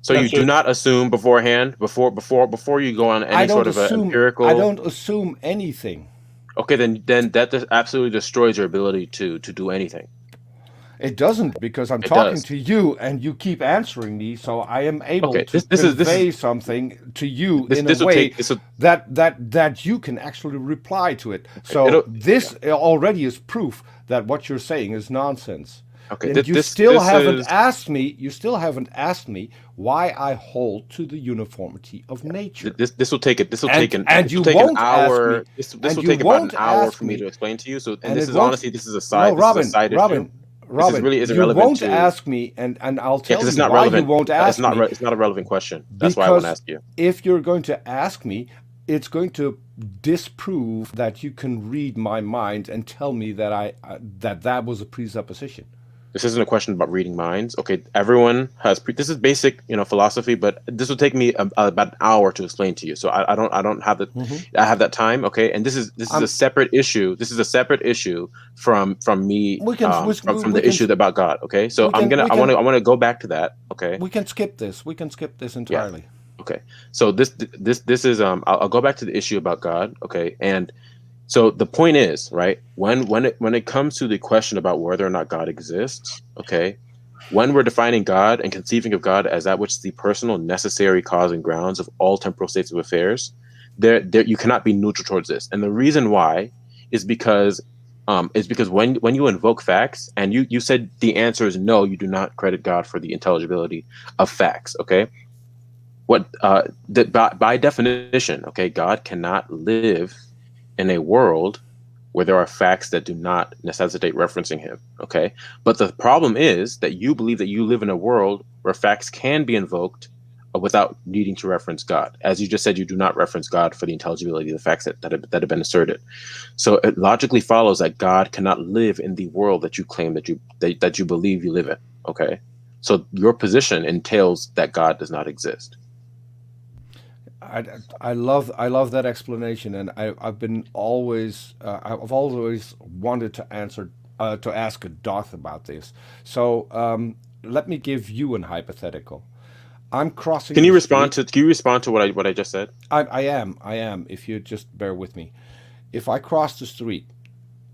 So you do not assume beforehand before you go on any sort of empirical. I don't assume anything. Okay, then that absolutely destroys your ability to do anything. It doesn't, because I'm talking to you and you keep answering me, so I am able to convey something to you in a way that you can actually reply to it. So this already is proof that what you're saying is nonsense. Okay, and you still haven't asked me why I hold to the uniformity of nature. This will take an hour. This will take about an hour for me to explain to you. So, and this is honestly, this is a side. Robin, really isn't you relevant won't ask me, and I'll tell it's you not why relevant. you won't ask me. It's not a relevant question. That's why I won't ask you. If you're going to ask me, it's going to disprove that you can read my mind and tell me that that was a presupposition. This isn't a question about reading minds. Okay, everyone has. This is basic, philosophy, but this will take me about an hour to explain to you. So I don't have I have that time. Okay, and this is a separate issue. This is a separate issue from me from the issue about God. Okay, so I want to go back to that. Okay, we can skip this. We can skip this entirely. Yeah. Okay, so this is I'll go back to the issue about God. Okay, and. So the point is, right, when it comes to the question about whether or not God exists, okay, when we're defining God and conceiving of God as that which is the personal, necessary cause and grounds of all temporal states of affairs, there you cannot be neutral towards this. And the reason why is because when you invoke facts, and you said the answer is no, you do not credit God for the intelligibility of facts, okay? By definition, okay, God cannot live in a world where there are facts that do not necessitate referencing him, okay? But the problem is that you believe that you live in a world where facts can be invoked without needing to reference God. As you just said, you do not reference God for the intelligibility of the facts that have been asserted. So it logically follows that God cannot live in the world that you claim that you believe you live in, okay? So your position entails that God does not exist. I love that explanation, and I've always wanted to ask Darth about this. So let me give you an hypothetical. I'm crossing. Can you respond to what I just said? I am. If you just bear with me, if I cross the street,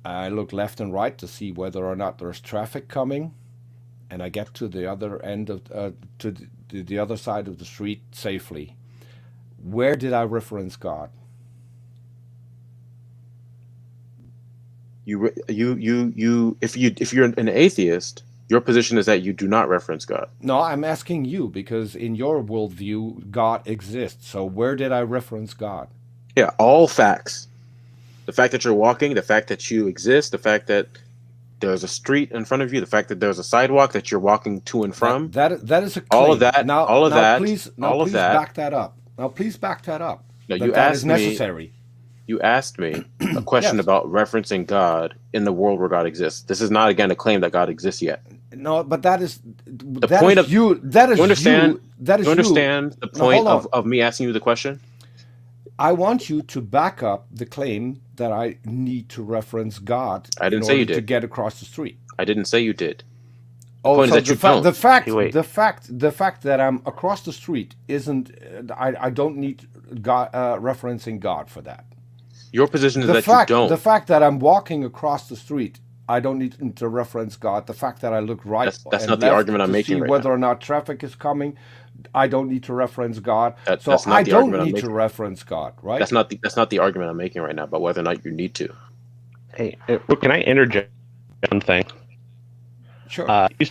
I look left and right to see whether or not there's traffic coming, and I get to the other end of to the other side of the street safely. Where did I reference God? If you're an atheist, your position is that you do not reference God. No, I'm asking you because in your worldview, God exists. So where did I reference God? Yeah, all facts. The fact that you're walking, the fact that you exist, the fact that there's a street in front of you, the fact that there's a sidewalk that you're walking to and from. That is a claim. All of that. Please back that up. Now, please back that up. No, that is necessary. You asked me a question Yes. about referencing God in the world where God exists. This is not again a claim that God exists yet. No, but that is The point of you. That is you understand. you. That is You understand the Now, point hold on. of me asking you the question? I want you to back up the claim that I need to reference God I didn't in say you order to did. get across the street. I didn't say you did. Oh, point is so that you don't. the fact that I'm across the street isn't. I don't need God referencing God for that. Your position is that fact, you don't. The fact that I'm walking across the street, I don't need to reference God. The fact that I look right That's and not the left argument I'm to making see right whether now. or not traffic is coming, I don't need to reference God. So That's not I the don't argument I'm need to making. reference God, right? That's not the argument I'm making right now about whether or not you need to. Hey, can I interject one thing? Sure. You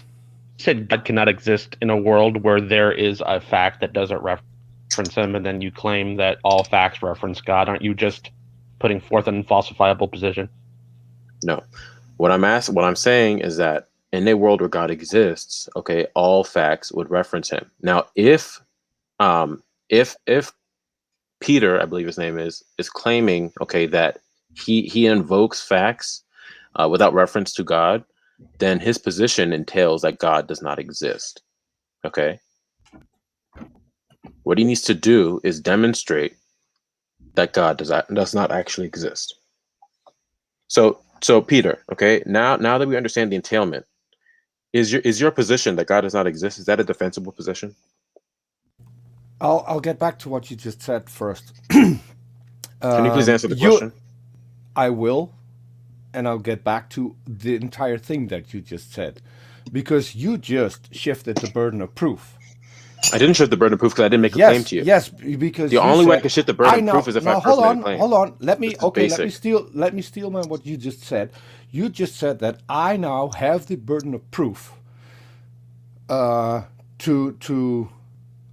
said God cannot exist in a world where there is a fact that doesn't reference him, and then you claim that all facts reference God. Aren't you just putting forth an unfalsifiable position? No. What I'm saying is that in a world where God exists, okay, all facts would reference him. Now, if Peter, I believe his name is claiming, okay, that he invokes facts without reference to God, then his position entails that God does not exist. Okay? What he needs to do is demonstrate that God does not actually exist. So Peter, okay, now that we understand the entailment, is your position that God does not exist, is that a defensible position? I'll get back to what you just said first. Can you please answer the question? I will, and I'll get back to the entire thing that you just said, because you just shifted the burden of proof. I didn't shift the burden of proof because I didn't make a claim to you. Yes, because the only way I can shift the burden of proof is if I first made a claim. Hold on. Let me steal what you just said. You just said that I now have the burden of proof to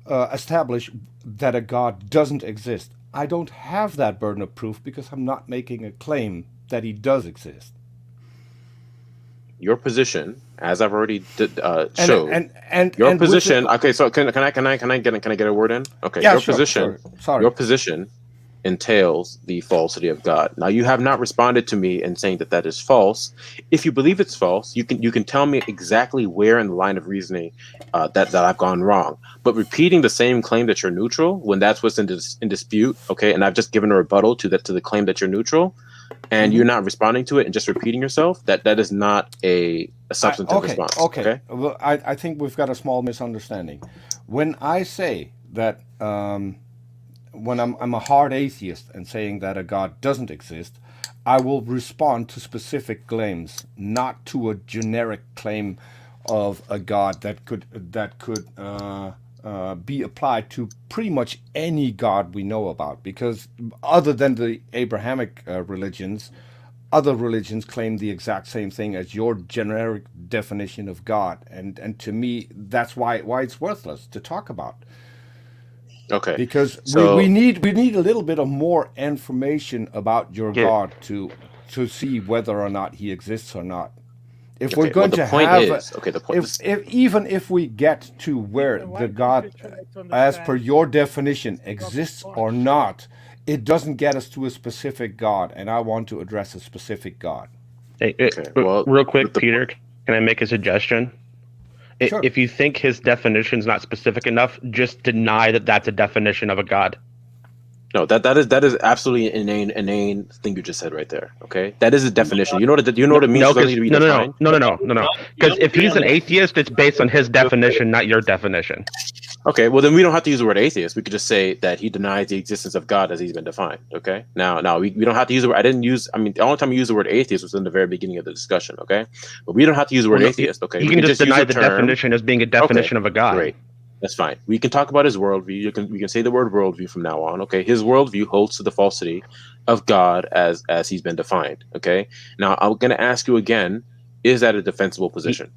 establish that a God doesn't exist. I don't have that burden of proof because I'm not making a claim that he does exist. Your position, as I've already showed, your position. Okay, so can I get a word in? Okay, yeah, your sure, position. Sorry. Your position entails the falsity of God. Now, you have not responded to me in saying that is false. If you believe it's false, you can tell me exactly where in the line of reasoning that I've gone wrong. But repeating the same claim that you're neutral when that's what's in dispute, okay, and I've just given a rebuttal to the claim that you're neutral, and you're not responding to it and just repeating yourself, that is not a substantive response. Okay. Well, I think we've got a small misunderstanding. When I say that when I'm a hard atheist and saying that a God doesn't exist, I will respond to specific claims, not to a generic claim of a God that could be applied to pretty much any God we know about. Because other than the Abrahamic religions, other religions claim the exact same thing as your generic definition of God, and to me, that's why it's worthless to talk about. Okay. Because we need a little bit of more information about your God to see whether or not he exists or not. If we're going to have, even if we get to where the God, as per your definition, exists or not, it doesn't get us to a specific God, and I want to address a specific God. Real quick, Peter, can I make a suggestion? Sure. If you think his definition is not specific enough, just deny that that's a definition of a God. No, that is absolutely an inane thing you just said right there. Okay, that is a definition. You know what it means for something to be defined? No. Because if he's an atheist, it's based on his definition, not your definition. Okay, well then we don't have to use the word atheist. We could just say that he denies the existence of God as he's been defined. Okay, now we don't have to use the word. The only time we use the word atheist was in the very beginning of the discussion. Okay, but we don't have to use the word atheist. Okay, you can just deny the definition as being a definition of a God. Great. That's fine. We can talk about his worldview. We can say the word worldview from now on. Okay, his worldview holds to the falsity of God as he's been defined. Okay. Now I'm going to ask you again: is that a defensible position?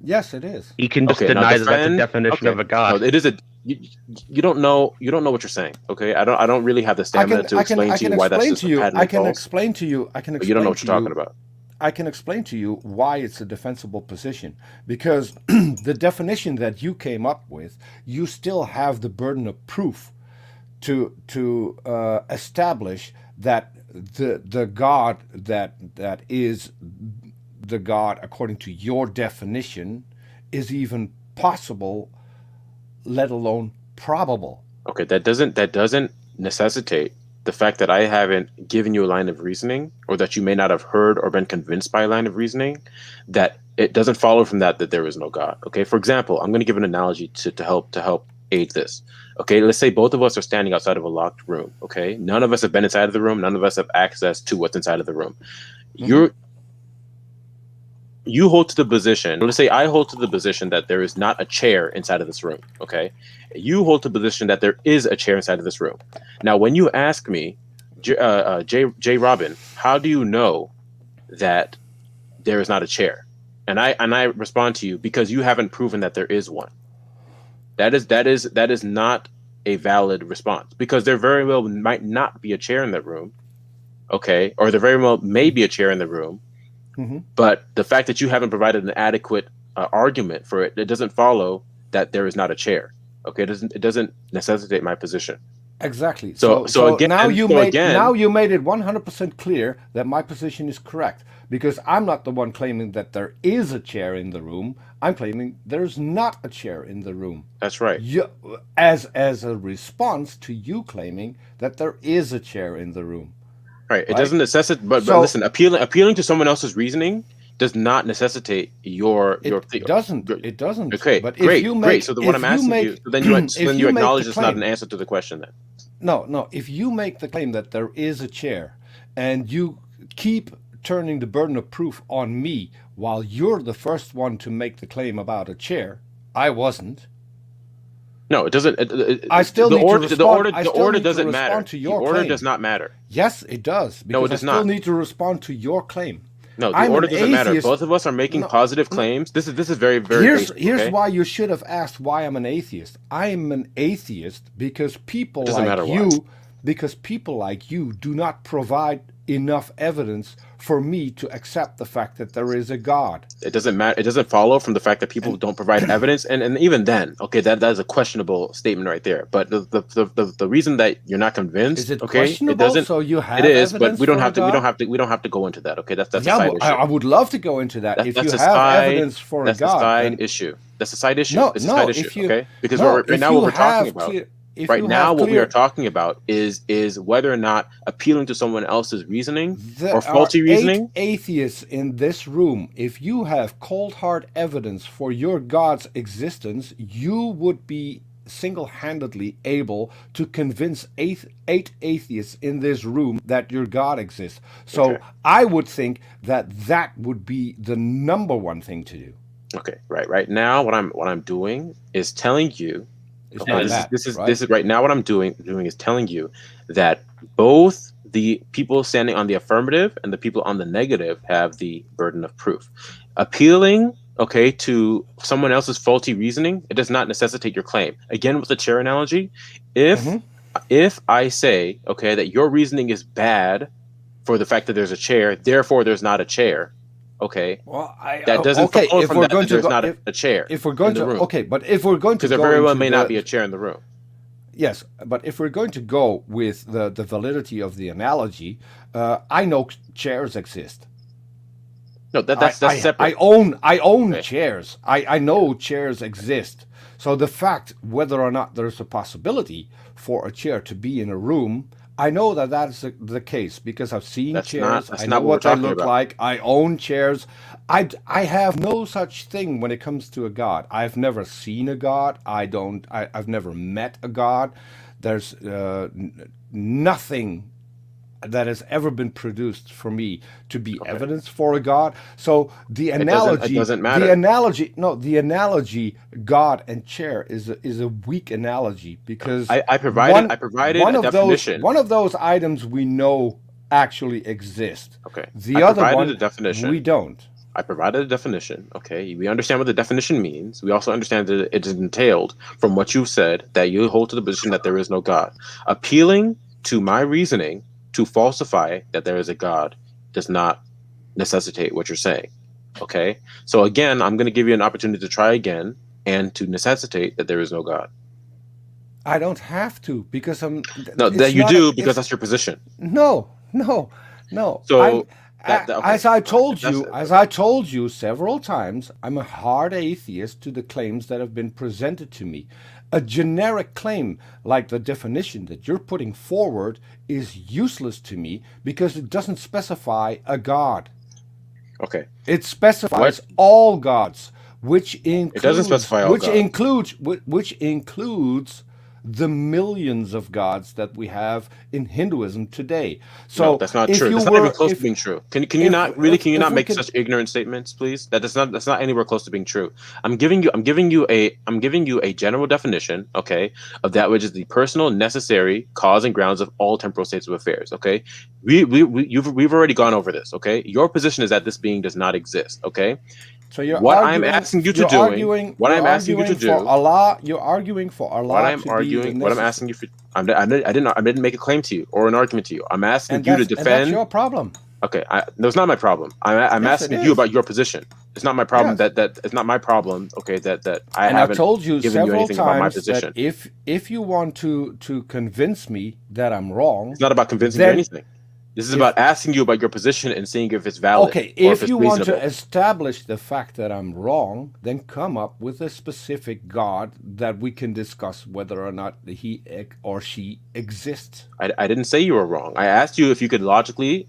Yes, it is. You can just deny that that's a definition of a God. No, it is a. You don't know. You don't know what you're saying. Okay. I don't really have the stamina to explain to you why that's just patently false. I can explain to you. But you don't know what you're talking about. I can explain to you why it's a defensible position, because the definition that you came up with, you still have the burden of proof to establish that the God that is the God according to your definition is even possible, let alone probable. Okay, that doesn't necessitate the fact that I haven't given you a line of reasoning, or that you may not have heard or been convinced by a line of reasoning, that it doesn't follow from that there is no God. Okay, for example, I'm going to give an analogy to help aid this. Okay, let's say both of us are standing outside of a locked room. Okay, none of us have been inside of the room. None of us have access to what's inside of the room. You hold to the position. Let's say I hold to the position that there is not a chair inside of this room. Okay, you hold to the position that there is a chair inside of this room. Now, when you ask me, J. Robin, how do you know that there is not a chair? And I respond to you, because you haven't proven that there is one. That is not a valid response, because there very well might not be a chair in that room. Okay, or there very well may be a chair in the room. Mm-hmm. But the fact that you haven't provided an adequate argument for it, it doesn't follow that there is not a chair. Okay, it doesn't necessitate my position. Exactly. So again, now you made it 100% clear that my position is correct, because I'm not the one claiming that there is a chair in the room. I'm claiming there's not a chair in the room. That's right. As a response to you claiming that there is a chair in the room. Right. It doesn't necessitate, but listen, appealing to someone else's reasoning does not necessitate your It doesn't. Okay, but great, great. So what I'm asking you, then you acknowledge it's not an answer to the question then. No. If you make the claim that there is a chair, and you keep turning the burden of proof on me while you're the first one to make the claim about a chair, I wasn't. No, it doesn't. I still need to respond. The order doesn't matter. The order does not matter. Yes, it does. No, it does not. I still need to respond to your claim. No, the order doesn't matter. Both of us are making positive claims. This is very, very. Here's why you should have asked why I'm an atheist. I am an atheist because people like you do not provide enough evidence for me to accept the fact that there is a God. It doesn't matter. It doesn't follow from the fact that people don't provide evidence, and even then, okay, that is a questionable statement right there. But the reason that you're not convinced, is it okay, questionable? It doesn't. So you have it is, but we don't have God? to. We don't have to go into that. Okay, that's a side issue. I would love to go into that. If you have evidence for a God, that's a side issue. That's a side issue. No, it's a side issue. Okay, because right now what we're talking about. What we are talking about is whether or not appealing to someone else's reasoning or faulty reasoning. Atheists in this room, if you have cold hard evidence for your God's existence, you would be single-handedly able to convince eight atheists in this room that your God exists. So I would think that would be the number one thing to do. Okay, right now what I'm doing is telling you. This is right now what I'm doing is telling you that both the people standing on the affirmative and the people on the negative have the burden of proof. Appealing, okay, to someone else's faulty reasoning, it does not necessitate your claim. Again, with the chair analogy, if I say, okay, that your reasoning is bad for the fact that there's a chair, therefore there's not a chair. Okay. Well, that doesn't follow from that there's not a chair. If we're going to, but if we're going to, because there very well may not be a chair in the room. Yes, but if we're going to go with the validity of the analogy, I know chairs exist. No, that's separate. I own chairs. I know chairs exist. So the fact whether or not there's a possibility for a chair to be in a room, I know that is the case because I've seen chairs. I know what they look like. I own chairs. I have no such thing when it comes to a God. I've never seen a God. I've never met a God. There's nothing that has ever been produced for me to be evidence for a God. So the analogy, it doesn't matter. The analogy God and chair is a weak analogy because I provided a definition. One of those items we know actually exist. Okay. The other one, a definition. We don't. I provided a definition. Okay. We understand what the definition means. We also understand that it is entailed from what you've said that you hold to the position that there is no God. Appealing to my reasoning to falsify that there is a God does not necessitate what you're saying. Okay? So again, I'm going to give you an opportunity to try again and to necessitate that there is no God. I don't have to because I'm. No, that you do because that's your position. No. So as I told you several times, I'm a hard atheist to the claims that have been presented to me. A generic claim like the definition that you're putting forward is useless to me because it doesn't specify a God. Okay. It specifies all gods, which includes, it doesn't specify all gods. Which includes the millions of gods that we have in Hinduism today. So no, that's not true. That's not even close to being true. Can you not make such ignorant statements, please? That's not anywhere close to being true. I'm giving you a general definition, okay, of that which is the personal, necessary cause and grounds of all temporal states of affairs. Okay, we've already gone over this. Okay, your position is that this being does not exist. Okay. So you're what arguing, I'm asking you to do, what I'm asking you to do, Allah, you're arguing for Allah. What I'm asking you for, I didn't make a claim to you or an argument to you. I'm asking you to defend. And that's your problem. Okay, no, it's not my problem. I'm asking you about your position. It's not my problem. Yes. That it's not my problem. Okay, that I haven't told you given you anything about my position. That if you want to convince me that I'm wrong, it's not about convincing you anything. This is about asking you about your position and seeing if it's valid. Okay, if you want to establish the fact that I'm wrong, then come up with a specific God that we can discuss whether or not he or she exists. I didn't say you were wrong. I asked you if you could logically,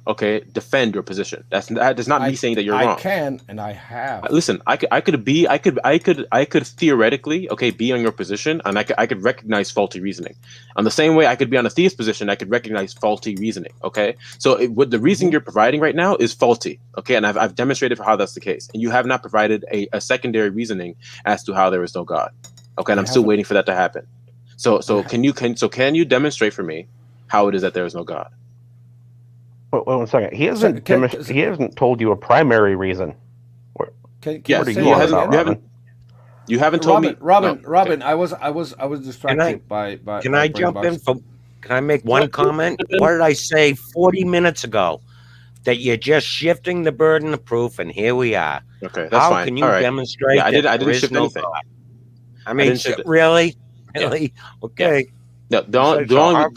defend your position. That's not me saying that you're wrong. I can, and I have. Listen, I could theoretically, be on your position, and I could recognize faulty reasoning. On the same way, I could be on a theist position. I could recognize faulty reasoning. Okay. So the reason you're providing right now is faulty, okay? And I've demonstrated for how that's the case. And you have not provided a secondary reasoning as to how there is no God, okay? And I'm still waiting for that to happen. So can you demonstrate for me how it is that there is no God? Wait 1 second. He hasn't told you a primary reason. You haven't told me. Robin, I was distracted by. Can I jump in? Can I make one comment? What did I say 40 minutes ago? That you're just shifting the burden of proof, and here we are. Okay, that's fine. How can you demonstrate? I didn't shift anything. I mean, really? Okay. No, you don't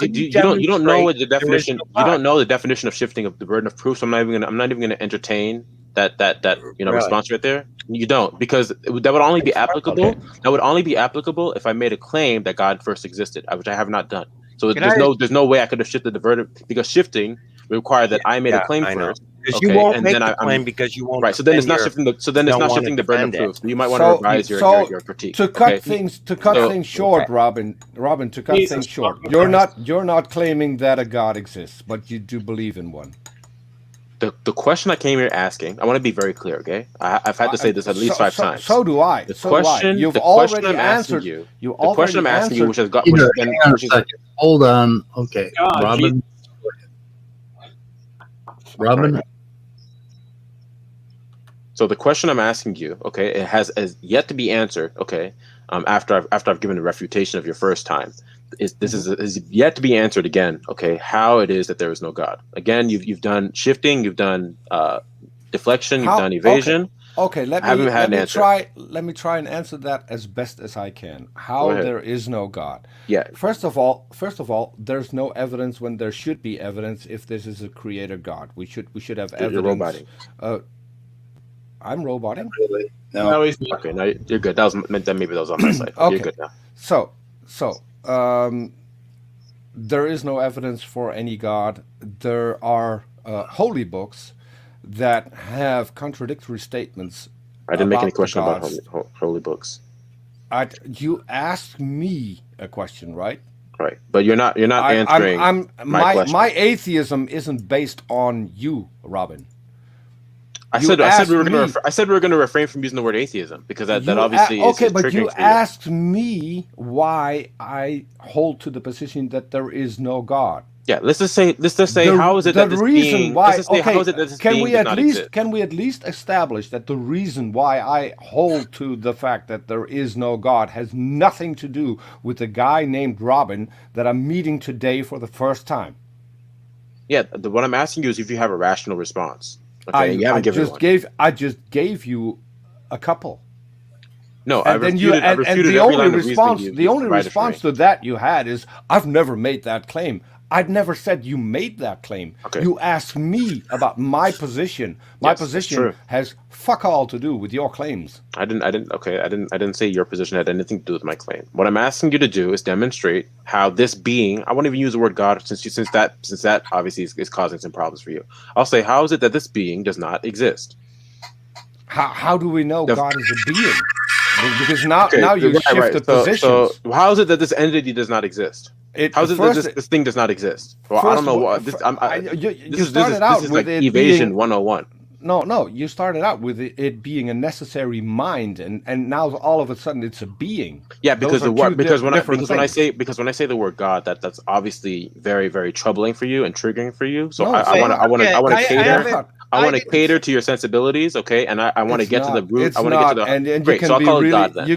know what the definition. You don't know the definition of shifting of the burden of proof. So I'm not even gonna entertain that response right there. You don't, because that would only be applicable. Okay. That would only be applicable if I made a claim that God first existed, which I have not done. So there's no way I could have shifted the verdict, because shifting required that I made a claim first. Because you won't make the claim because you won't. Right. So then it's not shifting the burden of proof. You might want to revise your critique. To cut things short, Robin. To cut things short. You're not claiming that a God exists, but you do believe in one. The question I came here asking, I want to be very clear, okay? I've had to say this at least 5 times. So do I. The question I'm asking you, which has got... Hold on. Okay. Robin. So the question I'm asking you, okay, it has yet to be answered, okay, after I've given a refutation of your first time. Is yet to be answered again, okay, how it is that there is no God. Again, you've done shifting, you've done deflection, you've done evasion. Okay, let me try and answer that as best as I can. How there is no God. Yeah. First of all, there's no evidence when there should be evidence if this is a creator God. We should have evidence. You're roboting. I'm roboting? Really? No, he's not. Okay, no, you're good. Maybe that was on my side. Okay. You're good now. So there is no evidence for any God. There are holy books that have contradictory statements. I didn't make any question about holy books. You asked me a question, right? Right, but you're not answering my question. My atheism isn't based on you, Robin. I said we were going to refrain from using the word atheism, because that obviously is okay. But you asked me why I hold to the position that there is no God. Yeah, let's just say how is it that this being? Can we at least establish that the reason why I hold to the fact that there is no God has nothing to do with a guy named Robin that I'm meeting today for the first time? Yeah, what I'm asking you is if you have a rational response. Okay, you haven't given one. I just gave you a couple. No, and then you and the only response to that you had is, "I've never made that claim." I'd never said you made that claim. Okay. You asked me about my position. My position has fuck all to do with your claims. I didn't say your position had anything to do with my claim. What I'm asking you to do is demonstrate how this being, I won't even use the word God since that obviously is causing some problems for you. I'll say, how is it that this being does not exist? How do we know God is a being? Because now you shifted positions. So how is it that this entity does not exist? How is it that this thing does not exist? Well, I don't know what. You started out with like it evasion being, 101. No. You started out with it being a necessary mind, and now all of a sudden it's a being. Yeah, because when I say the word God, that's obviously very, very troubling for you and triggering for you. So I want to cater. I want to cater to your sensibilities, okay? And I want to get to the root. I want to get to the and you great. can So I'll be call it really, God then. you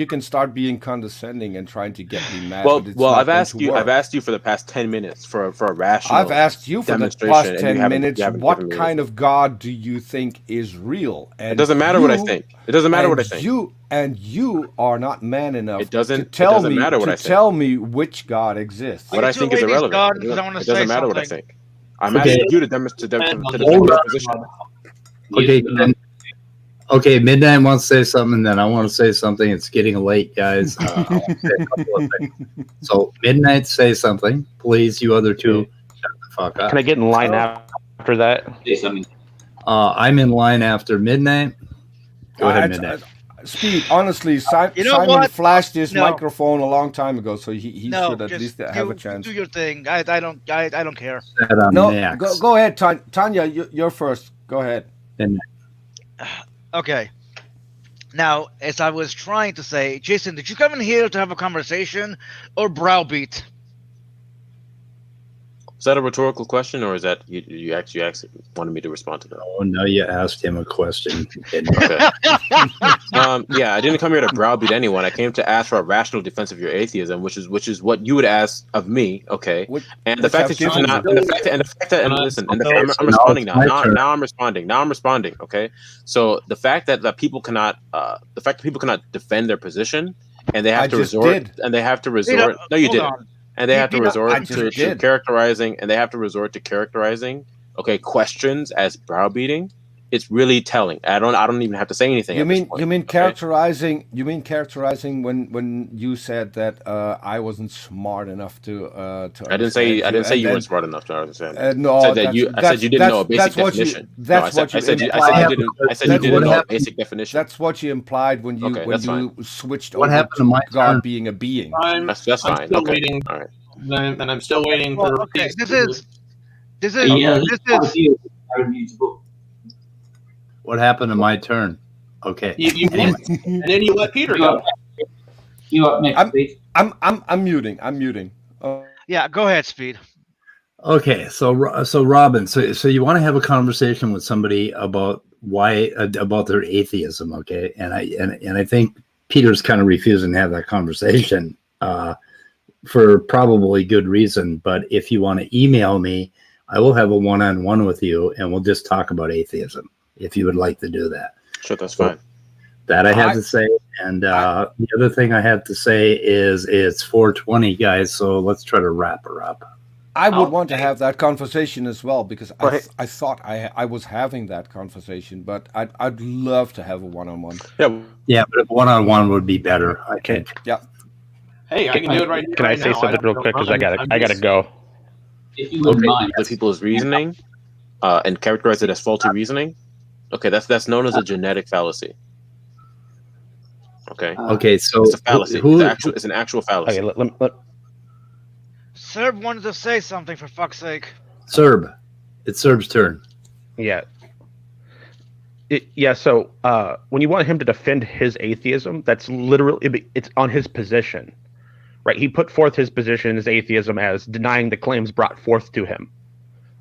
can start being condescending and trying to get me mad. Well, I've asked you for the past 10 minutes for a rational. I've asked you for the past 10 minutes. What kind of God do you think is real? And it doesn't matter what I think. It doesn't matter what I think. You are not man enough to tell me which God exists. What I think is irrelevant. It doesn't matter what I think. I'm asking you to demonstrate your position. Okay, Midnight wants to say something, and then I want to say something. It's getting late, guys. I want to say a couple of things. So, Midnight, say something. Please, you other two, shut the fuck up. Can I get in line after that? Say something. I'm in line after Midnight. Go ahead, Midnight. Speed, honestly, Simon flashed his microphone a long time ago, so he should at least have a chance. Do your thing. I don't care. No, go ahead, Tanya. You're first. Go ahead. Okay. Now, as I was trying to say, Jason, did you come in here to have a conversation or browbeat? Is that a rhetorical question, or is that you actually wanted me to respond to that? Oh, no, you asked him a question. Okay. Yeah, I didn't come here to browbeat anyone. I came to ask for a rational defense of your atheism, which is what you would ask of me. Okay. And the fact that you cannot, I'm responding now. Now I'm responding. Okay. So the fact that people cannot, defend their position, and they have to resort. No, you didn't. And they have to resort to characterizing, okay, questions as browbeating. It's really telling. I don't even have to say anything. You mean characterizing when you said that I wasn't smart enough to I didn't say you weren't smart enough to understand. No, I said you didn't know a basic definition. I said you didn't know a basic definition. That's what you implied when you switched over to God being a being. That's fine. I'm still waiting. All right. And I'm still waiting for. Okay, this is. What happened to my turn? Okay. You did, and then you let Peter go. You up next, Speed? I'm muting. Yeah, go ahead, Speed. Okay, so Robin, so you want to have a conversation with somebody about about their atheism, okay? And I think Peter's kind of refusing to have that conversation for probably good reason. But if you want to email me, I will have a one-on-one with you, and we'll just talk about atheism. If you would like to do that. Sure, that's fine. That I have to say. And the other thing I have to say is it's 4:20, guys, so let's try to wrap her up. I would want to have that conversation as well, because I thought I was having that conversation, but I'd love to have a one-on-one. Yeah, but a one-on-one would be better, I think. Yeah. Hey, I can do it right now. Can I say something real quick? Because I gotta go. If you wouldn't mind. The people's reasoning and characterize it as faulty reasoning. Okay, that's known as a genetic fallacy. Okay. Okay, so it's a fallacy. It's an actual fallacy. Okay, Serb wanted to say something, for fuck's sake. Serb. It's Serb's turn. Yeah. So when you want him to defend his atheism, that's literally, it's on his position, right? He put forth his position, his atheism, as denying the claims brought forth to him.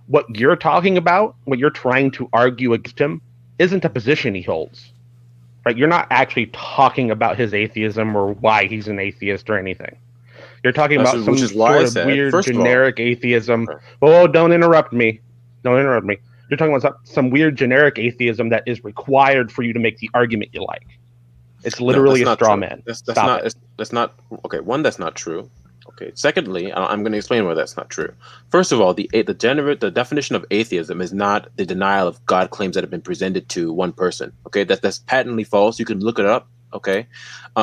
What you're talking about, what you're trying to argue against him, isn't a position he holds, right? You're not actually talking about his atheism or why he's an atheist or anything. You're talking about some sort of weird generic atheism. Oh, don't interrupt me. You're talking about some weird generic atheism that is required for you to make the argument you like. It's literally a straw man. That's not okay. One, that's not true. Okay. Secondly, I'm going to explain why that's not true. First of all, the definition of atheism is not the denial of God claims that have been presented to one person. Okay, that's patently false. You can look it up. Okay,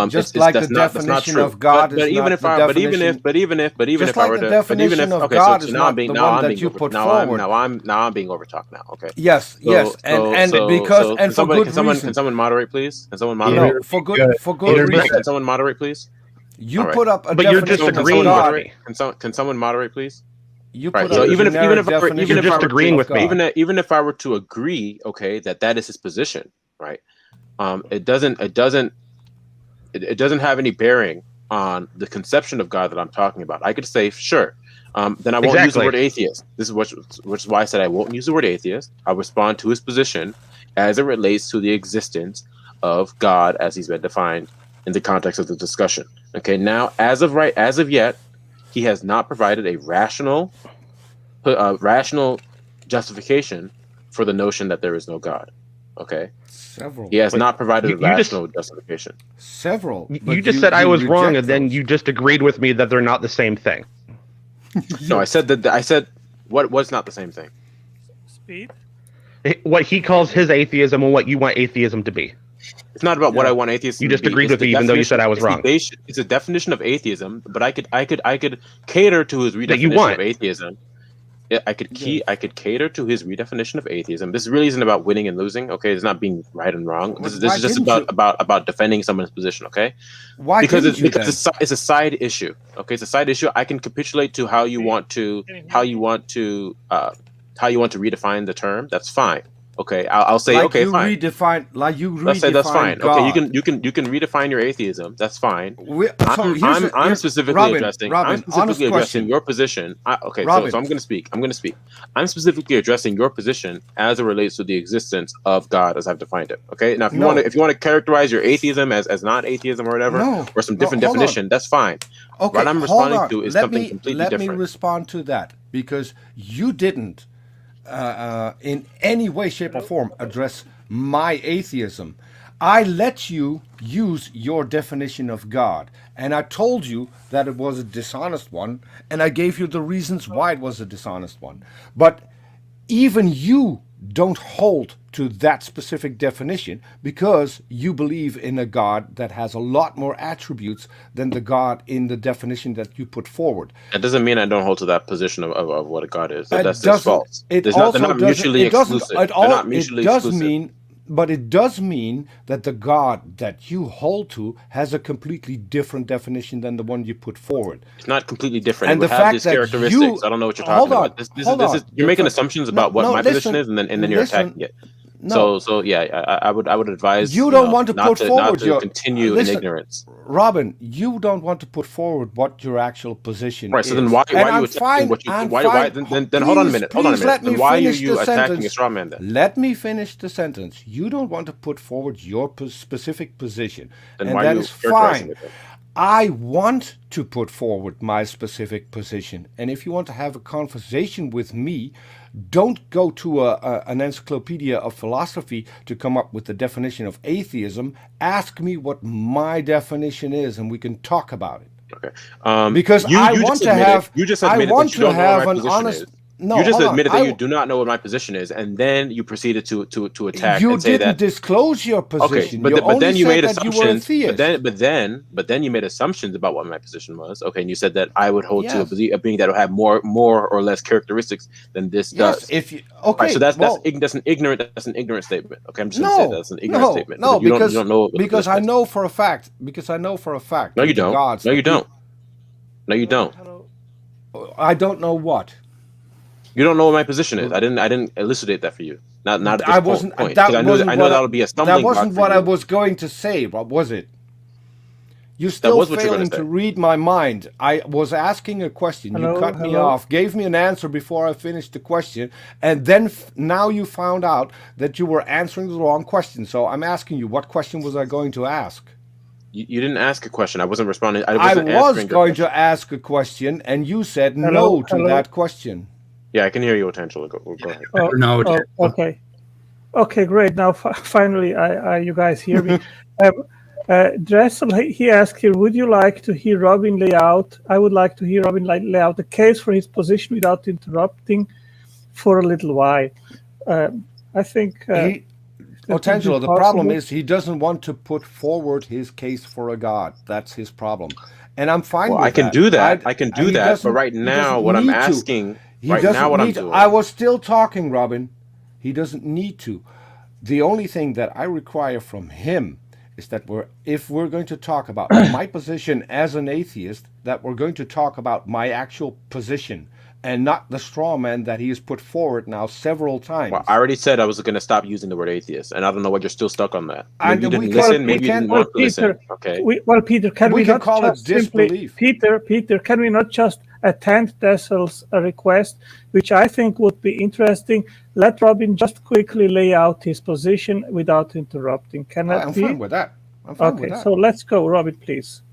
just like the definition of God is not the definition. But even if I were to, definition of God is not the one that you put forward. Now I'm being overtalked now. Okay. Yes, and for good reason. Can someone moderate, please? Can someone moderate? No, for good reason. Can someone moderate, please? You put up a but you're just agreeing with me. Can someone moderate, please? You put up even if agreeing with me, even if I were to agree, okay, that is his position, right? It doesn't have any bearing on the conception of God that I'm talking about. I could say, sure, then I won't use the word atheist. This is which is why I said I won't use the word atheist. I'll respond to his position as it relates to the existence of God as he's been defined in the context of the discussion. Okay, now as of yet, he has not provided a rational justification for the notion that there is no God. Okay. Several. He has not provided a rational justification. Several. You just said I was wrong, and then you just agreed with me that they're not the same thing. No, I said that. I said what's not the same thing. Speed. What he calls his atheism and what you want atheism to be. It's not about what I want atheism. You just to be. agreed with me, even though you said I was wrong. It's a definition of atheism, but I could cater to his redefinition of atheism. I could cater to his redefinition of atheism. This really isn't about winning and losing. Okay, it's not being right and wrong. This is just about defending someone's position. Okay, why? Because it's a side issue. Okay, it's a side issue. I can capitulate to how you want to redefine the term. That's fine. Okay, I'll say fine. Let's say that's fine. God. Okay, you can redefine your atheism. That's fine. I'm specifically addressing your position. So I'm going to speak. I'm specifically addressing your position as it relates to the existence of God as I've defined it. Okay. Now, if you want to characterize your atheism as not atheism or whatever, or some different definition, that's fine. Okay. What I'm responding to is something completely different. Let me respond to that because you didn't. In any way, shape, or form address my atheism. I let you use your definition of God, and I told you that it was a dishonest one, and I gave you the reasons why it was a dishonest one. But even you don't hold to that specific definition because you believe in a God that has a lot more attributes than the God in the definition that you put forward. That doesn't mean I don't hold to that position of what a God is. That's just false. They're not mutually exclusive. They're not mutually exclusive. But it does mean that the God that you hold to has a completely different definition than the one you put forward. It's not completely different. And it would have these characteristics. I don't know what you're talking about. This is you're making assumptions about what my position is, and then you're attacking it. No. So yeah, I would advise you don't want to put forward your continue in ignorance. Robin, you don't want to put forward what your actual position is. So then why are you attacking what you then hold on a minute. Then why are you attacking a straw man then? Let me finish the sentence. You don't want to put forward your specific position. Then and why that are you is fine. it then? I want to put forward my specific position. And if you want to have a conversation with me, don't go to an encyclopedia of philosophy to come up with the definition of atheism. Ask me what my definition is, and we can talk about it. Okay. Because I want to have an honest. No, you just admitted that you do not know what my position is, and then you proceeded to attack you and say that you didn't disclose your position. Okay, but then you made assumptions. But then you made assumptions about what my position was. Okay, and you said that I would hold to a being that would have more or less characteristics than this does. If you okay, right, so that's an ignorant statement. Okay, I'm just going to say that's an ignorant statement. No, because you don't know because I know for a fact. No, you don't. No, you don't. No, you don't. I don't know what. You don't know what my position is. I didn't elucidate that for you. Not at this point. I know that would be a stumbling block. That wasn't what I was going to say. What was it? You're still failing to read my mind. I was asking a question. You cut me off, gave me an answer before I finished the question, and then now you found out that you were answering the wrong question. So I'm asking you, what question was I going to ask? You didn't ask a question. I wasn't responding. I was going to ask a question, and you said no to that question. Yeah, I can hear you, Otangelo. Go ahead. Okay, great. Now finally, you guys hear me. Dressel, he asked here, would you like to hear Robin lay out? I would like to hear Robin lay out the case for his position without interrupting for a little while. I think... Otangelo, the problem is he doesn't want to put forward his case for a god. That's his problem. And I'm fine with that. I can do that. I can do that. But right now, what I'm asking... Right now, what I'm doing... I was still talking, Robin. He doesn't need to. The only thing that I require from him is that if we're going to talk about my position as an atheist, that we're going to talk about my actual position and not the straw man that he has put forward now several times. Well, I already said I was going to stop using the word atheist, and I don't know why you're still stuck on that. Maybe you didn't listen, maybe you didn't want to listen. Okay. Peter, can we not call it disbelief? Peter, can we not just attend Dressel's request, which I think would be interesting? Let Robin just quickly lay out his position without interrupting. Can that be? I'm fine with that. Okay, so let's go, Robin, please.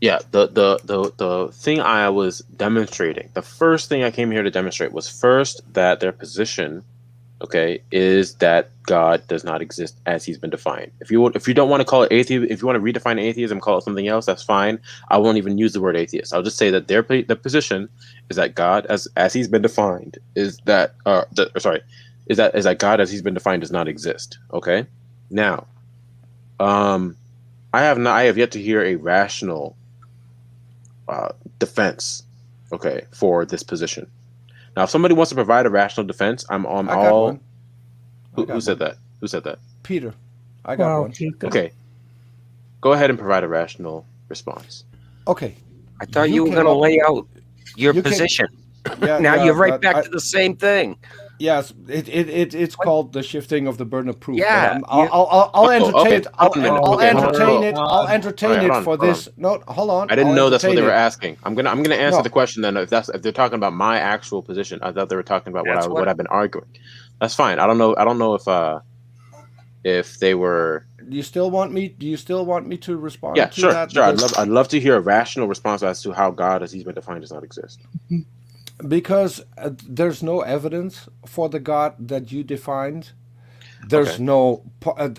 Yeah, the thing I was demonstrating, the first thing I came here to demonstrate was first that their position, okay, is that God does not exist as he's been defined. If you don't want to call it atheism, if you want to redefine atheism, call it something else, that's fine. I won't even use the word atheist. I'll just say that their position is that God as he's been defined is that is that God as he's been defined does not exist. Okay, now, I have yet to hear a rational defense, okay, for this position. Now, if somebody wants to provide a rational defense, I'm all. Who said that? Who said that? Peter. I got one. Peter. Okay. Go ahead and provide a rational response. Okay. I thought you were going to lay out your position. Now you're right back to the same thing. Yes, it's called the shifting of the burden of proof. Yeah, I'll entertain it. I'll entertain it. I'll entertain it for this. No, hold on. I didn't know that's what they were asking. I'm gonna answer the question then. If they're talking about my actual position, I thought they were talking about what I've been arguing. That's fine. I don't know if they were. Do you still want me to respond? Yeah, to sure, that? sure. I'd love to hear a rational response as to how God, as he's been defined, does not exist. Because there's no evidence for the God that you defined. There's no.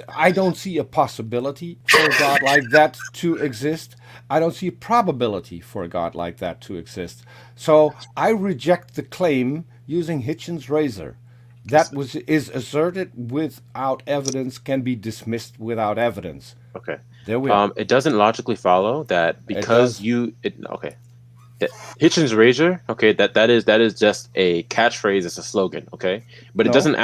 I don't see a possibility for a God like that to exist. I don't see a probability for a God like that to exist. So I reject the claim using Hitchens' razor. That is asserted without evidence, can be dismissed without evidence. Okay. There we are. It doesn't logically follow that because okay. Hitchens' razor, okay, that is just a catchphrase, it's a slogan, okay, but it doesn't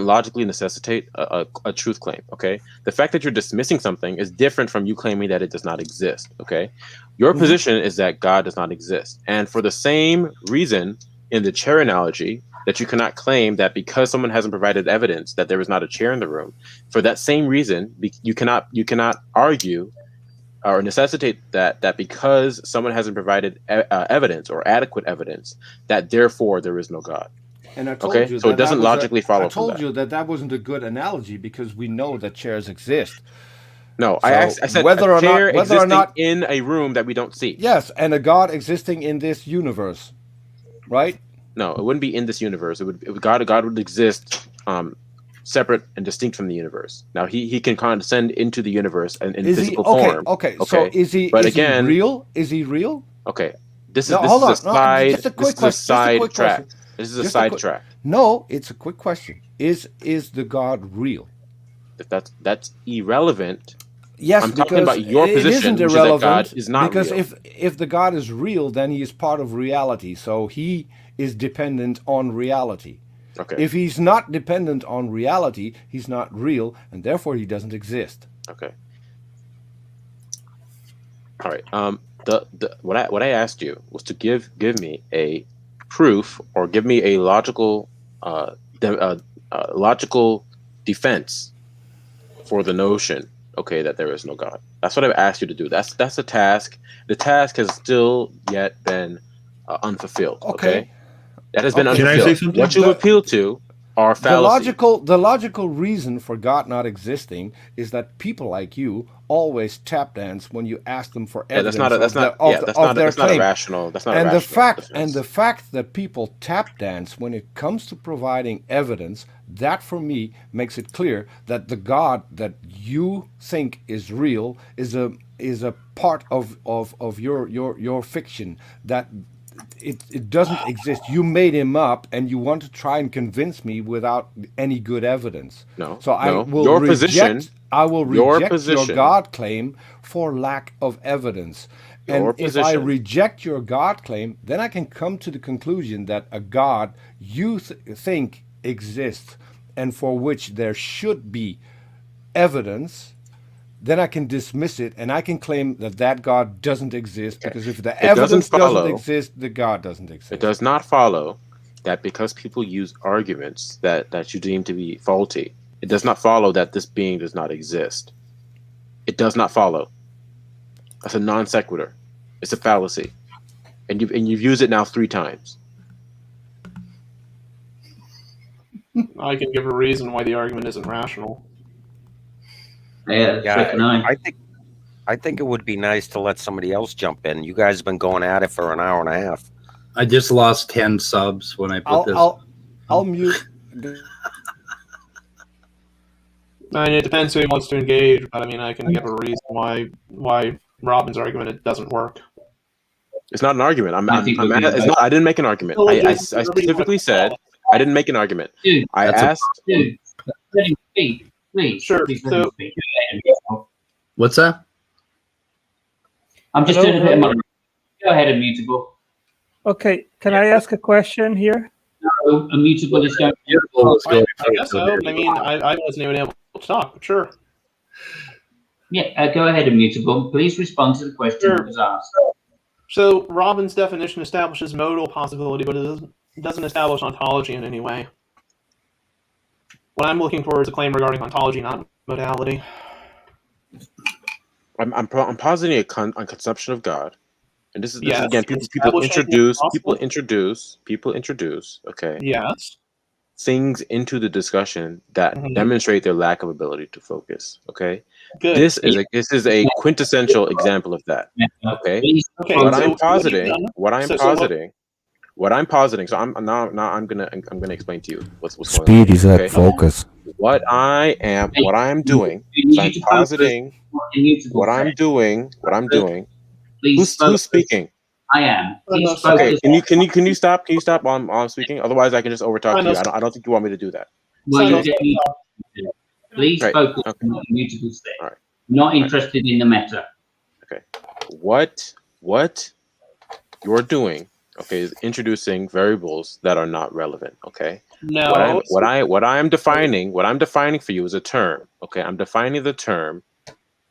logically necessitate a truth claim, okay. The fact that you're dismissing something is different from you claiming that it does not exist, okay. Your position is that God does not exist, and for the same reason in the chair analogy, that you cannot claim that because someone hasn't provided evidence that there is not a chair in the room, for that same reason you cannot argue or necessitate that because someone hasn't provided evidence or adequate evidence, that therefore there is no God. And I told you so it doesn't logically follow. I told you that wasn't a good analogy because we know that chairs exist. No, so I said whether a chair existing in a room that we don't see. Yes, and a God existing in this universe, right? No, it wouldn't be in this universe. God would exist separate and distinct from the universe. Now he can condescend into the universe in physical form. Okay. So is he? But again, real? Is he real? Okay. This is a side track. This is a side track. No, it's a quick question. Is the God real? If that's irrelevant. Yes, I'm talking about your position, which is that God is not because real. if the God is real, then he is part of reality. So he is dependent on reality. Okay. If he's not dependent on reality, he's not real, and therefore he doesn't exist. Okay. All right. What I asked you was to give me a proof or give me a logical defense for the notion, okay, that there is no God. That's what I've asked you to do. That's the task. The task has still yet been unfulfilled. Okay. That has been unfulfilled. What you appeal to are fallacy. The logical reason for God not existing is that people like you always tap dance when you ask them for evidence of their claim. Rational. That's not and a the rational fact defense. and the fact that people tap dance when it comes to providing evidence, that for me makes it clear that the God that you think is real is a part of your fiction, that it doesn't exist. You made him up, and you want to try and convince me without any good evidence. No. So I will Your reject. position, I will reject your position, God claim for lack of evidence. And if I reject your God claim, then I can come to the conclusion that a God you think exists and for which there should be evidence, then I can dismiss it, and I can claim that God doesn't exist, because if the evidence doesn't exist, the God doesn't exist. It does not follow that because people use arguments that you deem to be faulty, it does not follow that this being does not exist. It does not follow. That's a non sequitur. It's a fallacy, and you've used it now 3 times. I can give a reason why the argument isn't rational. I think it would be nice to let somebody else jump in. You guys have been going at it for an hour and a half. I just lost 10 subs when I put this. I'll mute. I mean, it depends who wants to engage, but I mean, I can give a reason why Robin's argument doesn't work. It's not an argument. I didn't make an argument. I specifically said I didn't make an argument. I asked. Let him speak, please. Sure. So, what's that? I'm just doing a bit of monitoring. Go ahead, Immutable. Okay, can I ask a question here? No, Immutable is going. I guess so. I mean, I wasn't even able to talk, but sure. Yeah, go ahead, Immutable. Please respond to the question that was asked. So Robin's definition establishes modal possibility, but it doesn't establish ontology in any way. What I'm looking for is a claim regarding ontology, not modality. I'm positing a conception of God, and this is again people introduce okay, yes, things into the discussion that demonstrate their lack of ability to focus. Okay, good. This is a quintessential example of that. Okay, what I'm positing. So I'm gonna explain to you what's going on. Speed is at focus. What I'm doing. So I'm positing what I'm doing. Who's speaking? I am. Okay. Can you stop? Can you stop while I'm speaking? Otherwise, I can just overtalk you. I don't think you want me to do that. Well, please focus on what the Immutable said. All right. Not interested in the meta. Okay. What you're doing, okay, is introducing variables that are not relevant. Okay. No. What I'm defining for you is a term. Okay. I'm defining the term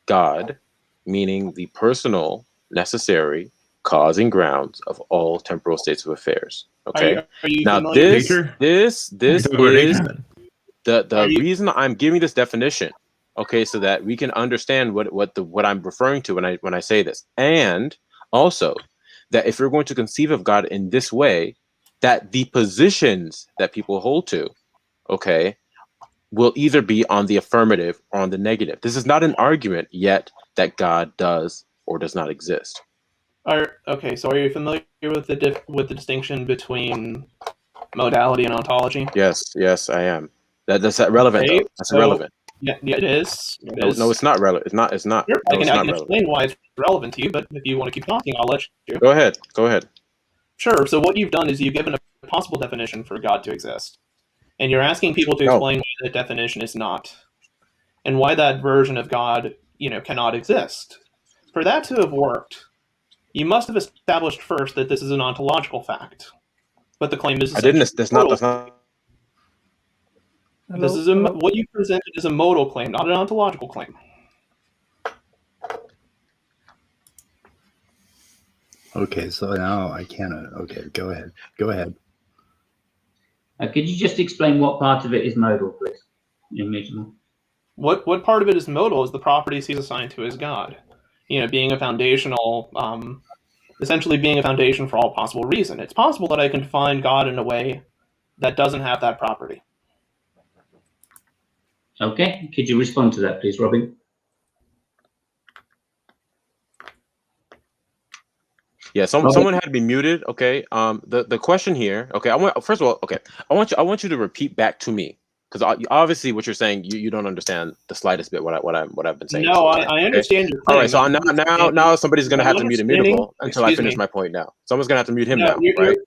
God, meaning the personal, necessary causing grounds of all temporal states of affairs. Okay. Are you now this is the reason I'm giving this definition. Okay, so that we can understand what I'm referring to when I say this, and also that if you're going to conceive of God in this way, that the positions that people hold to, okay, will either be on the affirmative or on the negative. This is not an argument yet that God does or does not exist. Okay, so are you familiar with the distinction between modality and ontology? Yes, I am. That's relevant. Okay, though. That's irrelevant. Yeah, it is. No, it's not relevant. It's not. Sure, No, I can explain why it's relevant to you, but if you want to keep talking, I'll let you. Go ahead. Sure. So what you've done is you've given a possible definition for God to exist, and you're asking people to explain why the definition is not, and why that version of God, cannot exist. For that to have worked, you must have established first that this is an ontological fact. But the claim is I didn't. That's not. This is what you presented is a modal claim, not an ontological claim. Okay, so now I cannot. Okay, go ahead. Could you just explain what part of it is modal, please? Immutable. What part of it is modal is the properties he's assigned to his God. Being a foundational, essentially being a foundation for all possible reason. It's possible that I can find God in a way that doesn't have that property. Okay, could you respond to that, please, Robin? Yeah, someone had to be muted. Okay. The question here. Okay. First of all. Okay. I want you to repeat back to me, because obviously what you're saying, you don't understand the slightest bit what I've been saying. No, I understand your claim. All right. So now somebody's gonna have to mute Immutable until I finish my point. Now someone's gonna have to mute him now, right?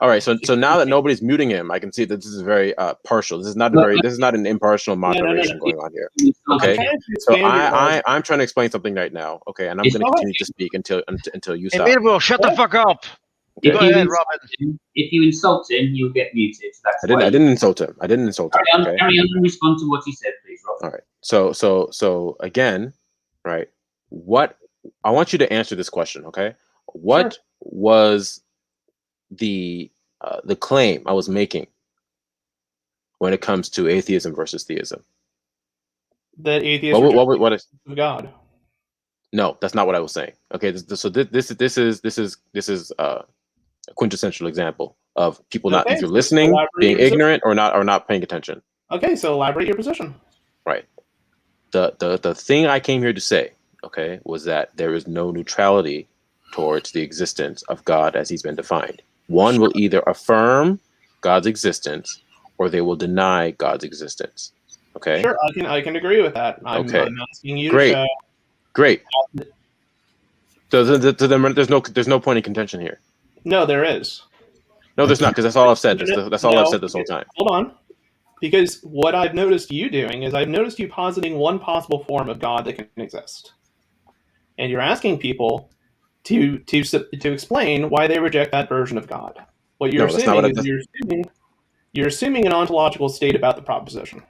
All right. So now that nobody's muting him, I can see that this is very partial. This is not an impartial moderation going on here. Okay. So I'm trying to explain something right now. Okay, and I'm going to continue to speak until you stop. Immutable, shut the fuck up. If Go ahead, Robin. If you insult him, you'll get muted. That's I didn't insult him. I didn't insult him. Okay? Carry on and respond to what he said, please, Robin. All right. So again, right? What I want you to answer this question. Okay. What was the claim I was making when it comes to atheism versus theism? That atheism what is God? No, that's not what I was saying. Okay, so this is a quintessential example of people not either listening, being ignorant, or not paying attention. Okay, so elaborate your position. Right. The thing I came here to say, okay, was that there is no neutrality towards the existence of God as he's been defined. One will either affirm God's existence or they will deny God's existence. Okay. Sure, I can agree with that. I'm asking you Great. to show. Great. So there's no point in contention here. No, there is. No, there's not, because that's all I've said. That's all I've said this whole time. Hold on. Because what I've noticed you doing is I've noticed you positing one possible form of God that can exist. And you're asking people to explain why they reject that version of God. What you're assuming is you're assuming an ontological state about the proposition.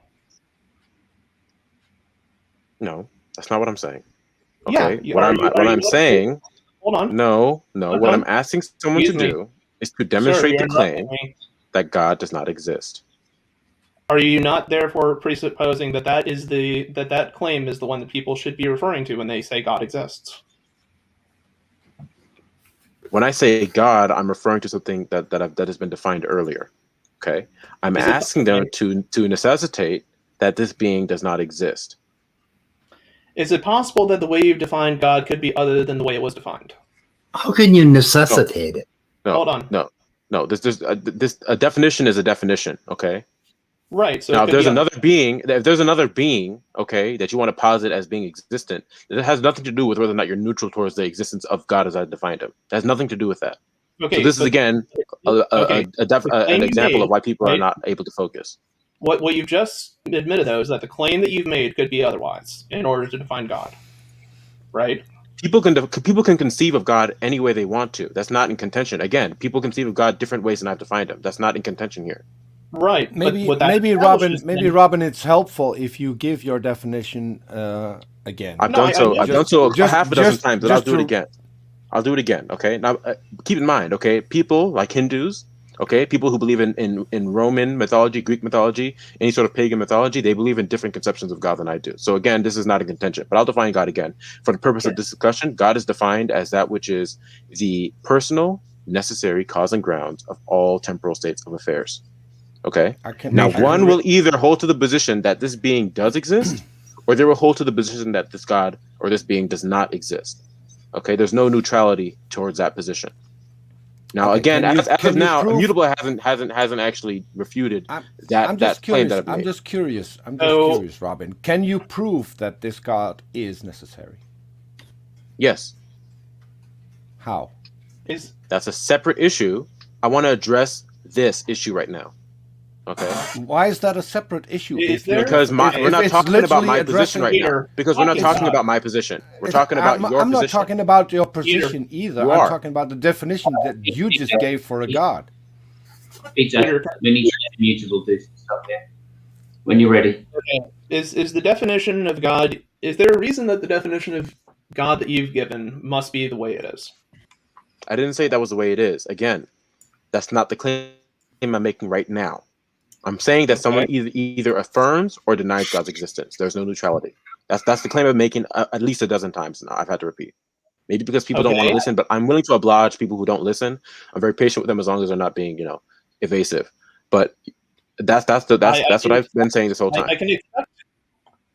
No, that's not what I'm saying. Okay. Yeah, what I'm saying. Hold on. No. What I'm asking someone to do is to demonstrate the claim that God does not exist. Are you not therefore presupposing that that claim is the one that people should be referring to when they say God exists? When I say God, I'm referring to something that has been defined earlier. Okay, I'm asking them to necessitate that this being does not exist. Is it possible that the way you've defined God could be other than the way it was defined? How can you necessitate it? No, hold on. No. A definition is a definition. Okay. Right. So now, if there's another being, okay, that you want to posit as being existent, it has nothing to do with whether or not you're neutral towards the existence of God as I defined him. It has nothing to do with that. Okay. So this is again an example of why people are not able to focus. What you've just admitted, though, is that the claim that you've made could be otherwise in order to define God. Right. People can conceive of God any way they want to. That's not in contention. Again, people conceive of God different ways than I've defined him. That's not in contention here. Right. Maybe Robin, it's helpful if you give your definition again. I've done so half a dozen times, but I'll do it again. I'll do it again. Okay. Now, keep in mind, okay, people like Hindus, okay, people who believe in Roman mythology, Greek mythology, any sort of pagan mythology, they believe in different conceptions of God than I do. So again, this is not a contention, but I'll define God again. For the purpose of this discussion, God is defined as that which is the personal, necessary cause and grounds of all temporal states of affairs. Okay. Now, one will either hold to the position that this being does exist, or they will hold to the position that this God or this being does not exist. Okay. There's no neutrality towards that position. Now, again, as of now, Immutable hasn't actually refuted that claim that I've made. I'm just curious, Robin. Can you prove that this God is necessary? Yes. How? That's a separate issue. I want to address this issue right now. Okay. Why is that a separate issue? Because we're not talking about my position right now. Because we're not talking about my position. We're talking about your position. I'm not talking about your position either. I'm talking about the definition that you just gave for a God. Peter, we need to Immutable do some stuff here. When you're ready. Okay. Is the definition of God? Is there a reason that the definition of God that you've given must be the way it is? I didn't say that was the way it is. Again, that's not the claim I'm making right now. I'm saying that someone either affirms or denies God's existence. There's no neutrality. That's the claim I'm making at least a dozen times now. I've had to repeat. Maybe because people don't want to listen, but I'm willing to oblige people who don't listen. I'm very patient with them as long as they're not being, evasive. But that's what I've been saying this whole time.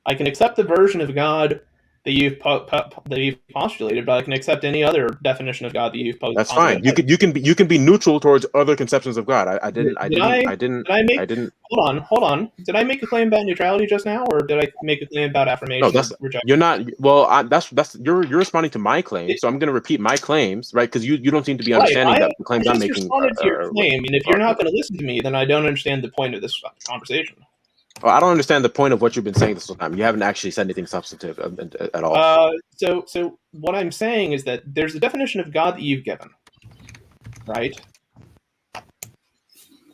I can accept the version of God that you've postulated, but I can accept any other definition of God that you've postulated. That's fine. You can be neutral towards other conceptions of God. I didn't. Hold on. Did I make a claim about neutrality just now, or did I make a claim about affirmation? No, you're not. Well, you're responding to my claim, so I'm going to repeat my claims, right? Because you don't seem to be understanding that the claims I'm making. Responded to your claim, and if you're not going to listen to me, then I don't understand the point of this conversation. Well, I don't understand the point of what you've been saying this whole time. You haven't actually said anything substantive at all. So what I'm saying is that there's a definition of God that you've given, right?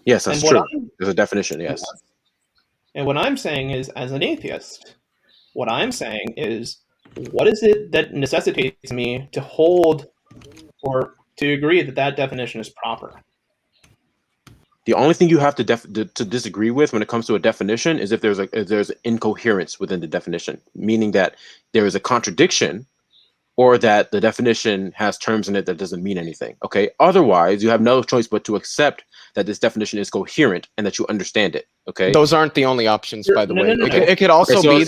Yes, that's true. There's a definition, yes. And what I'm saying is, as an atheist, what I'm saying is, what is it that necessitates me to hold or to agree that that definition is proper? The only thing you have to disagree with when it comes to a definition is if there's incoherence within the definition, meaning that there is a contradiction or that the definition has terms in it that doesn't mean anything. Okay. Otherwise, you have no choice but to accept that this definition is coherent and that you understand it. Okay. Those aren't the only options, by the way. No. It could also be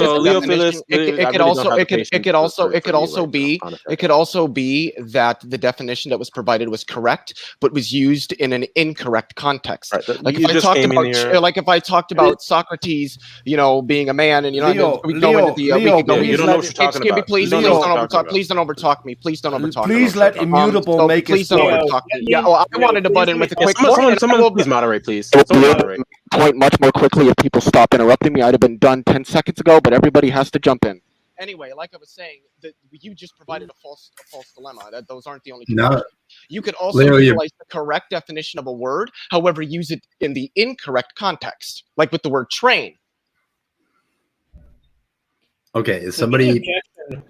that the definition that was provided was correct, but was used in an incorrect context. Right. Like if I talked about Socrates, being a man, and please don't overtalk me. Please don't overtalk me. Please let Immutable make his point. Yeah. I wanted to butt in with a quick point. Someone please moderate, please. Point much more quickly if people stop interrupting me. I'd have been done 10 seconds ago, but everybody has to jump in. Anyway, like I was saying, you just provided a false dilemma. That those aren't the only two options. You could also utilize the correct definition of a word, however, use it in the incorrect context, like with the word train. Okay, is somebody?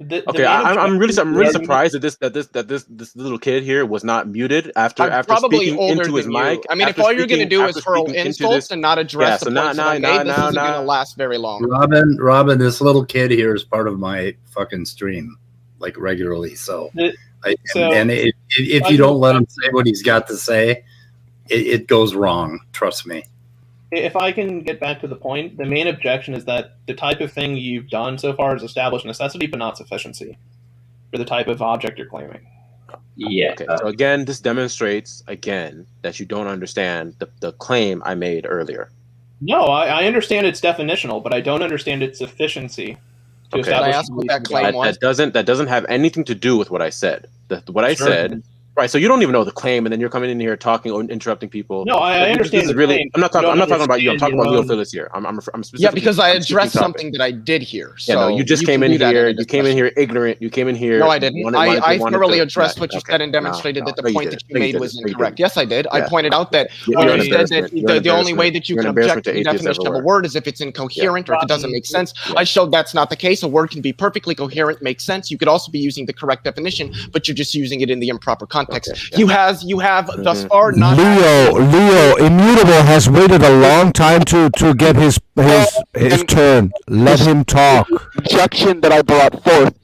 I'm really surprised that this little kid here was not muted after speaking into his mic. I mean, if all you're going to do is hurl insults and not address the points that I made, this isn't going to last very long. Robin, this little kid here is part of my fucking stream, like regularly. So if you don't let him say what he's got to say, it goes wrong. Trust me. If I can get back to the point, the main objection is that the type of thing you've done so far is establish necessity, but not sufficiency for the type of object you're claiming. Yeah. Okay. So again, this demonstrates that you don't understand the claim I made earlier. No, I understand it's definitional, but I don't understand its sufficiency to establish. Can I ask what that claim was? That doesn't have anything to do with what I said. What I said. Right, so you don't even know the claim, and then you're coming in here talking or interrupting people. No, I understand. This is really, I'm not talking about you. I'm talking about Leo Phyllis here. I'm specifically. Because I addressed something that I did here. So no, you just came in here. You came in here ignorant. You came in here. No, I didn't. I thoroughly addressed what you said and demonstrated that the point that you made was incorrect. Yes, I did. I pointed out that the only way that you can object to the definition of a word is if it's incoherent or if it doesn't make sense. I showed that's not the case. A word can be perfectly coherent, make sense. You could also be using the correct definition, but you're just using it in the improper context. You have thus far not. Leo, Immutable has waited a long time to get his turn. Let him talk. Objection that I brought forth.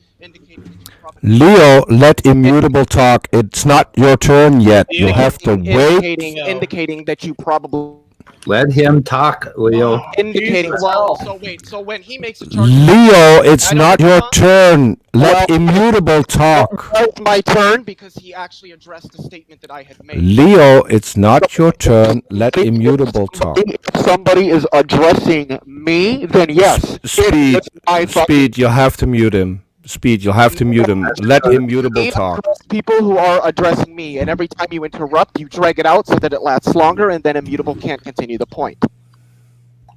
Leo, let Immutable talk. It's not your turn yet. You'll have to wait. Indicating that you probably. Let him talk, Leo. Indicating so when he makes a charge. Leo, it's not your turn. Let Immutable talk. It's my turn because he actually addressed the statement that I had made. Leo, it's not your turn. Let Immutable talk. If somebody is addressing me, then yes. Speed, you'll have to mute him. Speed, you'll have to mute him. Let Immutable talk. People who are addressing me, and every time you interrupt, you drag it out so that it lasts longer, and then Immutable can't continue the point.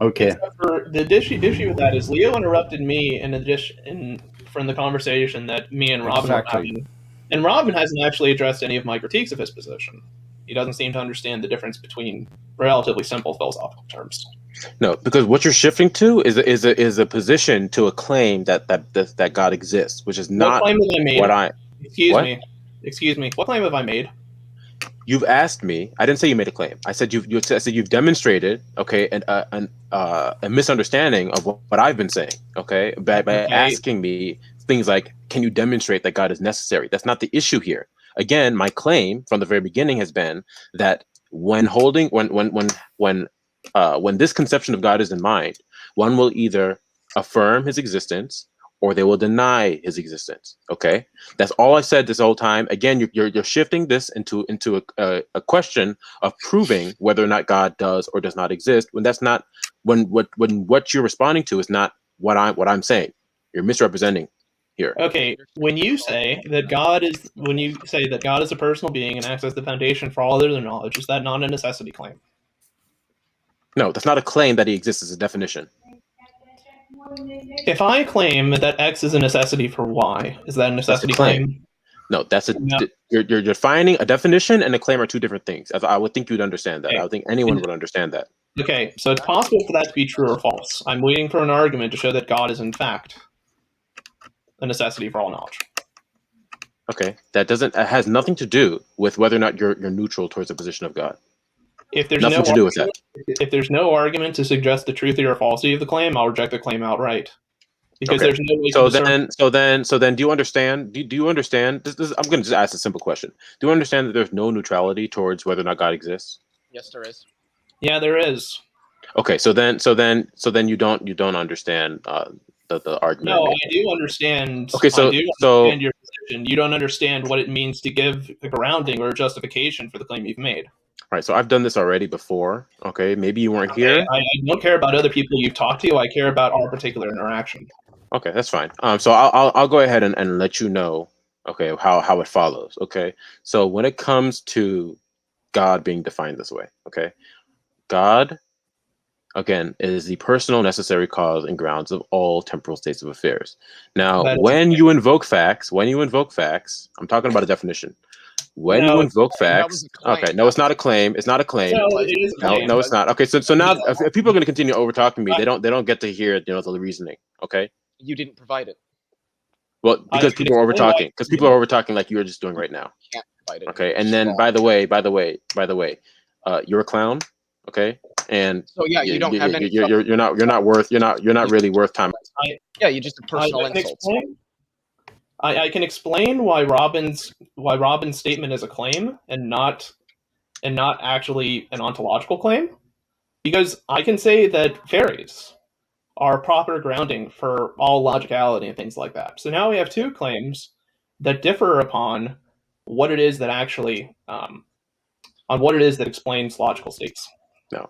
Okay. The issue with that is Leo interrupted me from the conversation that me and Robin were having, and Robin hasn't actually addressed any of my critiques of his position. He doesn't seem to understand the difference between relatively simple philosophical terms. No, because what you're shifting to is a position to a claim that God exists, which is not what I. Excuse me. What claim have I made? You've asked me. I didn't say you made a claim. I said you've demonstrated, okay, a misunderstanding of what I've been saying, okay, by asking me things like, can you demonstrate that God is necessary? That's not the issue here. Again, my claim from the very beginning has been that when this conception of God is in mind, one will either affirm his existence or they will deny his existence. Okay, that's all I said this whole time. Again, you're shifting this into a question of proving whether or not God does or does not exist, when that's not when what you're responding to is not what I'm saying. You're misrepresenting here. Okay, when you say that God is a personal being and acts as the foundation for all other knowledge, is that not a necessity claim? No, that's not a claim that he exists as a definition. If I claim that X is a necessity for Y, is that a necessity claim? No, you're defining a definition and a claim are two different things. I would think you'd understand that. I would think anyone would understand that. Okay, so it's possible for that to be true or false. I'm waiting for an argument to show that God is in fact a necessity for all knowledge. Okay, it has nothing to do with whether or not you're neutral towards the position of God. If there's nothing to do with that. If there's no argument to suggest the truth or falsity of the claim, I'll reject the claim outright. Because there's no way so then do you understand? Do you understand? I'm going to just ask a simple question. Do you understand that there's no neutrality towards whether or not God exists? Yes, there is. Yeah, there is. Okay, so then you don't understand the argument. No, I do understand. Okay, so understand your position. You don't understand what it means to give a grounding or a justification for the claim you've made. Right, so I've done this already before. Okay, maybe you weren't here. I don't care about other people you've talked to. I care about our particular interaction. Okay, that's fine. So I'll go ahead and let you know. Okay, how it follows. Okay, so when it comes to God being defined this way, okay, God, again, is the personal necessary cause and grounds of all temporal states of affairs. Now, when you invoke facts, I'm talking about a definition. When you invoke facts, okay, no, it's not a claim. It's not a claim. No, it's not. Okay, so now if people are going to continue over talking me, they don't get to hear the reasoning. Okay. You didn't provide it. Well, because people are over talking. Because people are over talking like you're just doing right now. Can't provide it. Okay, and then by the way, you're a clown. Okay, and so yeah, you don't have any. You're not really worth time. Yeah, you're just a personal insult. I can explain why Robin's statement is a claim and not actually an ontological claim, because I can say that fairies are proper grounding for all logicality and things like that. So now we have two claims that differ upon what it is that actually on what it is that explains logical states. No,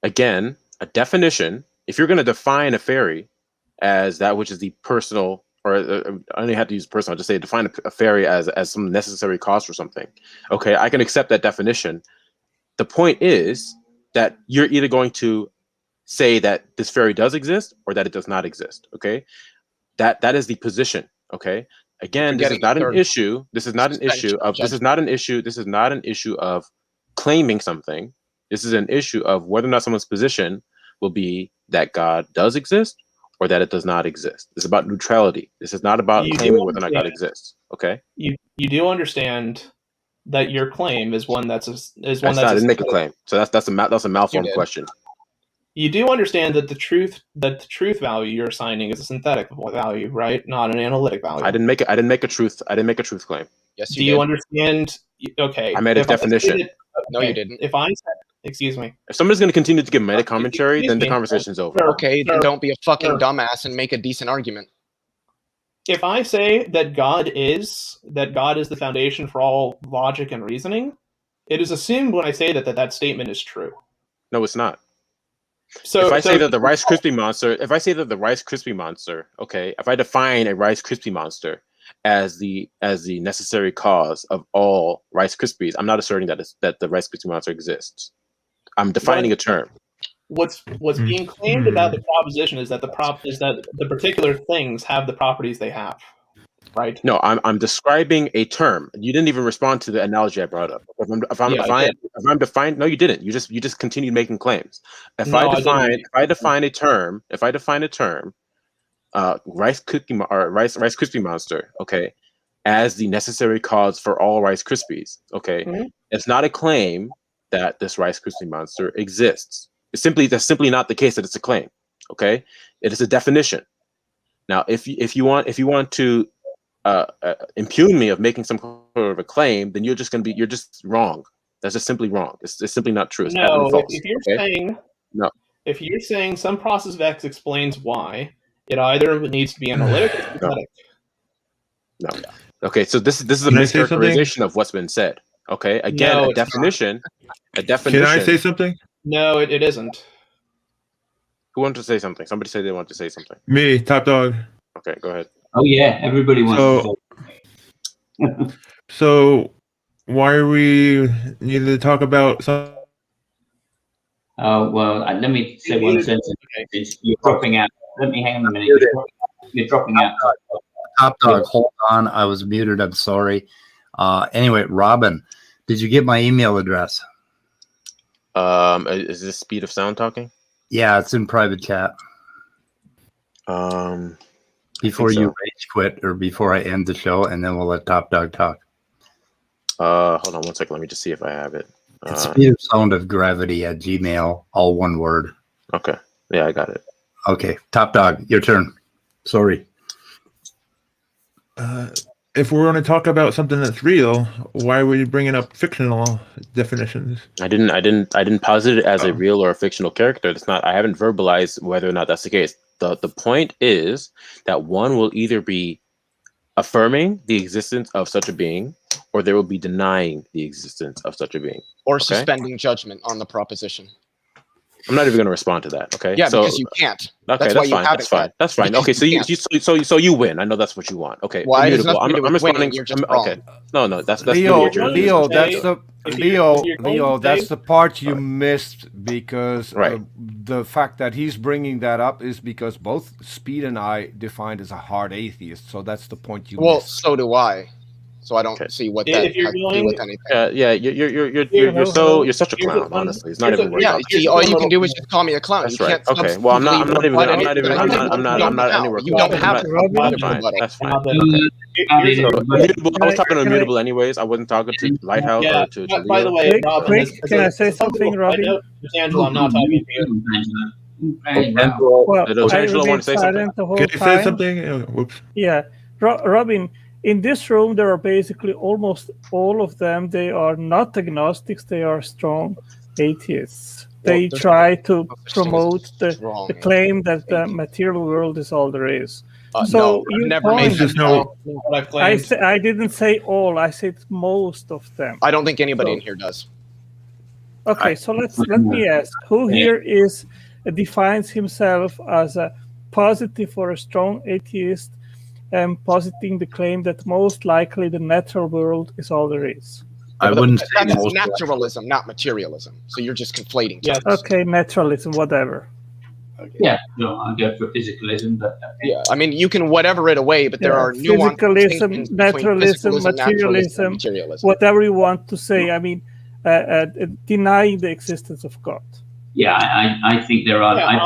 again, a definition. If you're going to define a fairy as that which is the personal, or I only have to use personal, I'll just say define a fairy as some necessary cause for something. Okay, I can accept that definition. The point is that you're either going to say that this fairy does exist or that it does not exist. Okay, that is the position. Okay, again, this is not an issue. This is not an issue of claiming something. This is an issue of whether or not someone's position will be that God does exist or that it does not exist. It's about neutrality. This is not about claiming whether or not God exists. Okay. You do understand that your claim is one that's I didn't make a claim. So that's a malformed question. You do understand that the truth value you're assigning is a synthetic value, right? Not an analytic value. I didn't make a truth claim. Yes, you understand? Okay. I made a definition. No, you didn't. If I said, excuse me. If somebody's going to continue to give meta commentary, then the conversation's over. Okay, then don't be a fucking dumbass and make a decent argument. If I say that God is the foundation for all logic and reasoning, it is assumed when I say that statement is true. No, it's not. So if I say that the Rice Krispie monster, okay, if I define a Rice Krispie monster as the necessary cause of all Rice Krispies, I'm not asserting that the Rice Krispie monster exists. I'm defining a term. What's being claimed about the proposition is that the particular things have the properties they have, right? No, I'm describing a term. You didn't even respond to the analogy I brought up. If I'm defined, no, you didn't. You just continued making claims. If I define a term, Rice Krispie monster, okay, as the necessary cause for all Rice Krispies, okay, it's not a claim that this Rice Krispie monster exists. That's simply not the case that it's a claim. Okay, it is a definition. Now, if you want to impugn me of making some sort of a claim, then you're just wrong. That's just simply wrong. It's simply not true. It's no, false. if you're saying no, If you're saying some process of X explains Y, it either needs to be analytic or synthetic. No. Okay, so this is a mischaracterization of what's been said. Okay, again, No, a it's definition. Can I say something? No, it isn't. Who wanted to say something? Somebody said they want to say something. Me, Top Dog. Okay, go ahead. Oh yeah, everybody wants to. So why are we needing to talk about some? Well, let me say one sentence. You're dropping out. Let me hang on a minute. You're dropping out. Top Dog, hold on. I was muted. I'm sorry. Anyway, Robin, did you get my email address? Is this speed of sound talking? Yeah, it's in private chat. Before you rage quit or before I end the show, and then we'll let Top Dog talk. Hold on 1 second. Let me just see if I have it. It's speed of sound of gravity at Gmail, all one word. Okay. Yeah, I got it. Okay, Top Dog, your turn. Sorry. If we're going to talk about something that's real, why are we bringing up fictional definitions? I didn't posit it as a real or a fictional character. It's not. I haven't verbalized whether or not that's the case. The point is that one will either be affirming the existence of such a being, or they will be denying the existence of such a being, or suspending judgment on the proposition. I'm not even going to respond to that. Okay. Yeah, because you can't. Okay, that's fine. That's fine. That's fine. Okay, so you win. I know that's what you want. Okay. Why does I'm responding. Okay. No, that's Leo. That's the part you missed, because the fact that he's bringing that up is because both Speed and I defined as a hard atheist. So that's the point you missed. Well, so do I. So I don't see what that has to do with anything. You're such a clown. Honestly, it's not even worth it. See, all you can do is just call me a clown. That's right. Okay. Well, I'm not anywhere. You don't have to. That's fine. I was talking to Immutable anyways. I wasn't talking to Lighthouse or to Leo. By the way, Robin, can I say something, Robin? Angela, I'm not talking to you. Otangelo want to say something? Can you say something? Whoops. Yeah, Robin. In this room, there are basically almost all of them. They are not agnostics. They are strong atheists. They try to promote the claim that the material world is all there is. So you never made this. I didn't say all. I said most of them. I don't think anybody in here does. Okay, so let me ask: who here defines himself as a positive or a strong atheist? Positing the claim that most likely the natural world is all there is. I wouldn't say that's naturalism, not materialism. So you're just conflating. Yeah. Okay, naturalism, whatever. Okay. Yeah, no, I'll go for physicalism, but yeah, I mean you can whatever it away, but there are nuances. Physicalism, naturalism, materialism, whatever you want to say. I mean, denying the existence of God. Yeah, I think there are. I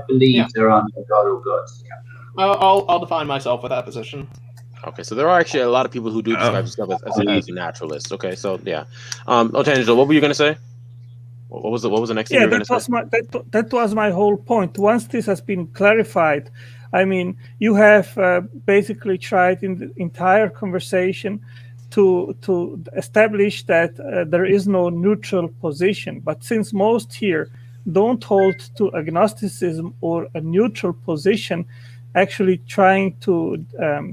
believe there are no God or gods. Yeah. I'll define myself with that position. Okay, so there are actually a lot of people who do describe themselves as naturalists. Okay, so yeah, Otangelo, what were you going to say? What was the next thing you were going to say? That was my whole point. Once this has been clarified, I mean, you have basically tried in the entire conversation to establish that there is no neutral position. But since most here don't hold to agnosticism or a neutral position, actually trying to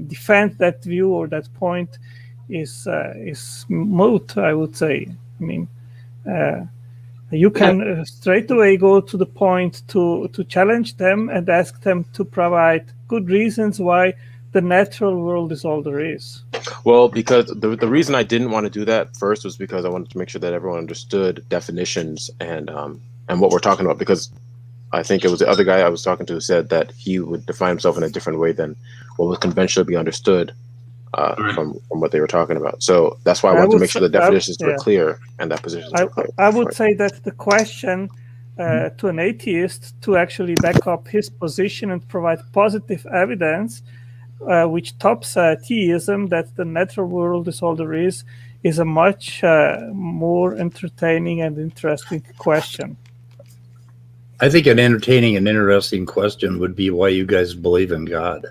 defend that view or that point is moot, I would say. I mean, you can straight away go to the point to challenge them and ask them to provide good reasons why the natural world is all there is. Well, because the reason I didn't want to do that first was because I wanted to make sure that everyone understood definitions and what we're talking about, because I think it was the other guy I was talking to who said that he would define himself in a different way than what would conventionally be understood from what they were talking about. So that's why I wanted to make sure the definitions were clear and that positions were clear. I would say that the question to an atheist to actually back up his position and provide positive evidence, which tops theism, that the natural world is all there is a much more entertaining and interesting question. I think an entertaining and interesting question would be why you guys believe in God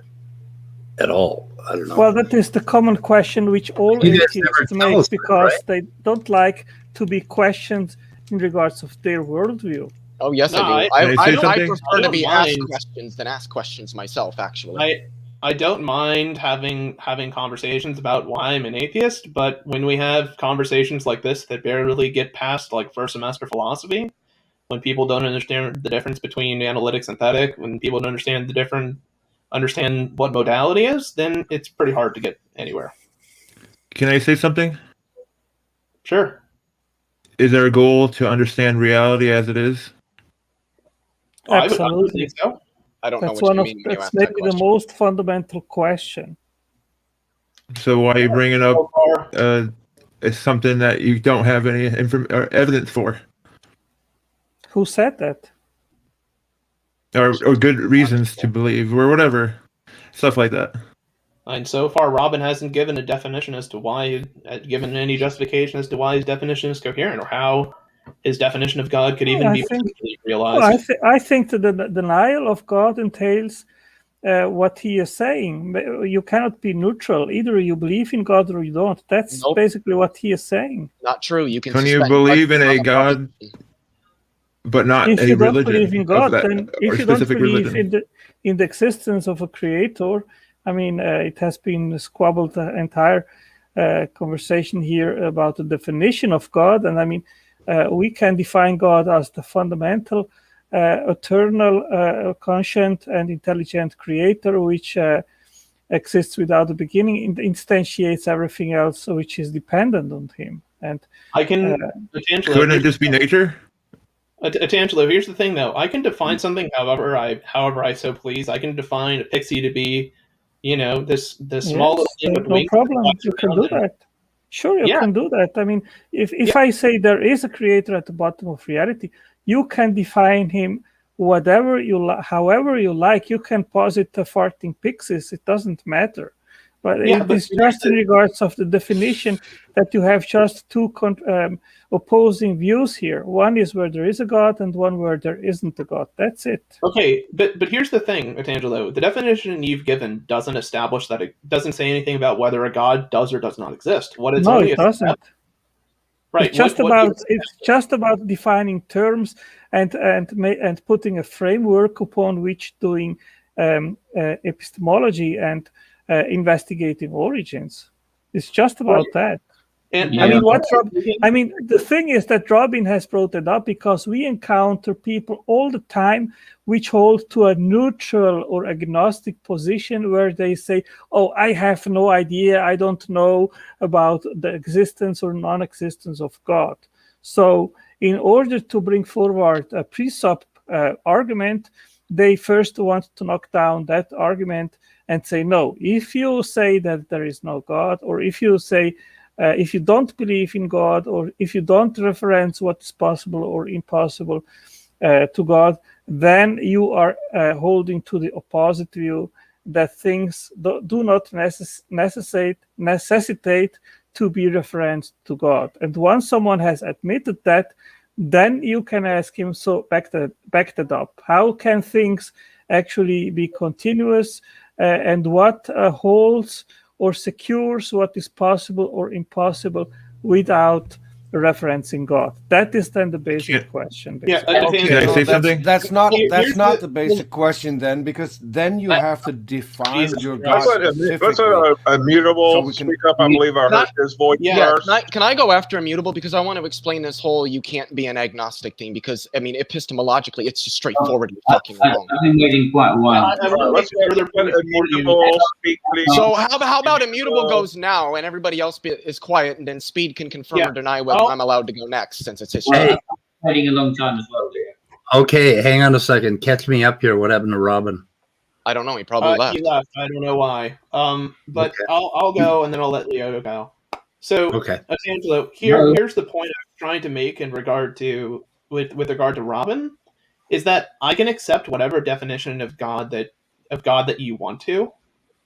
at all. I don't know. Well, that is the common question which all atheists make because they don't like to be questioned in regards of their worldview. Oh yes, No, I do. Can I say I something? prefer to don't be asked mind. questions than ask questions myself. Actually, I don't mind having conversations about why I'm an atheist, but when we have conversations like this that barely get past like first semester philosophy, when people don't understand the difference between analytic synthetic, when people don't understand what modality is, then it's pretty hard to get anywhere. Can I say something? Sure. Is there a goal to understand reality as it is? I would think so. I don't That's know what one you of mean when you that's ask that maybe the question. most fundamental question. So why are you bringing up it's something that you don't have any evidence for, Who said that? or good reasons to believe, or whatever, stuff like that? And so far, Robin hasn't given a definition as to why, given any justification as to why his definition is coherent, or how his definition of God could even be potentially realized. I think that the denial of God entails what he is saying. You cannot be neutral. Either you believe in God or you don't. That's basically what he is saying. Not true. You can. Can you believe in a God, but not If a you don't religion? believe in God, that, then if you don't believe in the existence of a creator, I mean, it has been squabbled the entire conversation here about the definition of God, and I mean, we can define God as the fundamental, eternal, conscient, and intelligent creator, which exists without a beginning, instantiates everything else which is dependent on him. And I can couldn't it just be nature? Otangelo, here's the thing, though. I can define something however I so please. I can define a pixie to be, this small little thing with no wings. problem. You can do that. Sure, you can do that. I mean, if I say there is a creator at the bottom of reality, you can define him however you like. You can posit the farting pixies. It doesn't matter. But it is just in regards of the definition that you have just two opposing views here. One is where there is a God, and one where there isn't a God. That's it. Okay, but here's the thing, Otangelo. The definition you've given doesn't establish that it doesn't say anything about whether a God does or does not exist. What it's it doesn't. Right. It's just about defining terms and putting a framework upon which doing epistemology and investigating origins. It's just about that. The thing is that Robin has brought it up because we encounter people all the time which hold to a neutral or agnostic position where they say, "Oh, I have no idea. I don't know about the existence or non-existence of God." So, in order to bring forward a pre-sup argument, they first want to knock down that argument and say, no, if you say that there is no God, or if you say, if you don't believe in God, or if you don't reference what is possible or impossible to God, then you are holding to the opposite view that things do not necessitate to be referenced to God. And once someone has admitted that, then you can ask him, so back that up. How can things actually be continuous? And what holds or secures what is possible or impossible without referencing God? That is then the basic question. Basically. Can I say something? That's not the basic question then, because then you have to define your God specifically. Let's let Immutable speak up. I believe I heard his voice first. Can I go after Immutable, because I want to explain this whole you can't be an agnostic thing, because I mean epistemologically it's just straightforward and fucking wrong. I've been waiting quite a while. Let's let Immutable speak, please. So how about Immutable goes now and everybody else is quiet, and then Speed can confirm or deny whether I'm allowed to go next, since it's his turn. I'm waiting a long time as well, dear. Okay, hang on a second. Catch me up here. What happened to Robin? I don't know. He probably left. He left. I don't know why. But okay. I'll go, and then I'll let Leo go. So, Otangelo, here's the point I was trying to make in regard to with regard to Robin, is that I can accept whatever definition of God that you want to,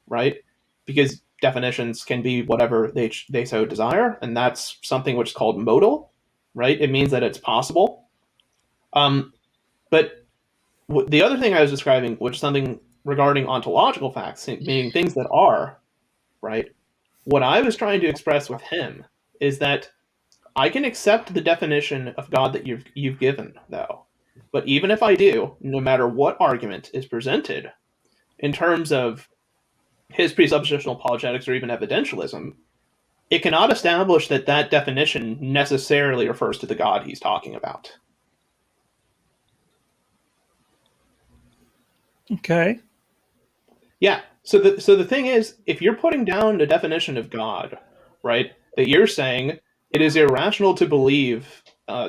right? Because definitions can be whatever they so desire, and that's something which is called modal, right? It means that it's possible. But the other thing I was describing, which is something regarding ontological facts, meaning things that are, right? What I was trying to express with him is that I can accept the definition of God that you've given, though. But even if I do, no matter what argument is presented, in terms of his presuppositional apologetics or even evidentialism, it cannot establish that that definition necessarily refers to the God he's talking about. Okay. Yeah. So the thing is, if you're putting down a definition of God, right, that you're saying it is irrational to believe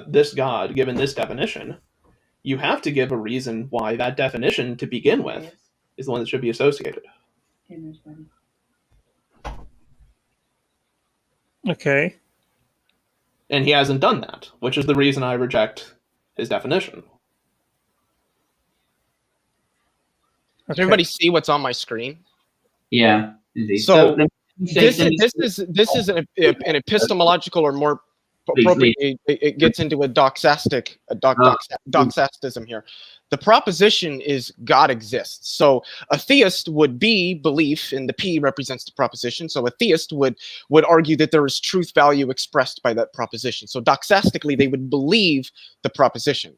this God given this definition, you have to give a reason why that definition to begin with is the one that should be associated. Okay. And he hasn't done that, which is the reason I reject his definition. Does everybody see what's on my screen? Yeah. So this is an epistemological, or more appropriately, it gets into a doxastism here. The proposition is God exists. So a theist would be belief, and the P represents the proposition. So a theist would argue that there is truth value expressed by that proposition. So doxastically, they would believe the proposition.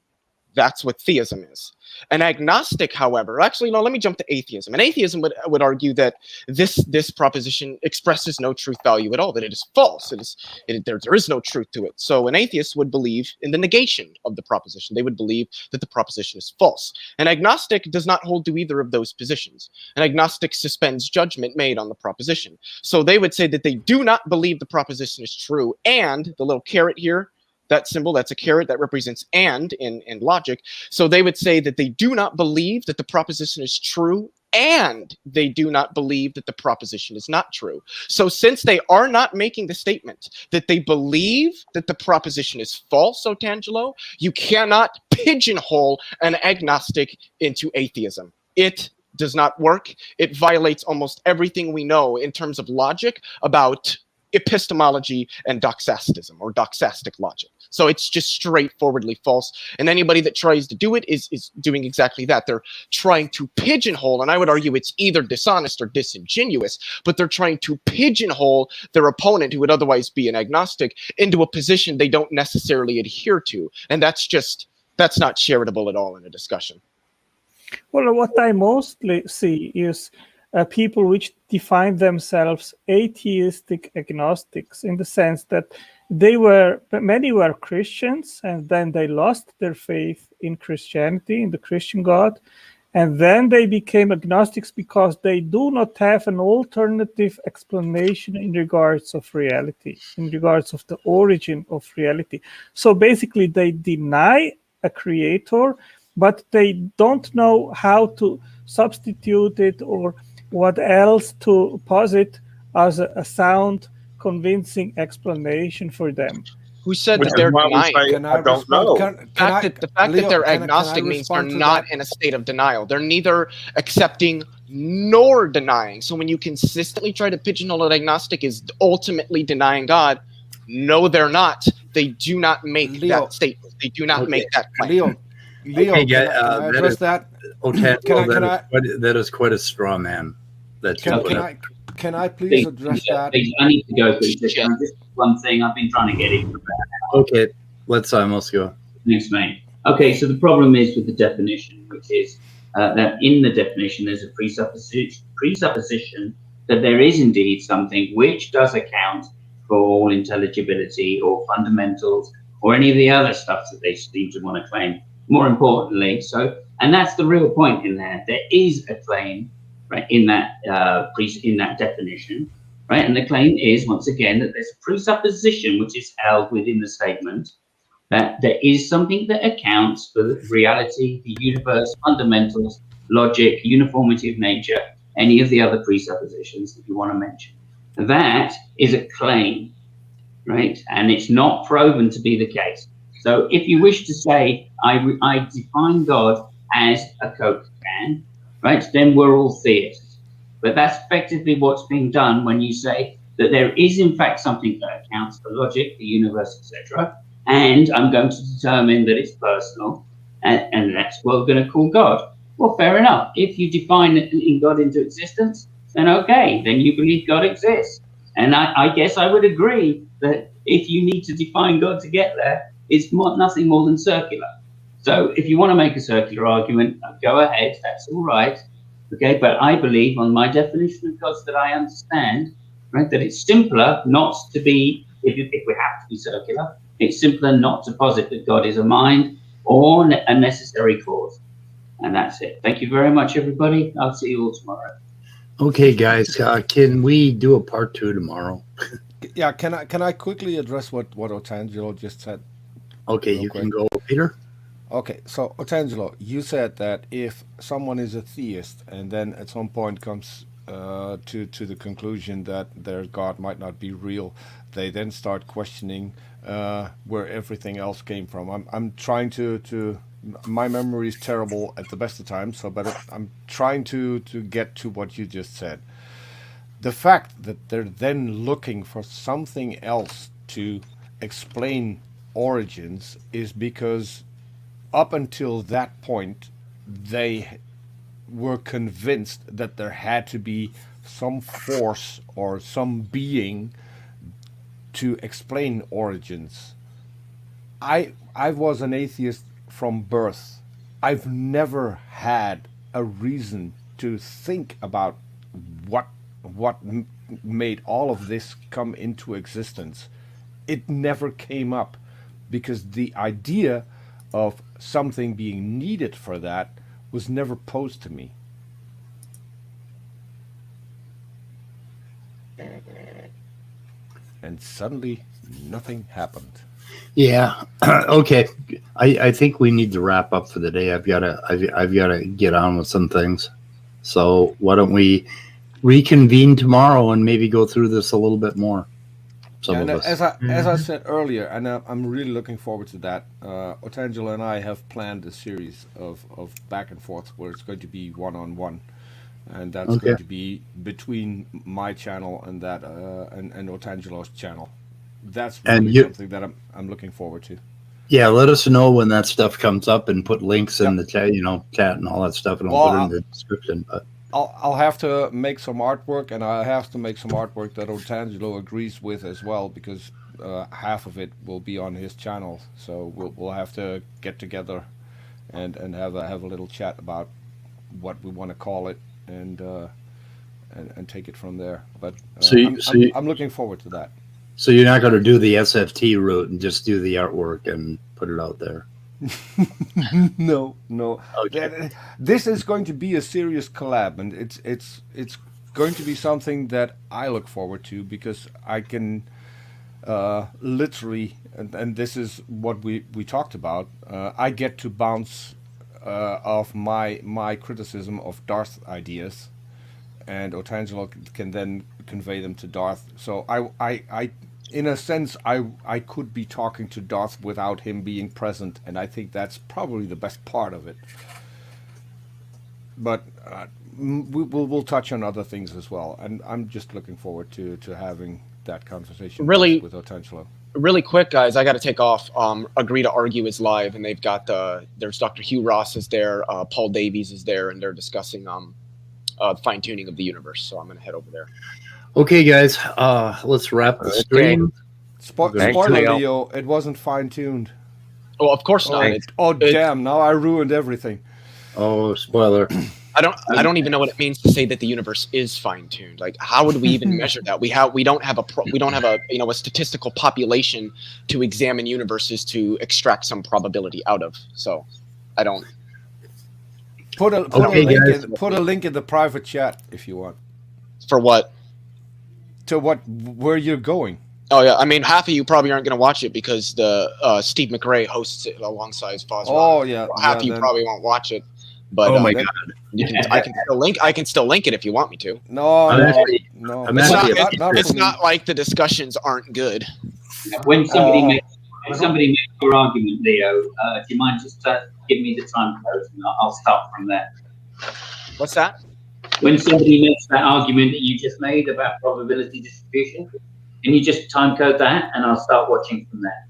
That's what theism is. An agnostic, however, actually, no, let me jump to atheism. An atheism would argue that this proposition expresses no truth value at all, that it is false. There is no truth to it. So an atheist would believe in the negation of the proposition. They would believe that the proposition is false. An agnostic does not hold to either of those positions. An agnostic suspends judgment made on the proposition. So they would say that they do not believe the proposition is true, and the little caret here, that symbol, that's a caret that represents and in logic. So they would say that they do not believe that the proposition is true, and they do not believe that the proposition is not true. So since they are not making the statement that they believe that the proposition is false, Otangelo, you cannot pigeonhole an agnostic into atheism. It does not work. It violates almost everything we know in terms of logic about epistemology and doxastism, or doxastic logic. So it's just straightforwardly false. And anybody that tries to do it is doing exactly that. They're trying to pigeonhole, and I would argue it's either dishonest or disingenuous, but they're trying to pigeonhole their opponent, who would otherwise be an agnostic, into a position they don't necessarily adhere to. And that's not charitable at all in a discussion. Well, what I mostly see is people which define themselves atheistic agnostics, in the sense that many were Christians, and then they lost their faith in Christianity, in the Christian God, and then they became agnostics because they do not have an alternative explanation in regards of reality, in regards of the origin of reality. So basically they deny a creator, but they don't know how to substitute it or what else to posit as a sound, convincing explanation for them. Who said that they're denying? I don't know. The fact that they're agnostic means they're not in a state of denial. They're neither accepting nor denying. So when you consistently try to pigeonhole an agnostic as ultimately denying God, no, they're not. They do not make that statement. They do not make that claim. Leo, can I address that? That is quite a straw man. Can I please address that? I need to go, please. Just one thing I've been trying to get in. Okay, let's almost go. Thanks, mate. Okay, so the problem is with the definition, which is that in the definition there's a presupposition that there is indeed something which does account for all intelligibility or fundamentals or any of the other stuff that they seem to want to claim. More importantly, and that's the real point in there. There is a claim, right, in that definition, right, and the claim is once again that there's a presupposition which is held within the statement that there is something that accounts for the reality, the universe, fundamentals, logic, uniformity of nature, any of the other presuppositions that you want to mention. That is a claim, right, and it's not proven to be the case. So if you wish to say, I define God as a Coke can, right, then we're all theists. But that's effectively what's being done when you say that there is in fact something that accounts for logic, the universe, etc. And I'm going to determine that it's personal, and that's what we're going to call God. Well, fair enough. If you define God into existence, then okay, then you believe God exists. And I guess I would agree that if you need to define God to get there, it's nothing more than circular. So if you want to make a circular argument, go ahead. That's all right. Okay, but I believe on my definition of gods that I understand, right, that it's simpler not to be, if we have to be circular, it's simpler not to posit that God is a mind or a necessary cause. And that's it. Thank you very much, everybody. I'll see you all tomorrow. Okay, guys, can we do a part 2 tomorrow? Yeah, can I quickly address what Otangelo just said? Okay, you can go, Peter. Okay, so Otangelo, you said that if someone is a theist and then at some point comes to the conclusion that their God might not be real, they then start questioning where everything else came from. I'm trying to my memory is terrible at the best of times, but I'm trying to get to what you just said. The fact that they're then looking for something else to explain origins is because up until that point, they were convinced that there had to be some force or some being to explain origins. I was an atheist from birth. I've never had a reason to think about what made all of this come into existence. It never came up because the idea of something being needed for that was never posed to me. And suddenly nothing happened. Yeah. Okay. I think we need to wrap up for the day. I've got to get on with some things. So why don't we reconvene tomorrow and maybe go through this a little bit more? As I said earlier, and I'm really looking forward to that. Otangelo and I have planned a series of back and forth where it's going to be one-on-one, and that's going to be between my channel and that and Otangelo's channel. That's really something that I'm looking forward to. Yeah, let us know when that stuff comes up and put links in the chat, chat and all that stuff, and I'll put it in the description. But I'll have to make some artwork, and I have to make some artwork that Otangelo agrees with as well, because half of it will be on his channel. So we'll have to get together and have a little chat about what we want to call it, and take it from there. But I'm looking forward to that. So you're not going to do the SFT route and just do the artwork and put it out there? No. Okay. This is going to be a serious collab, and it's going to be something that I look forward to, because I can literally, and this is what we talked about, I get to bounce off my criticism of Darth ideas, and Otangelo can then convey them to Darth. So I in a sense, I could be talking to Darth without him being present, and I think that's probably the best part of it. But we'll touch on other things as well, and I'm just looking forward to having that conversation with Otangelo. Really quick, guys, I got to take off. Agree to Argue is live, and they've got there's Dr. Hugh Ross is there, Paul Davies is there, and they're discussing fine tuning of the universe. So I'm going to head over there. Okay, guys, let's wrap the stream. Spoiler, Leo, it wasn't fine-tuned. Oh, of course not. Damn, now I ruined everything. Oh, spoiler. I don't even know what it means to say that the universe is fine-tuned. Like, how would we even measure that? We don't have a statistical population to examine universes to extract some probability out of. So, I don't. Put a link in the private chat if you want. For what? To where you're going. Oh yeah, I mean, half of you probably aren't going to watch it because the Steve McRae hosts it alongside Foz. Oh yeah, half of you probably won't watch it. But oh my god, I can still link it if you want me to. No. It's not like the discussions aren't good. When somebody makes your argument, Leo, do you mind just give me the time code and I'll start from there. What's that? When somebody makes that argument that you just made about probability distribution, can you just time code that and I'll start watching from there?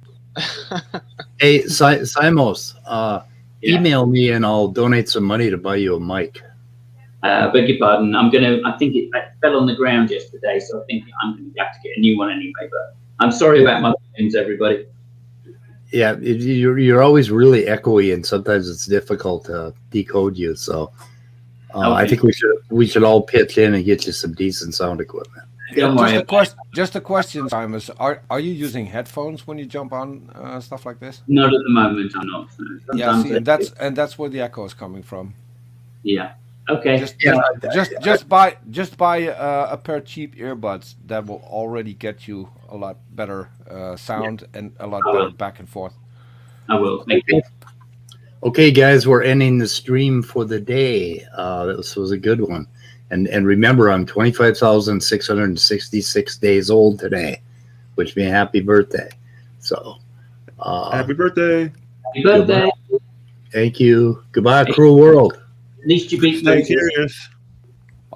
Hey, Simos, email me and I'll donate some money to buy you a mic. Beg your pardon. I think it fell on the ground yesterday, so I think I'm going to have to get a new one anyway. But I'm sorry about my things, everybody. Yeah, you're always really echoey, and sometimes it's difficult to decode you. So I think we should all pitch in and get you some decent sound equipment. Just a question, Simon. Are you using headphones when you jump on stuff like this? Not at the moment. I'm not. Yeah, see, and that's where the echo is coming from. Yeah. Okay. Just buy a pair of cheap earbuds that will already get you a lot better sound and a lot better back and forth. I will. Thank you. Okay, guys, we're ending the stream for the day. This was a good one. And remember, I'm 25,666 days old today, which means happy birthday. So, happy birthday. Happy birthday. Goodbye. Thank you. Goodbye, cruel world. At least you beat Stay curious.